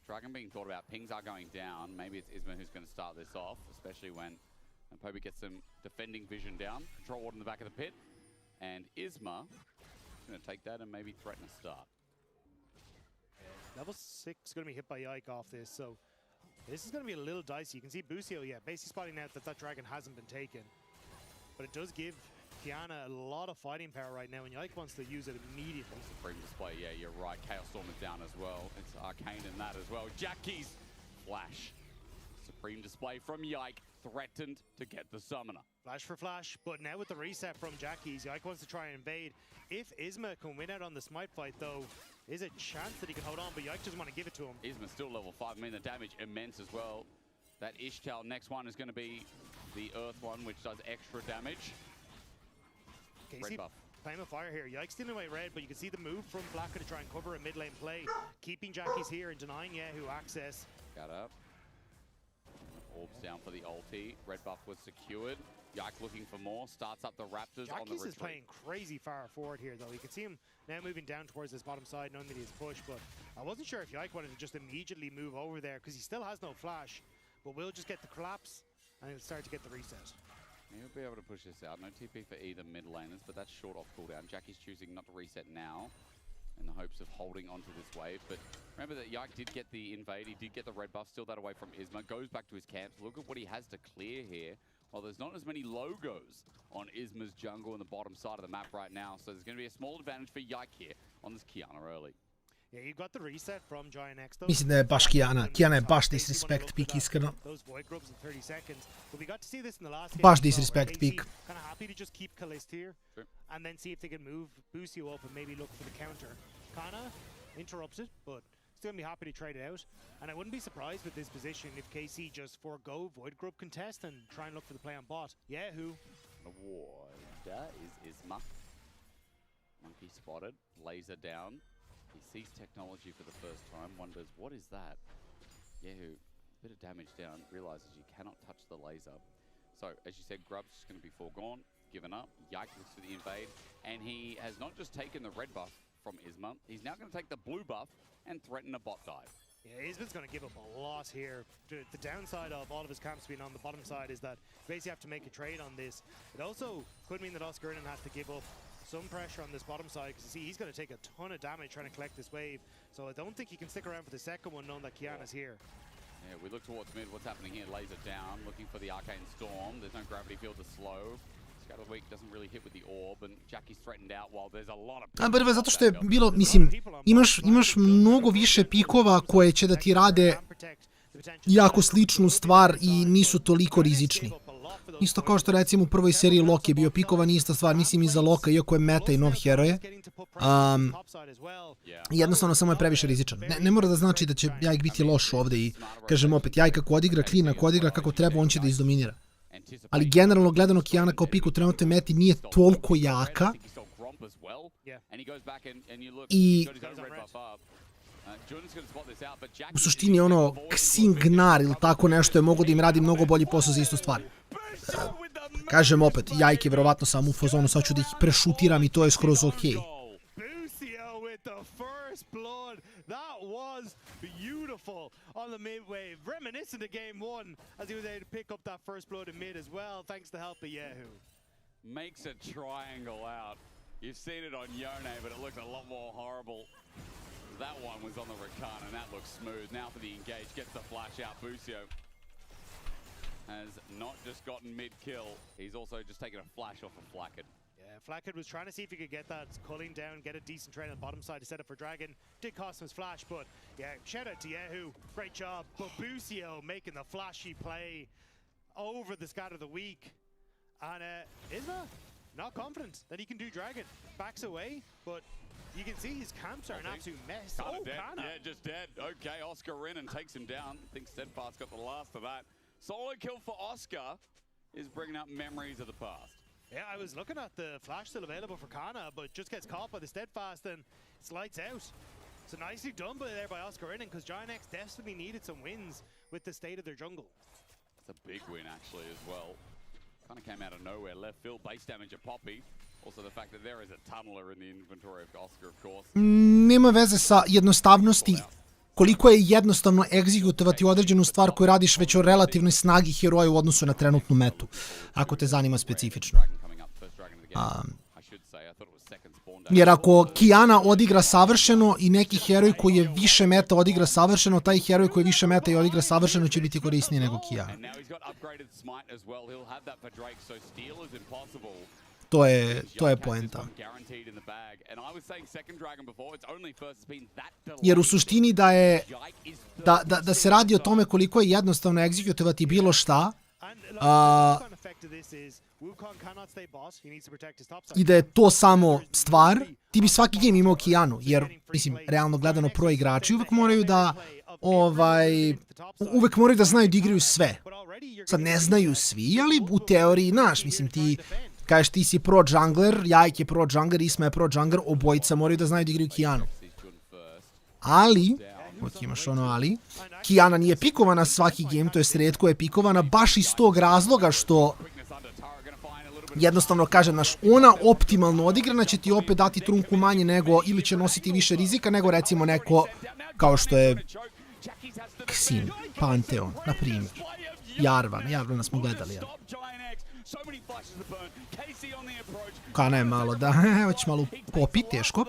Speaker 6: Dragon being thought about, pings are going down. Maybe it's Isma who's going to start this off, especially when Poby gets some defending vision down. Control ward in the back of the pit. And Isma is going to take that and maybe threaten a start.
Speaker 7: Level 6 is going to be hit by Yike off this, so this is going to be a little dicey. You can see Busio, yeah, basically spotting out that dragon hasn't been taken. But it does give Kiana a lot of fighting power right now, and Yike wants to use it immediately.
Speaker 6: Supreme display, yeah, you're right. Chaos Storm is down as well. It's Arcane in that as well. Jackie's flash. Supreme display from Yike, threatened to get the summoner.
Speaker 7: Flash for flash, but now with the reset from Jackie's, Yike wants to try and invade. If Isma can win out on the smite fight, though, there's a chance that he can hold on, but Yike doesn't want to give it to him.
Speaker 6: Isma's still level 5. I mean, the damage immense as well. That Ishtal next one is going to be the Earth one, which does extra damage.
Speaker 7: Red buff. Flame of Fire here. Yike's stealing away red, but you can see the move from Blacker to try and cover a mid lane play. Keeping Jackie's here and denying Yahoo access.
Speaker 6: Got up. Orbs down for the ulti. Red buff was secured. Yike looking for more. Starts up the Raptors on the retreat.
Speaker 7: Jackie's is playing crazy far forward here, though. You can see him now moving down towards this bottom side, knowing that he has pushed, but I wasn't sure if Yike wanted to just immediately move over there, because he still has no flash, but we'll just get the collapse, and he'll start to get the reset.
Speaker 6: He'll be able to push this out. No TP for either mid laners, but that's short off cooldown. Jackie's choosing not to reset now in the hopes of holding onto this wave. But remember that Yike did get the invade. He did get the red buff. Steal that away from Isma. Goes back to his camps. Look at what he has to clear here. Well, there's not as many logos on Isma's jungle in the bottom side of the map right now. So there's going to be a small advantage for Yike here on this Kiana early.
Speaker 7: Yeah, you got the reset from Giant X though.
Speaker 4: Mislim da je baš Kiana. Kiana je baš disrespect pick, iskreno.
Speaker 7: Those void grubs in 30 seconds. But we got to see this in the last game.
Speaker 4: Baš
Speaker 7: as well,
Speaker 4: disrespect
Speaker 7: where
Speaker 4: pick.
Speaker 7: KC Kind of happy to just keep Kalist here and then see if they can move Busio up and maybe look for the counter. Kana interrupted, but still gonna be happy to trade it out. And I wouldn't be surprised with this position if KC just forego void grub contest and try and look for the play on bot. Yeah, who?
Speaker 6: That is Isma. Monkey spotted, laser down. He sees technology for the first time, wonders, what is that? Yehu, bit of damage down, realizes you cannot touch the laser. So, as you said, Grub's just going to be foregone, given up. Yike looks for the invade, and he has not just taken the red buff from Isma, he's now going to take the blue buff and threaten a bot dive.
Speaker 7: Yeah, Isman's going to give up a lot here. The downside of all of his camps being on the bottom side is that you basically have to make a trade on this. It also could mean that Oscar has to give up some pressure on this bottom side, because you see he's going to take a ton of damage trying to collect this wave. So I don't think he can stick around for the second one, knowing that Kiana's here.
Speaker 6: Yeah, we look towards mid. What's happening here? Laser down, looking for the Arcane Storm. There's no gravity field to slow. Scatter Weak doesn't really hit with the orb, and Jackie's threatened out while there's a lot of...
Speaker 4: Prvo zato što je bilo, mislim, imaš mnogo više pikova koje će da ti rade jako sličnu stvar i nisu toliko rizični. Isto kao što recimo u prvoj seriji Lok je bio pikovan, ista stvar, mislim i za Loka, iako je meta i nov heroje. Jednostavno samo je previše rizičan. Ne mora da znači da će Jajk biti loš ovde i, kažem opet, Jajk ako odigra clean, ako odigra kako treba, on će da izdominira. Ali generalno gledano Kiana kao pik u trenutnoj meti nije toliko jaka i u suštini ono Xingnar ili tako nešto je mogo da im radi mnogo bolji posao za istu stvar. Kažem opet, Jajk je verovatno samo u fazonu, sad ću da ih prešutiram i to je skroz okej.
Speaker 7: That was beautiful on the mid wave, reminiscent of game one as he was able to pick up that first blood in mid as well, thanks to help of Yehu.
Speaker 6: Makes a triangle out. You've seen it on Yone, but it looks a lot more horrible. That one was on the Rakan, and that looks smooth. Now for the engage, gets the flash out. Busio has not just gotten mid-kill, he's also just taken a flash off of Flacked.
Speaker 7: Yeah, Flacked was trying to see if he could get that culling down, get a decent trade on the bottom side to set up for Dragon. Did cost him his flash, but yeah, shout out to Yehu, great job. But Busio making the flashy play over the scatter of the week. And Isma, not confident that he can do Dragon. Backs away, but you can see his camps are an absolute mess.
Speaker 6: Kana dead. Kana. Yeah, just dead. Okay, Oscar in and takes him down. I think Steadfast got the last of that. Solo kill for Oscar is bringing up memories of the past.
Speaker 7: Yeah, I was looking at the flash still available for Kana, but just gets caught by the Steadfast and it's lights out. So nicely done there by Oscar Innan, because Giant X desperately needed some wins with the state of their jungle.
Speaker 6: It's a big win actually as well. Kind of came out of nowhere, left field, base damage of Poppy. Also the fact that there is a tunneler in the inventory of Oscar, of course.
Speaker 4: Nema veze sa jednostavnosti. Koliko je jednostavno egzikutovati određenu stvar koju radiš već o relativnoj snagi heroja u odnosu na trenutnu metu, ako te zanima specifično. Jer ako Kiana odigra savršeno i neki heroj koji je više meta odigra savršeno, taj heroj koji je više meta i odigra savršeno će biti korisniji nego Kiana. To je poenta. Jer u suštini da se radi o tome koliko je jednostavno egzikutovati bilo šta i da je to samo stvar, ti bi svaki game imao Kianu, jer, mislim, realno gledano pro igrači uvek moraju da znaju da igraju sve. Sad ne znaju svi, ali u teoriji, znaš, mislim, ti kažeš ti si pro jungler, Jajk je pro jungler, Isma je pro jungler, obojica moraju da znaju da igraju Kianu. Ali, imaš ono ali, Kiana nije pikovana svaki game, to jest retko je pikovana baš iz tog razloga što jednostavno kažem, ona optimalno odigrana će ti opet dati trunku manje nego, ili će nositi više rizika nego recimo neko kao što je Xin, Pantheon, na primjer. Jarvana smo gledali, jel? Kana je malo da, evo će malo popi, teško.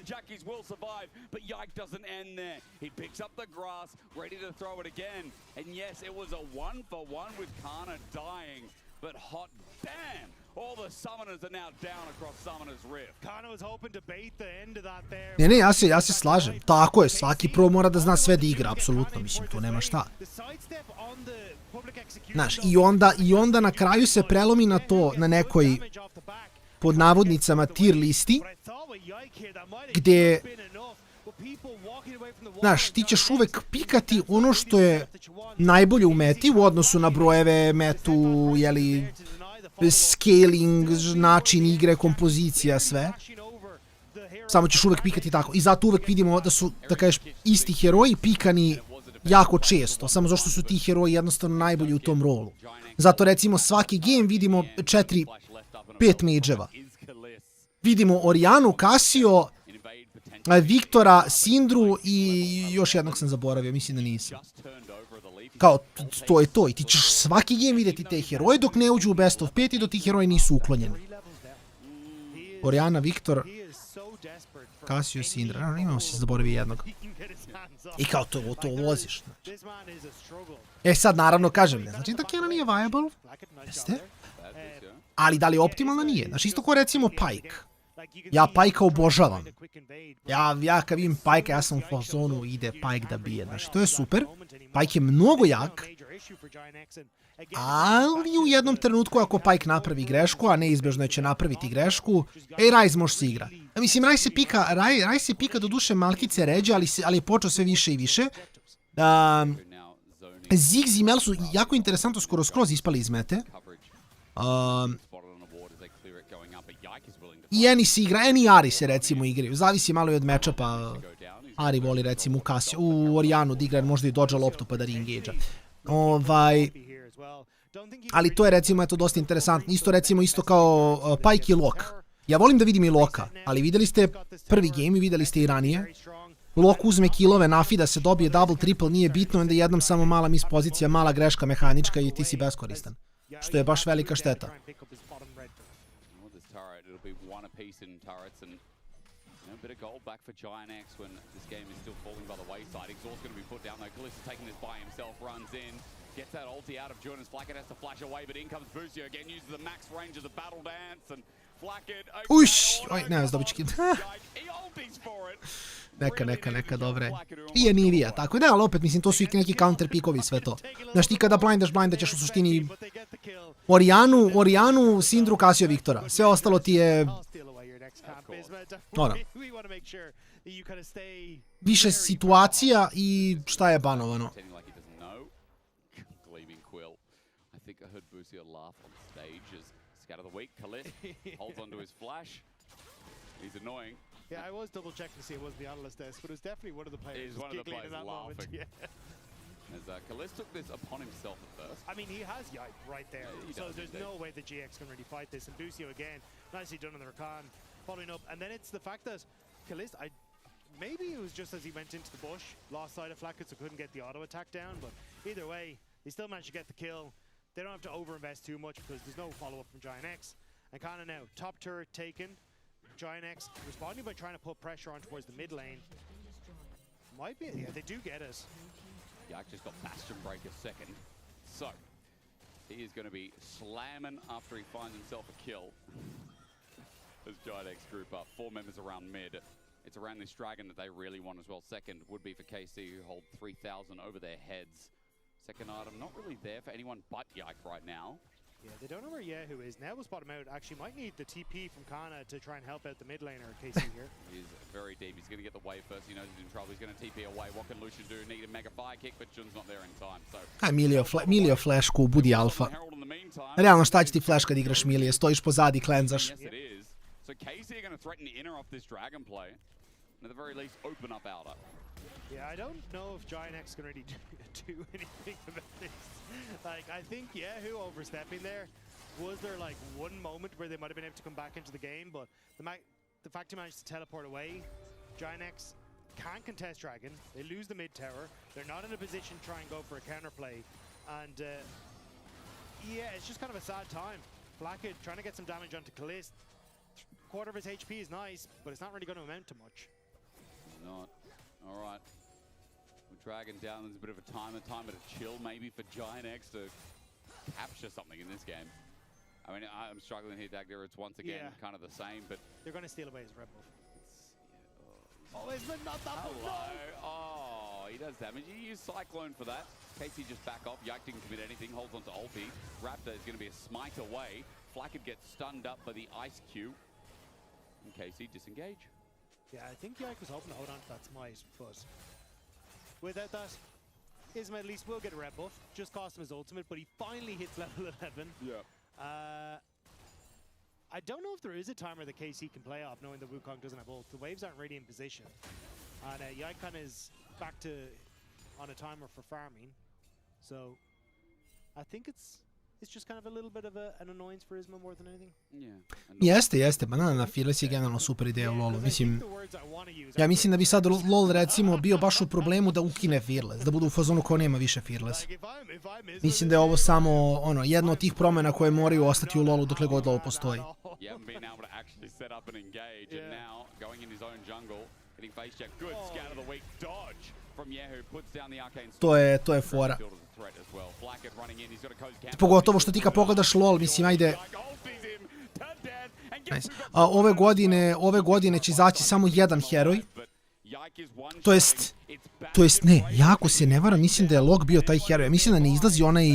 Speaker 6: Jackies will survive, but Yike doesn't end there. He picks up the grass, ready to throw it again. And yes, it was a 1-for-1 with Kana dying, but hot damn! All the summoners are now down across Summoner's Rift.
Speaker 7: Kana was hoping to bait the end of that there.
Speaker 4: Ne, ja se slažem. Tako je, svaki pro mora da zna sve da igra, apsolutno, mislim, tu nema šta. Znaš, i onda na kraju se prelomi na to, na nekoj, pod navodnicama, tier listi, gde, znaš, ti ćeš uvek pikati ono što je najbolje u meti u odnosu na brojeve, metu, jeli, scaling, način igre, kompozicija, sve. Samo ćeš uvek pikati tako. I zato uvek vidimo da su, da kažeš, isti heroji pikani jako često. Samo zašto su ti heroji jednostavno najbolji u tom rolu. Zato recimo svaki game vidimo 4-5 mage'eva. Vidimo Orianu, Casio, Viktora, Sindru i još jednog sam zaboravio, mislim da nisam. Kao, to je to. I ti ćeš svaki game vidjeti te heroje dok ne uđu u best of 5 i dok ti heroji nisu uklonjeni. Oriana, Viktor, Casio, Sindra. Imamo se zaboravio jednog. I kao to voziš. E sad, naravno, kažem, ne znači da Canon nije viable. Jeste. Ali da li je optimalna? Nije. Znači, isto ko recimo Pike. Ja Pike-a obožavam. Ja kad vidim Pike-a, ja sam u fazonu, ide Pike da bije. Znači, to je super. Pike je mnogo jak. Ali u jednom trenutku ako Pike napravi grešku, a neizbežno će napraviti grešku, Ryze može se igra. Mislim, Ryze se pika do duše malkice ređe, ali je počeo sve više i više. Ziggs i Mel su jako interesantno skroz ispali iz mete. I Eni se igra, Eni i Ari se recimo igraju. Zavisi malo i od matchupa. Ari voli recimo u Orianu da igra možda i dodža loptu pa da re-engage-a. Ali to je recimo eto dosta interesantno. Isto kao Pike i Locke. Ja volim da vidim i Locke-a, ali videli ste prvi game i videli ste i ranije. Locke uzme killove, nafida se, dobije double, triple, nije bitno, onda jednom samo mala miss pozicija, mala greška mehanička i ti si beskoristan. Što je baš velika šteta.
Speaker 6: Bit of gold back for Giant X when this game is still falling by the wayside. Exhaust going to be put down though. Kalista taking this by himself, runs in, gets that ulti out of Jordan's. Blackhead has to flash away, but in comes Busio again, uses the max range of the battle dance, and Blackhead...
Speaker 4: Uš! Oj, ne, dobit ću Neka, dobre. I je Nivija, tako da, ali opet, mislim, to su i neki counter pikovi sve to. Znaš, ti kada blindaš u suštini Orianu, Sindru, Casio, Viktora. Sve ostalo ti je... više situacija i šta je banovano.
Speaker 7: Yeah, I was double checking to see it wasn't the analyst desk, but it was definitely one of the players giggling in that moment. Yeah.
Speaker 6: As Kalista took this upon himself at first.
Speaker 7: I mean, he has Yite right there, so there's no way the GX can really fight this. And Busio again, nicely done on the Rakan, following up. And then it's the fact that Kalista, maybe it was just as he went into the bush, lost sight of Flacket, so couldn't get the auto attack down. But either way, he still managed to get the kill. They don't have to overinvest too much because there's no follow-up from Giant X. And Kana now, top turret taken. Giant X responding by trying to put pressure on towards the mid lane. Might be, yeah, they do get it.
Speaker 6: Yak just got Bastion Break a second. So, he is going to be slamming after he finds himself a kill. As Giant X group up, 4 members around mid. It's around this dragon that they really want as well. Second would be for KC, who hold 3,000 over their heads. Second item, not really there for anyone but Yak right now.
Speaker 7: Yeah, they don't know where Yahoo is. Now we'll spot him out. Actually, might need the TP from Kana to try and help out the mid laner, KC here.
Speaker 6: He's very deep. He's going to get the wave first. He knows he's in trouble. He's going to TP away. What can Lucian do? Need a mega fire kick, but Jun's not there in time. So.
Speaker 4: Milio flashku, budi alfa. Realno šta će ti flash kad igraš Milije? Stojiš pozadi, klenzaš.
Speaker 6: Yes, it is. So KC are going to threaten the inner off this dragon play. And at the very least, open up outer.
Speaker 7: Yeah, I don't know if Giant X can really do anything about this. Like, I think Yahoo overstepping there. Was there like one moment where they might have been able to come back into the game, but the fact he managed to teleport away, Giant X can't contest Dragon. They lose the mid tower. They're not in a position to try and go for a counterplay. And yeah, it's just kind of a sad time. Blackhead trying to get some damage onto Kalist. Quarter of his HP is nice, but it's not really going to amount to much.
Speaker 6: Not. All right. Dragon down, there's a bit of a time of chill maybe for Giant X to capture something in this game. I mean, I'm struggling here, Dagger. It's once again kind of the same, but
Speaker 7: they're going to steal away his red buff. Oh, it's not that one.
Speaker 6: Oh, he does damage. You use Cyclone for that. Casey just back off. Yike didn't commit anything. Holds on to ulti. Raptor is going to be a smite away. Flackett gets stunned up by the Ice Cube. And Casey disengage.
Speaker 7: Yeah, I think Yike was hoping to hold on to that smite, but without that, Isma at least will get a red buff. Just cost him his ultimate, but he finally hits level 11.
Speaker 6: Yeah.
Speaker 7: I don't know if there is a timer that KC can play off, knowing that Wukong doesn't have ult. The waves aren't really in position. And Yike kind of is back to on a timer for farming. So I think it's just kind of a little bit of an annoyance for Isma more than anything.
Speaker 4: Jeste, banana fearless je generalno super ideja u LoLu. Mislim, ja mislim da bi sad LoL recimo bio baš u problemu da ukine fearless, da budu u fazonu ko nema više fearless. Mislim da je ovo samo ono jedno od tih promjena koje moraju ostati u LoLu dokle god LoL postoji. To je fora. Pogotovo što ti kad pogledaš LoL, mislim, ajde... Nice. Ove godine će izaći samo jedan heroj. To jest ne, jako se ne varam, mislim da je Log bio taj heroj. Mislim da ne izlazi onaj...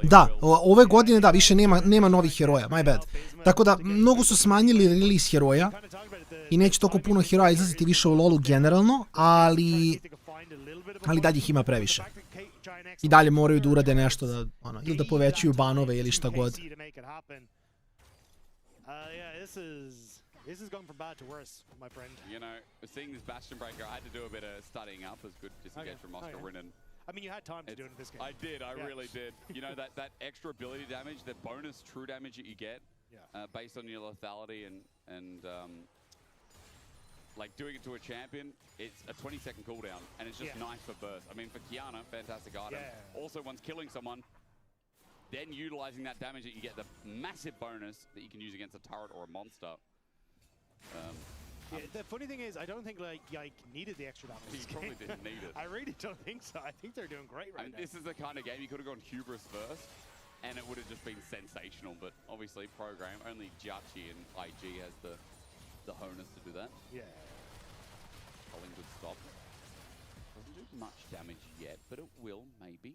Speaker 4: Da, ove godine da, više nema novih heroja, my bad. Tako da, mnogo su smanjili release heroja i neće toliko puno heroja izlaziti više u LoLu generalno, ali dalje ih ima previše. I dalje moraju da urade nešto da, ono, ili da povećaju banove ili šta god.
Speaker 6: This is going from bad to worse, my friend. You know, seeing this Bastion Breaker, I had to do a bit of studying up as good disengage from Oscar Rinnan.
Speaker 7: I mean, you had time to do it in this game.
Speaker 6: I did, I really did. You know, that extra ability damage, the bonus true damage that you get based on your lethality and like doing it to a champion, it's a 20-second cooldown, and it's just nice for burst. I mean, for Kiana, fantastic item. Also, once killing someone, then utilizing that damage that you get, the massive bonus that you can use against a turret or a monster.
Speaker 7: The funny thing is, I don't think like Yike needed the extra damage.
Speaker 6: He probably didn't need it.
Speaker 7: I really don't think so. I think they're doing great right now.
Speaker 6: This is the kind of game you could have gone Hubris first, and it would have just been sensational. But obviously, program only Jachi and IG has the honus to do that.
Speaker 7: Yeah.
Speaker 6: Calling good stop. Doesn't do much damage yet, but it will maybe.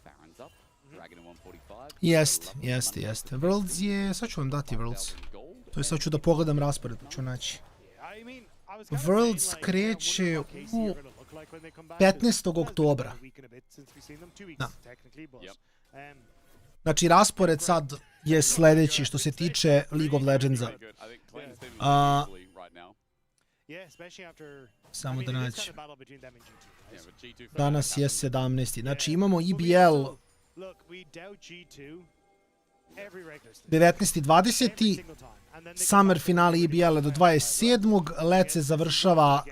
Speaker 6: Baron's up. Dragon in 145.
Speaker 4: Jeste. Worlds je, sad ću vam dati Worlds. To je sad ću da pogledam raspored, ću naći. Worlds kreće u 15. oktobra. Da. Znači raspored sad je sljedeći što se tiče League of Legendsa. Samo da naći. Danas je 17. Znači imamo EBL 19.20. Summer finale EBL-a do 27. Let se završava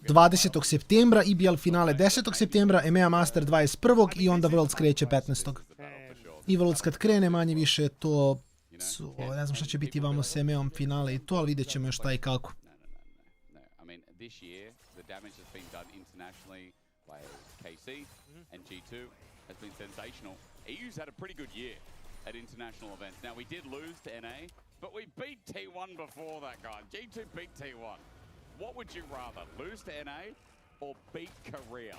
Speaker 4: 20. septembra. EBL finale 10. septembra. EMEA Master 21. I onda Worlds kreće 15. I Worlds kad krene manje više to... Ne znam šta će biti vamo s EMEA-om finale i to, ali vidjet ćemo još šta i kako.
Speaker 6: Has been sensational. EU's had a pretty good year at international events. Now, we did lose to NA, but we beat T1 before that, guys. G2 beat T1. What would you rather, lose to NA or beat Korea?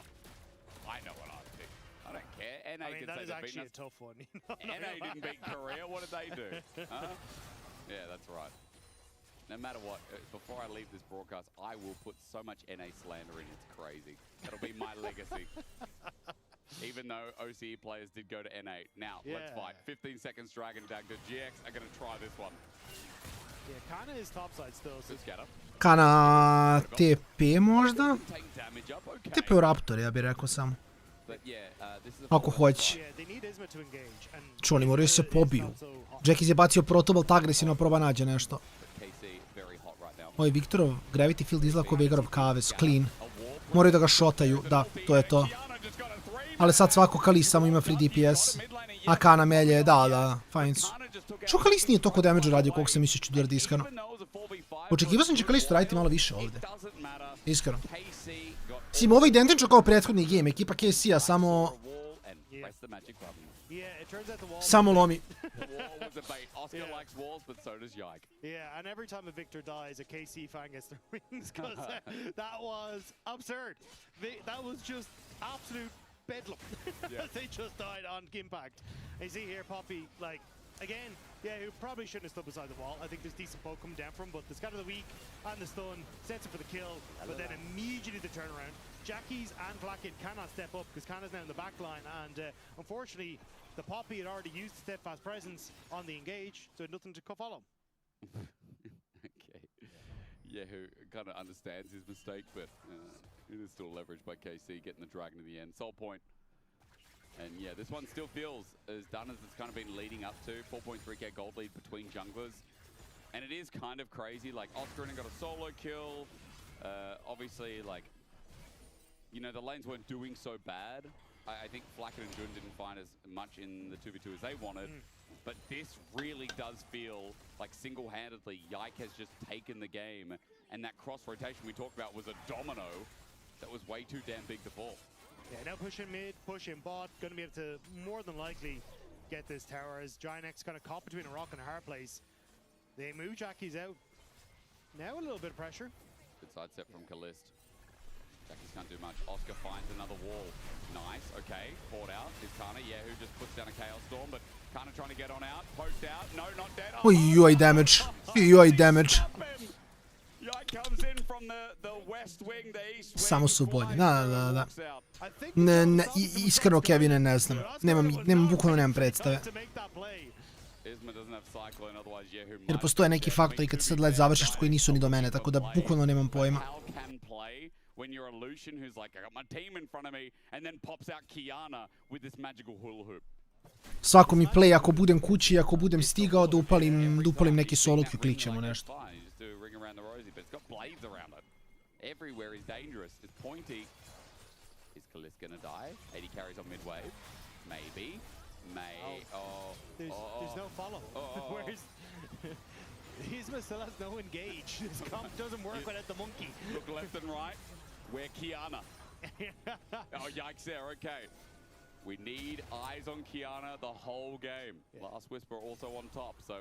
Speaker 6: I know what I'd pick. I don't care. NA
Speaker 7: I mean, that is actually a tough one.
Speaker 6: NA didn't beat Korea. What did they do? Huh? Yeah, that's right. No matter what, before I leave this broadcast, I will put so much NA slander in. It's crazy. That'll be my legacy. Even though OCE players did go to N8. Now, let's fight. 15 seconds Dragon Dagger. GX are going to try this one.
Speaker 7: Yeah, Kana is topside still.
Speaker 6: Good scatter.
Speaker 4: Kana TP možda? TP u Raptor, ja bih rekao samo. Ako hoće. Čo, oni moraju se pobiju. Jackies je bacio protobalt agresivno, proba nađe nešto. Ovo Viktorov Gravity Field izgleda kao Vegarov Kaves, clean. Moraju da ga šotaju, da, to je to. Ali sad svako Kalis samo ima free DPS. A Kana melje, da, fajn su. Što Kalis nije toliko damage radio koliko sam mislio ću da radi iskreno. Očekivao sam će Kalis raditi malo više ovdje. Iskreno. Mislim, ovo je identično kao prethodni game, ekipa KC-a, samo...
Speaker 6: the magic button.
Speaker 7: Yeah, it turns out the wall...
Speaker 4: Samo lomi.
Speaker 6: The wall was a bait. Oscar likes walls, but so does Yike.
Speaker 7: Yeah, and every time a Victor dies, a KC fan gets their rings, because that was absurd. That was just absolute bedlam. They just died on Impact. And you see here, Poppy, like, again, yeah, who probably shouldn't have stood beside the wall. I think there's decent poke coming down from him, but the Scatter of the Weak and the stun sets him for the kill, but then immediately the turnaround. Jackies and Blackout cannot step up because Cana's now in the back line, and unfortunately, the Poppy had already used the steadfast presence on the engage, so had nothing to follow.
Speaker 6: Okay. Yeah, who kind of understands his mistake, but it is still leveraged by KC, getting the Dragon to the end. Soul point. And yeah, this one still feels as done as it's kind of been leading up to. 4.3k gold lead between junglers. And it is kind of crazy, like Oscar got a solo kill. Obviously, like, you know, the lanes weren't doing so bad. I think Flacken and Jun didn't find as much in the 2v2 as they wanted. But this really does feel like single-handedly Yike has just taken the game. And that cross rotation we talked about was a domino that was way too damn big to fall.
Speaker 7: Yeah, now pushing mid, pushing bot, going to be able to more than likely get this tower as Giantx kind of caught between a rock and a hard place. They move Jackie's out. Now a little bit of pressure.
Speaker 6: Good side step from Kalist. Jackies can't do much. Oscar finds another wall. Nice, okay. Fought out is Kana. Yeah, who just puts down a Chaos Storm, but Kana trying to get on out. Poked out. No, not dead.
Speaker 4: Ojoj, damage. Ojoj, damage.
Speaker 6: Yike comes in from the west wing, the east wing.
Speaker 4: Samo su bolji. Da. Ne, iskreno, Kevine, ne znam. Bukvalno nemam predstave. Jer postoje neki faktori kad sad let završiš koji nisu ni do mene, tako da bukvalno nemam pojma.
Speaker 6: When you're a Lucian who's like, I got my team in front of me, and then pops out Kiana with this magical hula hoop.
Speaker 4: Svako mi play, ako budem kući, ako budem stigao da upalim neki solo queue, klikćemo nešto.
Speaker 6: Everywhere is dangerous. It's pointy. Is Kalist gonna die? 80 carries on mid wave. Maybe.
Speaker 7: There's no follow. Where's... Isma still has no engage. This comp doesn't work without the monkey.
Speaker 6: Look left and right. We're Kiana. Oh, yikes there. Okay. We need eyes on Kiana the whole game. Yeah. Last Whisper also on top, so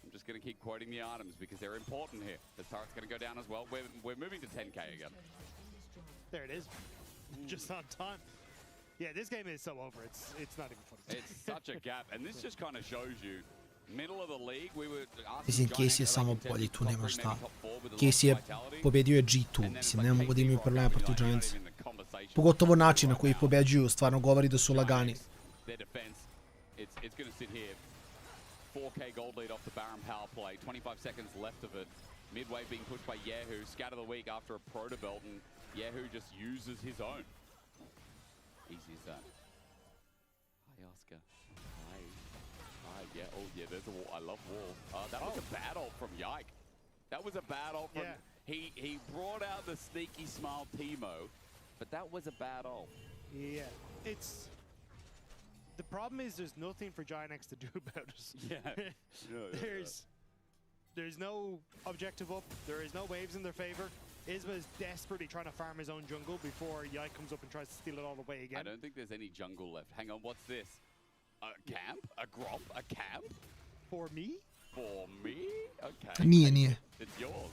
Speaker 6: I'm just going to keep quoting the items because they're important here. The turret's going to go down as well. We're moving to 10k again.
Speaker 7: There it is. Just on time. Yeah, this game is so over. It's not even funny.
Speaker 6: It's such a gap, and this just kind of shows you middle of the league. We were
Speaker 4: Mislim, Casey je samo bolji, tu nema šta. Casey je pobedio je G2, mislim, ne mogu da imaju problema protiv Giants. Pogotovo način na koji pobeđuju stvarno govori da su lagani.
Speaker 6: 4k gold lead off the Baron power play. 25 seconds left of it. Midway being pushed by Yehu. Scatter the week after a proto belt, and Yehu just uses his own. Easy as that. Hi, Oscar. Hi. Yeah. Oh, yeah. There's a wall. I love walls. That was a bad ult from Yike. That was a bad ult from. Yeah. He brought out the sneaky smile Teemo, but that was a bad ult.
Speaker 7: Yeah. It's. The problem is there's nothing for Giantx to do about it.
Speaker 6: Yeah.
Speaker 7: There's no objective up. There is no waves in their favor. Isma is desperately trying to farm his own jungle before Yike comes up and tries to steal it all the way again.
Speaker 6: I don't think there's any jungle left. Hang on, what's this? A camp? A grop? A camp?
Speaker 7: For me?
Speaker 6: For me? Okay.
Speaker 4: Nije.
Speaker 6: It's yours.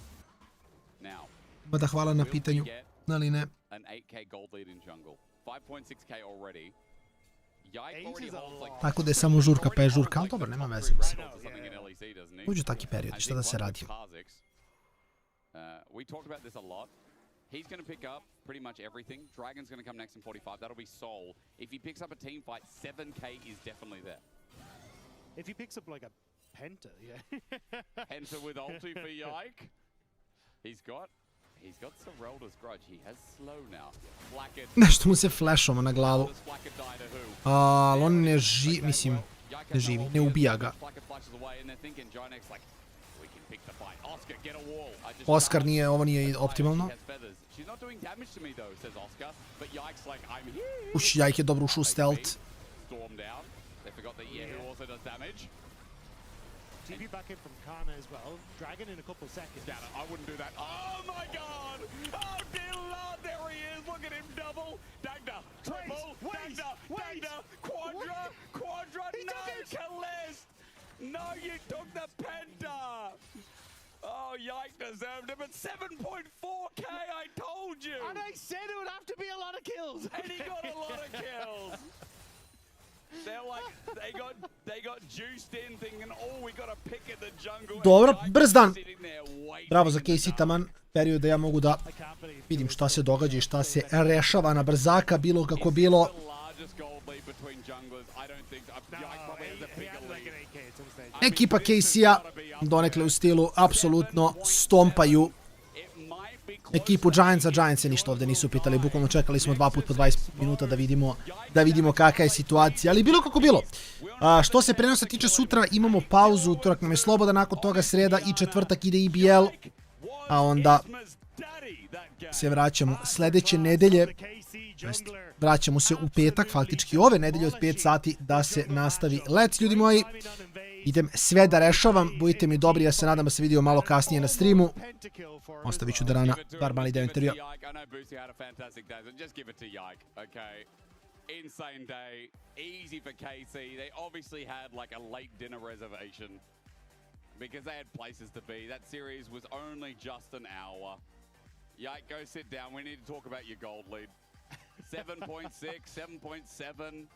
Speaker 6: Now.
Speaker 4: Mada hvala na pitanju. Ali ne.
Speaker 6: An 8k gold lead in jungle. 5.6k already. Yike already holds like...
Speaker 4: Tako da je samo žurka pa je žurka, ali dobro, nema veze. Uđu taki period, šta da se radi.
Speaker 6: We talked about this a lot. He's going to pick up pretty much everything. Dragon's going to come next in 45. That'll be Soul. If he picks up a team fight, 7k is definitely there.
Speaker 7: If he picks up like a Penta, yeah.
Speaker 6: Penta with ulti for Yike. He's got Serelda's grudge. He has slow now.
Speaker 4: Nešto mu se flashoma na glavu. Ali on ne živi, mislim, ne živi, ne ubija ga. Oscar nije, ovo nije optimalno. Uš, Yike je dobro ušao u stealth.
Speaker 7: TP back in from Kana as well. Dragon in a couple seconds.
Speaker 6: Yeah, I wouldn't do that. Oh my god! Oh dear lord, there he is! Look at him double! Dagda! Triple! Dagda! Dagda! Quadra! No, Kalist! No, you took the penta! Oh, Yike deserved it, but 7.4k, I told you!
Speaker 7: And I said it would have to be a lot of kills!
Speaker 6: And he got a lot of kills! They're like, they got juiced in thinking, oh, we got a pick at the jungle.
Speaker 4: Dobro, brz dan. Bravo za KC, taman period da ja mogu da vidim šta se događa i šta se rešava na brzaka, bilo kako bilo. Ekipa KC-a donekle u stilu apsolutno stompaju ekipu Giantsa. Giants se ništa ovdje nisu pitali, bukvalno čekali smo 2 puta po 20 minuta da vidimo kakva je situacija, ali bilo kako bilo. Što se prenosa tiče, sutra imamo pauzu, utorak nam je sloboda, nakon toga sreda i četvrtak ide EBL, a onda se vraćamo sledeće nedelje, vraćamo se u petak, faktički ove nedelje od 5 sati da se nastavi let, ljudi moji. Idem sve da rešavam, budite mi dobri, ja se nadam da se vidio malo kasnije na streamu. Ostavit ću da rana bar mali deo intervjua.
Speaker 6: Insane day, easy for KC. They obviously had like a late dinner reservation because they had places to be. That series was only just an hour. Yike, go sit down. We need to talk about your gold lead. 7.6, 7.7.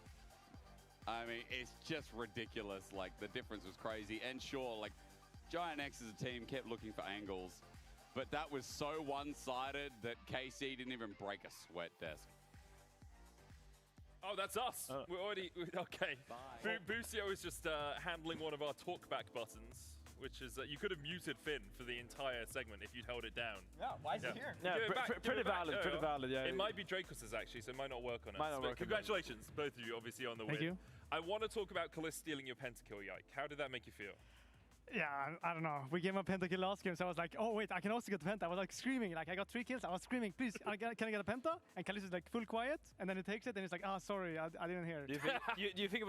Speaker 6: I mean, it's just ridiculous. Like, the difference was crazy. And sure, like, Giant X as a team kept looking for angles. But that was so one-sided that KC didn't even break a sweat, Desk.
Speaker 1: Oh, that's us. We're already... Okay. Busio is just handling one of our talkback buttons, which is you could have muted Finn for the entire segment if you'd held it down.
Speaker 2: Yeah, why is he here? Yeah,
Speaker 1: pretty
Speaker 2: valid, pretty valid, yeah.
Speaker 1: It might be Dracos's actually, so it might not work on us.
Speaker 2: Might not work.
Speaker 1: Congratulations, both of you, obviously, on the win.
Speaker 2: Thank you.
Speaker 1: I want to talk about Kalist stealing your pentakill, Yike. How did that make you feel?
Speaker 15: Yeah, I don't know. We gave him a pentakill last game, so I was like, oh wait, I can also get the penta. I was like screaming, like I got 3 kills. I was screaming, please, can I get a penta? And Kalist is like full quiet, and then he takes it, and he's like, ah, sorry, I didn't hear it.
Speaker 2: Do you think it was